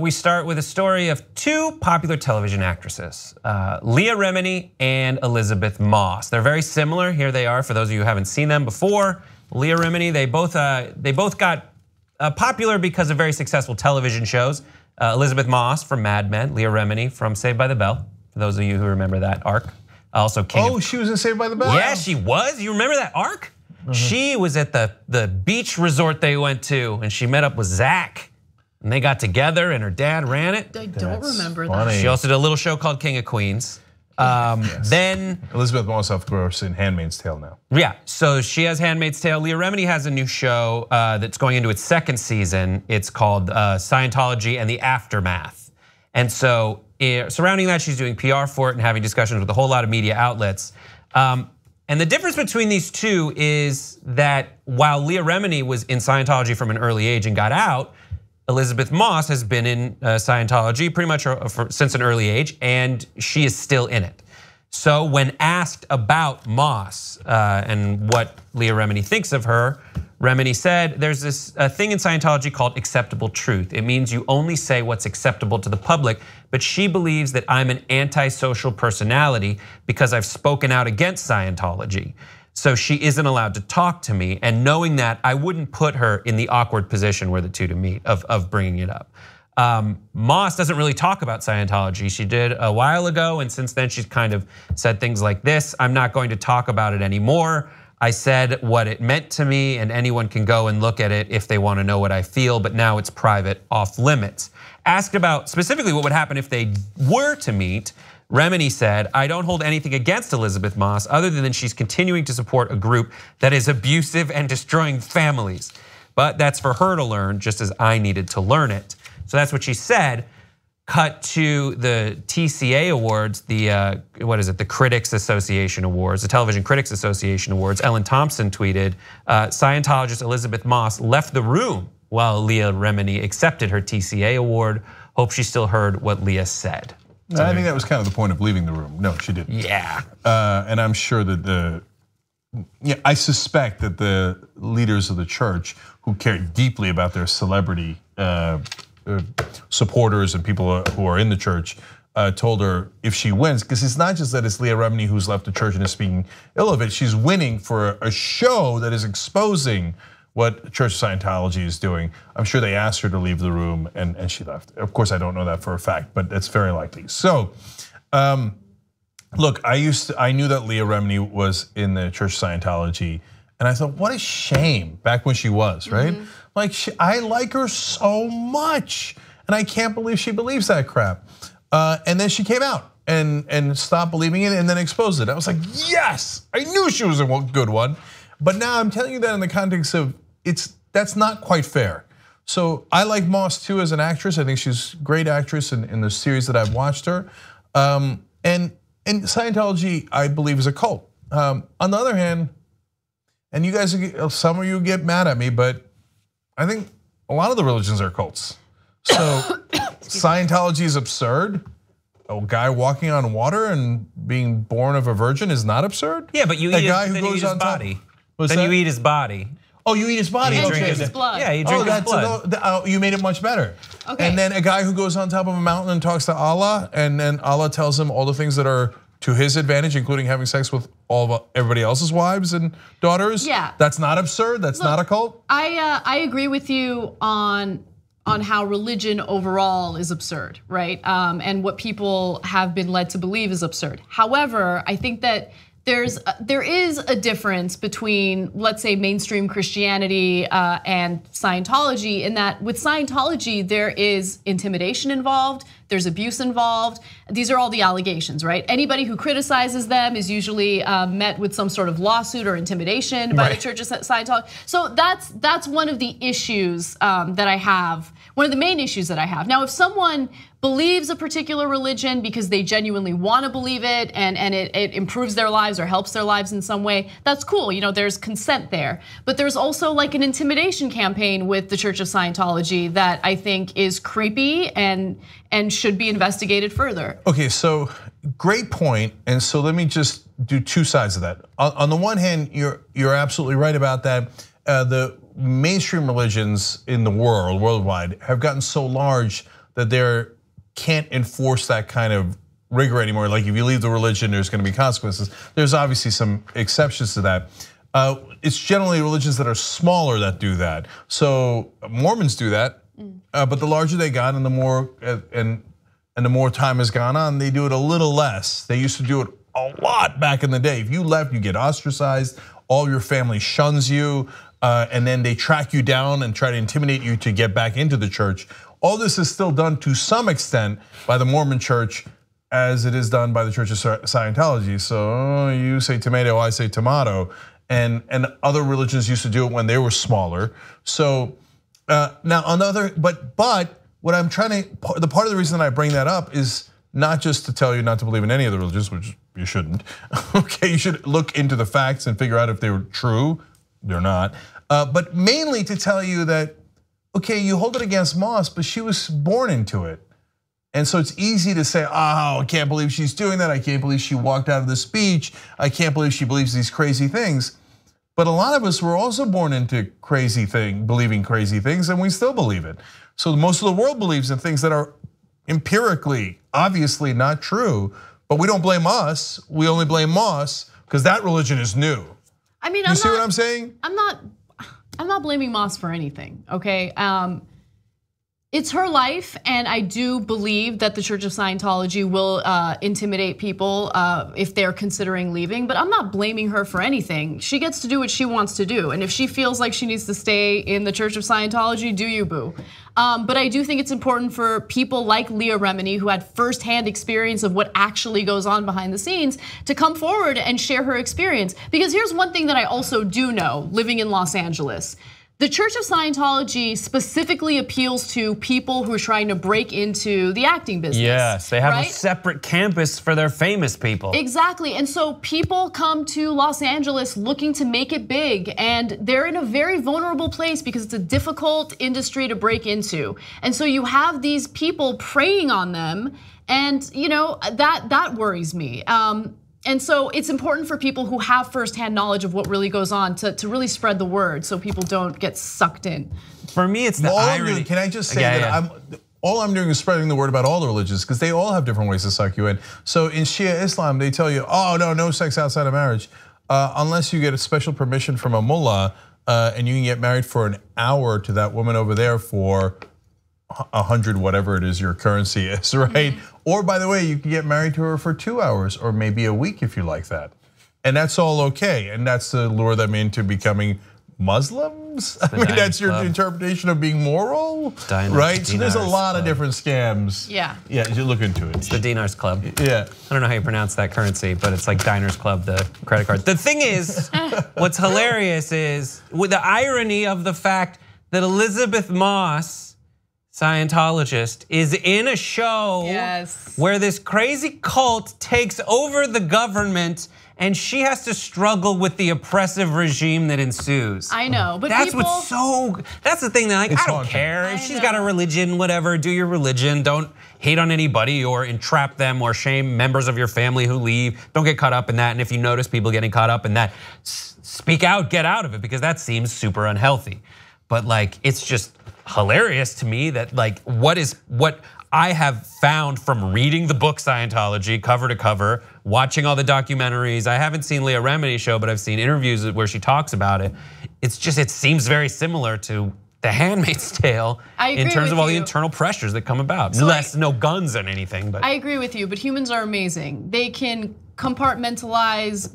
we start with a story of two popular television actresses, Leah Remini and Elizabeth Moss. They're very similar. Here they are for those of you who haven't seen them before. Leah Remini, they both got popular because of very successful television shows. Elizabeth Moss from Mad Men, Leah Remini from Saved by the Bell, for those of you who remember that arc. Also King she was in Saved by the Bell? Yeah, she was. You remember that arc? She was at the beach resort they went to, and she met up with Zach. And they got together, and her dad ran it. I don't remember that. She also did a little show called King of Queens. Yes. Then Elizabeth Moss, of course, in Handmaid's Tale now. Yeah, so she has Handmaid's Tale. Leah Remini has a new show that's going into its second season. It's called Scientology and the Aftermath. And so surrounding that, she's doing PR for it and having discussions with a whole lot of media outlets. And the difference between these two is that while Leah Remini was in Scientology from an early age and got out, Elizabeth Moss has been in Scientology pretty much since an early age, and she is still in it. So when asked about Moss and what Leah Remini thinks of her, Remini said, there's this thing in Scientology called acceptable truth. It means you only say what's acceptable to the public, but she believes that I'm an antisocial personality because I've spoken out against Scientology. So she isn't allowed to talk to me, and knowing that, I wouldn't put her in the awkward position where the two to meet of bringing it up. Moss doesn't really talk about Scientology. She did a while ago, and since then she's kind of said things like this, I'm not going to talk about it anymore. I said what it meant to me, and anyone can go and look at it if they want to know what I feel, but now it's private, off limits. Asked about specifically what would happen if they were to meet, Remini said, I don't hold anything against Elizabeth Moss other than she's continuing to support a group that is abusive and destroying families. But that's for her to learn, just as I needed to learn it. So that's what she said. Cut to the TCA Awards, the Critics Association Awards, the Television Critics Association Awards. Ellen Thompson tweeted, Scientologist Elizabeth Moss left the room while Leah Remini accepted her TCA award. Hope she still heard what Leah said. I think that was kind of the point of leaving the room. No, she didn't. Yeah. And I'm sure that I suspect that the leaders of the church who care deeply about their celebrity supporters and people who are in the church told her if she wins, because it's not just that it's Leah Remini who's left the church and is speaking ill of it. She's winning for a show that is exposing what Church of Scientology is doing. I'm sure they asked her to leave the room and she left. Of course, I don't know that for a fact, but it's very likely. So, look, I knew that Leah Remini was in the Church of Scientology, and I thought, what a shame, back when she was, right? Like, I like her so much, and I can't believe she believes that crap. And then she came out and stopped believing it and then exposed it. I was like, yes, I knew she was a good one. But now I'm telling you that in the context of, that's not quite fair. So I like Moss too as an actress. I think she's a great actress in the series that I've watched her. And Scientology, I believe, is a cult. On the other hand, and you guys, some of you get mad at me, but I think a lot of the religions are cults. So Scientology is absurd. A guy walking on water and being born of a virgin is not absurd. Yeah, but you eat his body. Then you eat his body. Oh, you eat his body. And drink his blood. Yeah, you drink his blood. You made it much better. Okay. And then a guy who goes on top of a mountain and talks to Allah, and then Allah tells him all the things that are to his advantage, including having sex with everybody else's wives and daughters. Yeah. That's not absurd. That's not a cult. I agree with you on how religion overall is absurd, right? And what people have been led to believe is absurd. However, I think that there is a difference between, let's say, mainstream Christianity and Scientology, in that with Scientology, there is intimidation involved, there's abuse involved. These are all the allegations, right? Anybody who criticizes them is usually met with some sort of lawsuit or intimidation by the Church of Scientology. So that's one of the issues that I have, one of the main issues that I have. Now, if someone believes a particular religion because they genuinely want to believe it and it improves their lives or helps their lives in some way, that's cool. You know, there's consent there. But there's also like an intimidation campaign with the Church of Scientology that I think is creepy and should be investigated further. Okay, so great point. And so let me just do two sides of that. On the one hand, you're absolutely right about that. The mainstream religions in the world, worldwide, have gotten so large that they can't enforce that kind of rigor anymore. Like if you leave the religion, there's going to be consequences. There's obviously some exceptions to that. It's generally religions that are smaller that do that. So Mormons do that, but the larger they got and the more time has gone on, they do it a little less. They used to do it a lot back in the day. If you left, you get ostracized. All your family shuns you, and then they track you down and try to intimidate you to get back into the church. All this is still done to some extent by the Mormon Church, as it is done by the Church of Scientology. So you say tomato, I say tomato, and other religions used to do it when they were smaller. So now on the other, but what I'm trying to, the part of the reason I bring that up is not just to tell you not to believe in any of the religions, which you shouldn't. Okay, you should look into the facts and figure out if they were true. They're not, but mainly to tell you that, okay, you hold it against Moss, but she was born into it. And so it's easy to say, oh, I can't believe she's doing that. I can't believe she walked out of the speech. I can't believe she believes these crazy things. But a lot of us were also born into believing crazy things, and we still believe it. So most of the world believes in things that are empirically, obviously not true, but we don't blame us. We only blame Moss because that religion is new. I mean, you see what I'm saying? I'm not blaming Moss for anything, okay? It's her life, and I do believe that the Church of Scientology will intimidate people if they're considering leaving, but I'm not blaming her for anything. She gets to do what she wants to do, and if she feels like she needs to stay in the Church of Scientology, do you, boo? But I do think it's important for people like Leah Remini, who had firsthand experience of what actually goes on behind the scenes, to come forward and share her experience. Because here's one thing that I also do know, living in Los Angeles. The Church of Scientology specifically appeals to people who are trying to break into the acting business. Yes, they have a separate campus for their famous people. Exactly, and so people come to Los Angeles looking to make it big, and they're in a very vulnerable place because it's a difficult industry to break into. And so you have these people preying on them, and you know that worries me. And so it's important for people who have firsthand knowledge of what really goes on to really spread the word so people don't get sucked in. For me, it's the irony. Can I just say that all I'm doing is spreading the word about all the religions because they all have different ways to suck you in. So in Shia Islam, they tell you, oh no sex outside of marriage, unless you get a special permission from a mullah, and you can get married for an hour to that woman over there for 100, whatever it is your currency is, right? Or by the way, you can get married to her for 2 hours or maybe a week if you like that. And that's all okay. And that's to lure them into becoming Muslims? I mean, that's your interpretation of being moral, right? So there's a lot of different scams. Yeah. Yeah, you look into it. It's the Dinars Club. Yeah. I don't know how you pronounce that currency, but it's like Diners Club, the credit card. The thing is, what's hilarious is with the irony of the fact that Elizabeth Moss, Scientologist, is in a show where this crazy cult takes over the government and she has to struggle with the oppressive regime that ensues. I know, but that's that's the thing that like, I don't care. If she's got a religion, whatever, do your religion. Don't hate on anybody or entrap them or shame members of your family who leave. Don't get caught up in that. And if you notice people getting caught up in that, speak out, get out of it, because that seems super unhealthy. But like, it's just hilarious to me that like, what I have found from reading the book Scientology cover to cover, watching all the documentaries. I haven't seen Leah Remini's show, but I've seen interviews where she talks about it. It's just, it seems very similar to The Handmaid's Tale in terms of all the internal pressures that come about. So no guns and anything, but. I agree with you, but humans are amazing. They can compartmentalize,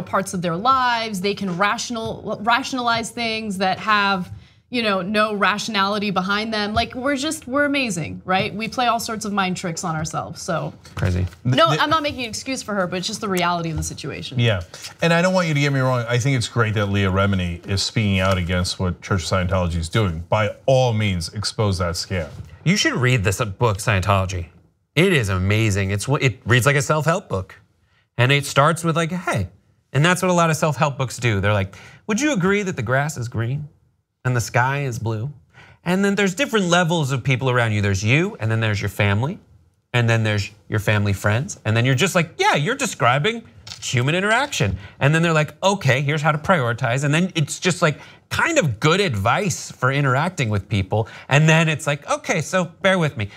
parts of their lives. They can rationalize things that have, no rationality behind them. Like we're amazing, right? We play all sorts of mind tricks on ourselves, so. Crazy. No, I'm not making an excuse for her, but it's just the reality of the situation. Yeah, and I don't want you to get me wrong. I think it's great that Leah Remini is speaking out against what Church of Scientology is doing. By all means, expose that scam. You should read this book, Scientology. It is amazing. It reads like a self-help book. And it starts with like, hey, and that's what a lot of self-help books do. They're like, would you agree that the grass is green and the sky is blue? And then there's different levels of people around you. There's you, and then there's your family, and then there's your family friends. And then you're just like, yeah, you're describing human interaction. And then they're like, okay, here's how to prioritize. And then it's just like kind of good advice for interacting with people. And then it's like, okay, so bear with me.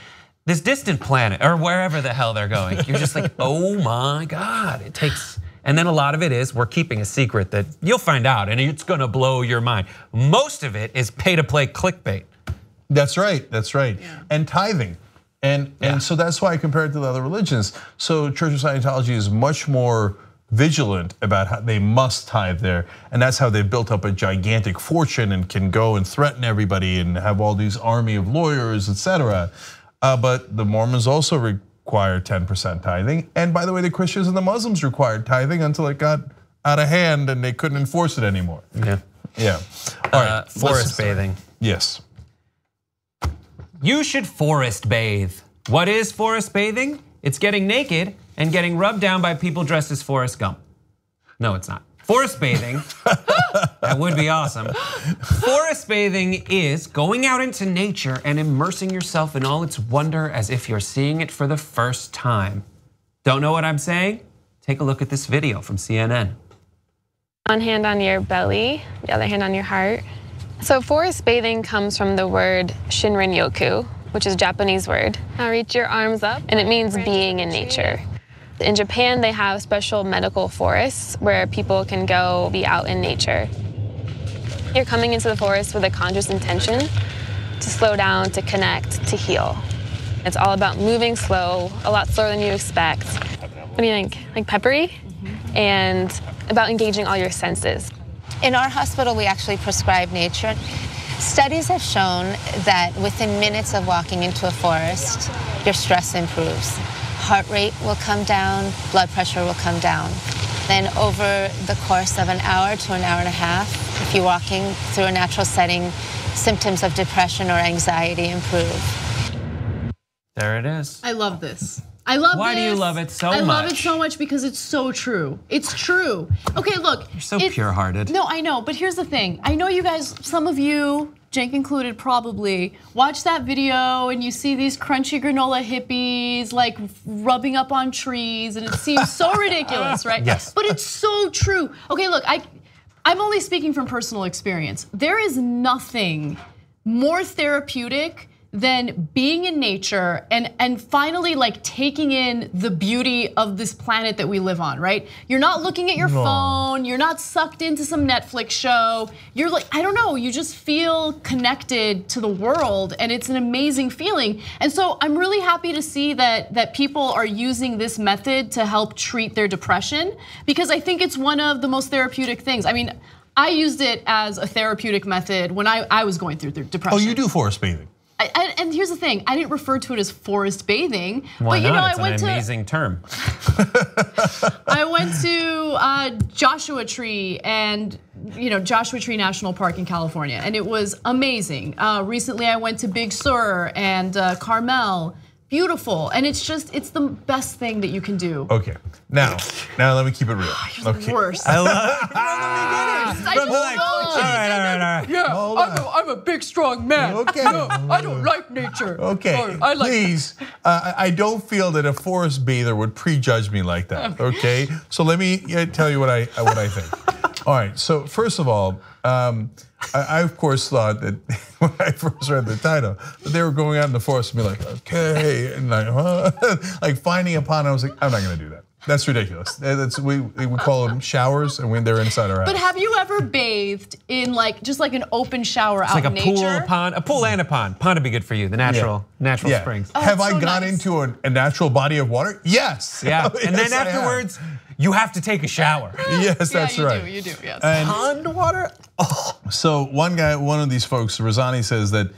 This distant planet, or wherever the hell they're going, you're just like, oh my God, it takes. And then a lot of it is we're keeping a secret that you'll find out and it's gonna blow your mind. Most of it is pay to play clickbait. That's right, yeah. And tithing. And so that's why I compare it to the other religions. So Church of Scientology is much more vigilant about how they must tithe there. And that's how they've built up a gigantic fortune and can go and threaten everybody and have all these army of lawyers, etc. But the Mormons also require 10% tithing. And by the way, the Christians and the Muslims required tithing until it got out of hand and they couldn't enforce it anymore. Yeah. All right, forest bathing. Yes. You should forest bathe. What is forest bathing? It's getting naked and getting rubbed down by people dressed as Forrest Gump. No, it's not. Forest bathing, that would be awesome. Forest bathing is going out into nature and immersing yourself in all its wonder as if you're seeing it for the first time. Don't know what I'm saying? Take a look at this video from CNN. One hand on your belly, the other hand on your heart. So forest bathing comes from the word Shinrin-yoku, which is a Japanese word. Now reach your arms up, and it means being in nature. In Japan, they have special medical forests where people can go be out in nature. You're coming into the forest with a conscious intention to slow down, to connect, to heal. It's all about moving slow, a lot slower than you expect. What do you think? Like peppery? And about engaging all your senses. In our hospital, we actually prescribe nature. Studies have shown that within minutes of walking into a forest, your stress improves. Heart rate will come down, blood pressure will come down. Then over the course of an hour to an hour and a half, if you're walking through a natural setting, symptoms of depression or anxiety improve. There it is. I love this. I love this. Why do you love it so much? I love it so much because it's so true. It's true. Okay, look. You're so pure-hearted. No, I know, but here's the thing. I know you guys, some of you, Cenk included probably, watch that video and you see these crunchy granola hippies like rubbing up on trees and it seems so ridiculous, right? Yes. But it's so true. Okay, look, I'm only speaking from personal experience. There is nothing more therapeutic than being in nature and finally like taking in the beauty of this planet that we live on, right? You're not looking at your phone, you're not sucked into some Netflix show. You're like, I don't know, you just feel connected to the world, and it's an amazing feeling. And so I'm really happy to see that people are using this method to help treat their depression, because I think it's one of the most therapeutic things. I mean, I used it as a therapeutic method when I was going through depression. Oh, you do forest bathing? And here's the thing, I didn't refer to it as forest bathing. Why but not? I went it's an amazing term. I went to Joshua Tree and Joshua Tree National Park in California, and it was amazing. Recently I went to Big Sur and Carmel. Beautiful, and it's the best thing that you can do. Okay, now let me keep it real. You're the worst. I love. All right. Yeah, I'm a big, strong man. Okay. No, I don't like nature. Okay, I like please. I don't feel that a forest bather would prejudge me like that. Okay, so let me tell you what I think. All right. So first of all, I of course thought that when I first read the title, that they were going out in the forest and be like, okay, and like finding a pond. I was like, I'm not going to do that. That's ridiculous. We call them showers, and when they're inside our house. But have you ever bathed in just like an open shower out in nature? It's like a pool, pond, a pool and a pond. Pond would be good for you. The natural springs. Oh, have I gone into a natural body of water? Yes. Yeah, Yes, and then afterwards, you have to take a shower. Yes, that's right. You do. Yes. Pond water. Oh. So one of these folks, Rosani, says that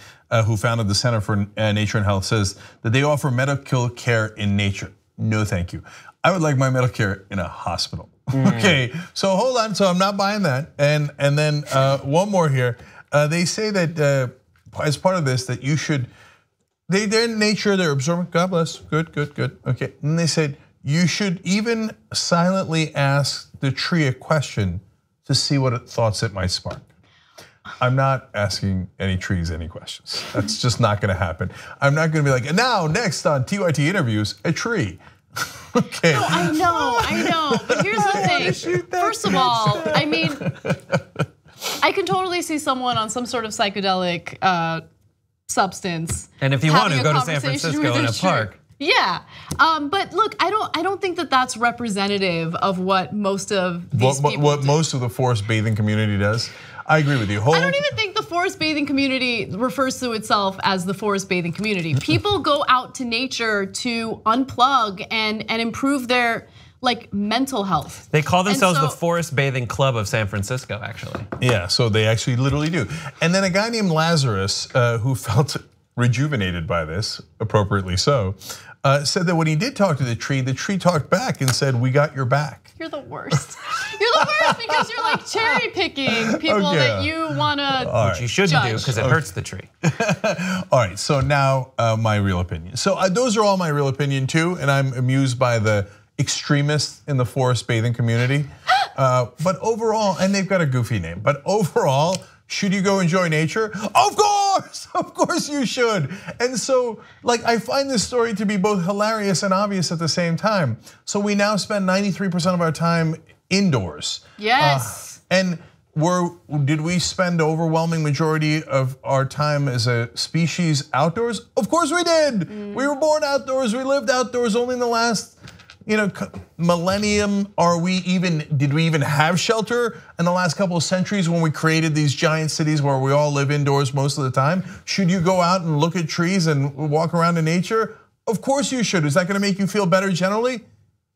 who founded the Center for Nature and Health, says that they offer medical care in nature. No, thank you. I would like my medical care in a hospital. Okay, so hold on. So I'm not buying that. And then one more here. They say that as part of this, that you should. They're in nature. They're absorbing. God bless. Good. Okay, and they said you should even silently ask the tree a question to see what thoughts it might spark. I'm not asking any trees any questions. That's just not going to happen. I'm not going to be like, now next on TYT interviews, a tree. Okay. No, I know. But here's the thing. First of all, I mean, I can totally see someone on some sort of psychedelic substance. And if you want to, go to San Francisco in a park. Yeah, but look, I don't think that that's representative of what most of these people what do. most of the forest bathing community does. I agree with you. I don't even think the forest bathing community refers to itself as the forest bathing community. People go out to nature to unplug and improve their mental health. They call themselves the Forest Bathing Club of San Francisco, actually. Yeah, so they actually literally do. And then a guy named Lazarus who felt rejuvenated by this, appropriately so, said that when he did talk to the tree talked back and said, "We got your back." You're the worst. You're the worst because you're like cherry picking people that you wanna. Which you shouldn't do because it hurts the tree. All right, so now my real opinion. So those are all my real opinion too, and I'm amused by the extremists in the forest bathing community. But overall, and they've got a goofy name, but overall, should you go enjoy nature? Of course you should. And so, I find this story to be both hilarious and obvious at the same time. So we now spend 93% of our time indoors. Yes. And did we spend the overwhelming majority of our time as a species outdoors? Of course we did. We were born outdoors, we lived outdoors. Only in the last millennium did we even have shelter in the last couple of centuries when we created these giant cities where we all live indoors most of the time? Should you go out and look at trees and walk around in nature? Of course you should. Is that going to make you feel better generally?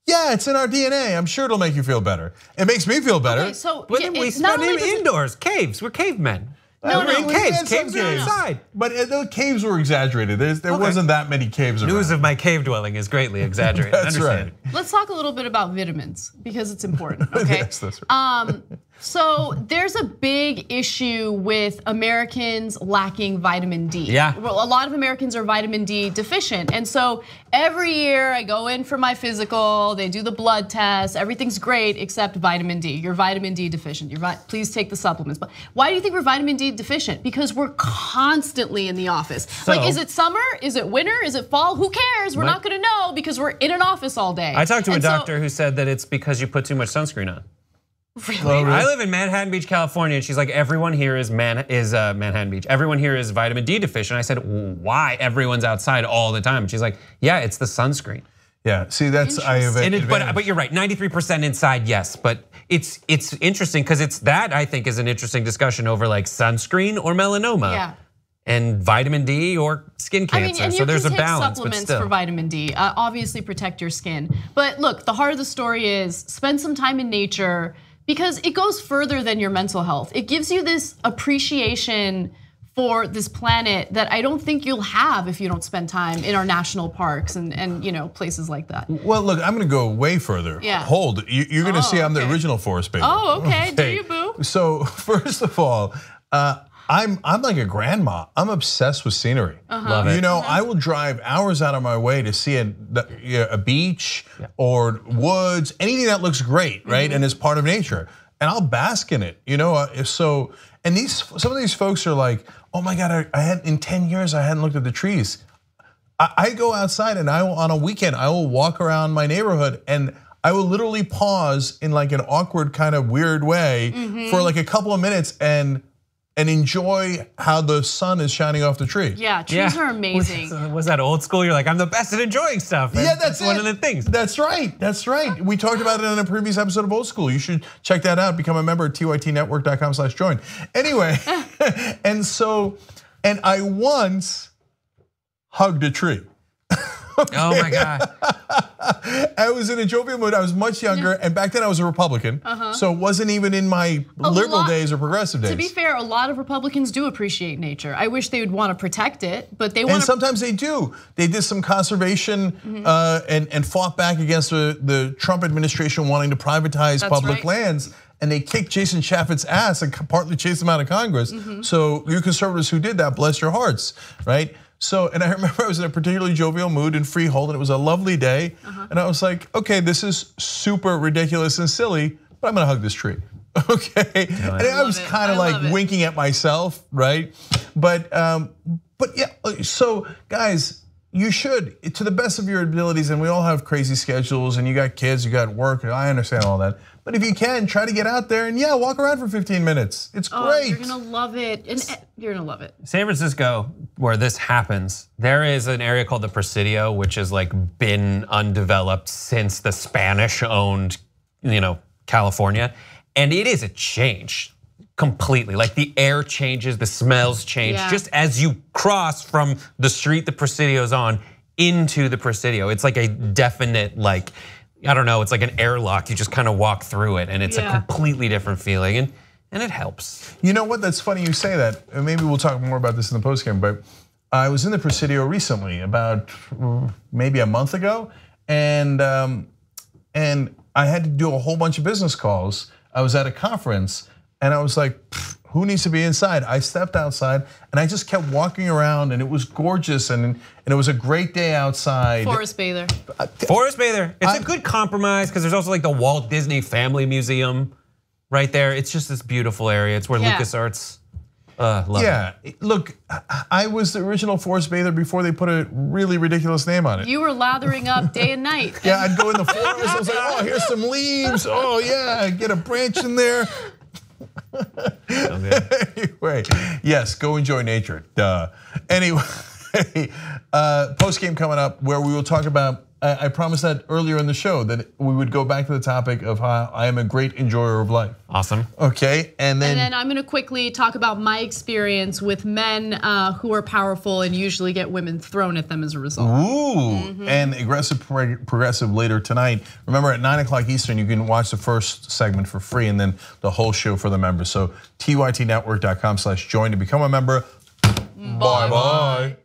Yeah, it's in our DNA. I'm sure it'll make you feel better. It makes me feel better. Okay, so we spend it indoors, caves. We're cavemen. We're in caves. Caves are inside. But the caves were exaggerated. There wasn't that many caves around. News of my cave dwelling is greatly exaggerated. That's right. Let's talk a little bit about vitamins because it's important. Okay. Yes, that's right. So there's a big issue with Americans lacking vitamin D. Yeah. Well, a lot of Americans are vitamin D deficient. And so every year I go in for my physical, they do the blood test, everything's great except vitamin D. You're vitamin D deficient. Please take the supplements. But why do you think we're vitamin D deficient? Because we're constantly in the office. Is it summer? Is it winter? Is it fall? Who cares? We're not gonna know because we're in an office all day. I talked to a doctor who said that it's because you put too much sunscreen on. Really? I live in Manhattan Beach, California, and she's like, everyone here is Manhattan Beach. Everyone here is vitamin D deficient. I said, why? Everyone's outside all the time. And she's like, yeah, it's the sunscreen. Yeah, see, that's I have. But you're right, 93% inside, yes. But it's interesting because it's that I think is an interesting discussion over like sunscreen or melanoma. Yeah. And vitamin D or skin cancer. And so there's a take balance, supplements but still. for vitamin D. Obviously protect your skin. But look, the heart of the story is spend some time in nature because it goes further than your mental health. It gives you this appreciation for this planet that I don't think you'll have if you don't spend time in our national parks and places like that. Well, look, I'm going to go way further. Yeah. Hold, you're going to see I'm the original forest baither. Oh, okay. Do you, boo? So first of all, I'm like a grandma. I'm obsessed with scenery. Love it. You know, I will drive hours out of my way to see a beach or woods, anything that looks great, right, and is part of nature, and I'll bask in it. You know, so and some of these folks are like, oh my God, I had in 10 years I hadn't looked at the trees. I go outside and on a weekend I will walk around my neighborhood and I will literally pause in like an awkward kind of weird way for like a couple of minutes and enjoy how the sun is shining off the tree. Yeah, trees are amazing. Was that old school? You're like, I'm the best at enjoying stuff. Yeah, that's one of the things. That's right. That's right. We talked about it in a previous episode of Old School. You should check that out. Become a member at tytnetwork.com/join. Anyway, and I once hugged a tree. Okay. Oh my God. I was in a jovial mood. I was much younger, and back then I was a Republican, so it wasn't even in my liberal days or progressive days. To be fair, a lot of Republicans do appreciate nature. I wish they would want to protect it, but they want. And sometimes they do. They did some conservation and fought back against the Trump administration wanting to privatize public lands. And they kicked Jason Chaffetz's ass and partly chased him out of Congress. So you conservatives who did that, bless your hearts, right? So, and I remember I was in a particularly jovial mood in Freehold, and it was a lovely day. And I was like, okay, this is super ridiculous and silly, but I'm gonna hug this tree, okay? And I was kind of like winking at myself, right? But yeah, so guys, you should, to the best of your abilities, and we all have crazy schedules, and you got kids, you got work, I understand all that. But if you can, try to get out there and walk around for 15 minutes. It's great. You're gonna love it, and you're gonna love it. San Francisco, where this happens, there is an area called the Presidio, which has like been undeveloped since the Spanish owned, California, and it is a change completely. Like the air changes, the smells change, just as you cross from the street the Presidio's on into the Presidio. It's like a definite like, I don't know, it's like an airlock. You just kind of walk through it and it's a completely different feeling and it helps. You know what, that's funny you say that. Maybe we'll talk more about this in the postgame, but I was in the Presidio recently, about maybe a month ago, and I had to do a whole bunch of business calls. I was at a conference and I was like, who needs to be inside? I stepped outside and I just kept walking around and it was gorgeous and it was a great day outside. Forest bather. Forest bather. It's a good compromise because there's also like the Walt Disney Family Museum right there. It's just this beautiful area. It's where LucasArts. Love it. Look, I was the original forest bather before they put a really ridiculous name on it. You were lathering up day and night. Yeah, I'd go in the forest. I was like, oh, here's some leaves. Oh yeah, get a branch in there. Anyway, yes, go enjoy nature. Duh. Anyway, post game coming up where we will talk about. I promised that earlier in the show that we would go back to the topic of how I am a great enjoyer of life. Awesome. Okay, and then I'm going to quickly talk about my experience with men who are powerful and usually get women thrown at them as a result. Ooh, and aggressive progressive later tonight. Remember at 9 o'clock Eastern, you can watch the first segment for free and then the whole show for the members. So tytnetwork.com/join to become a member. Bye bye.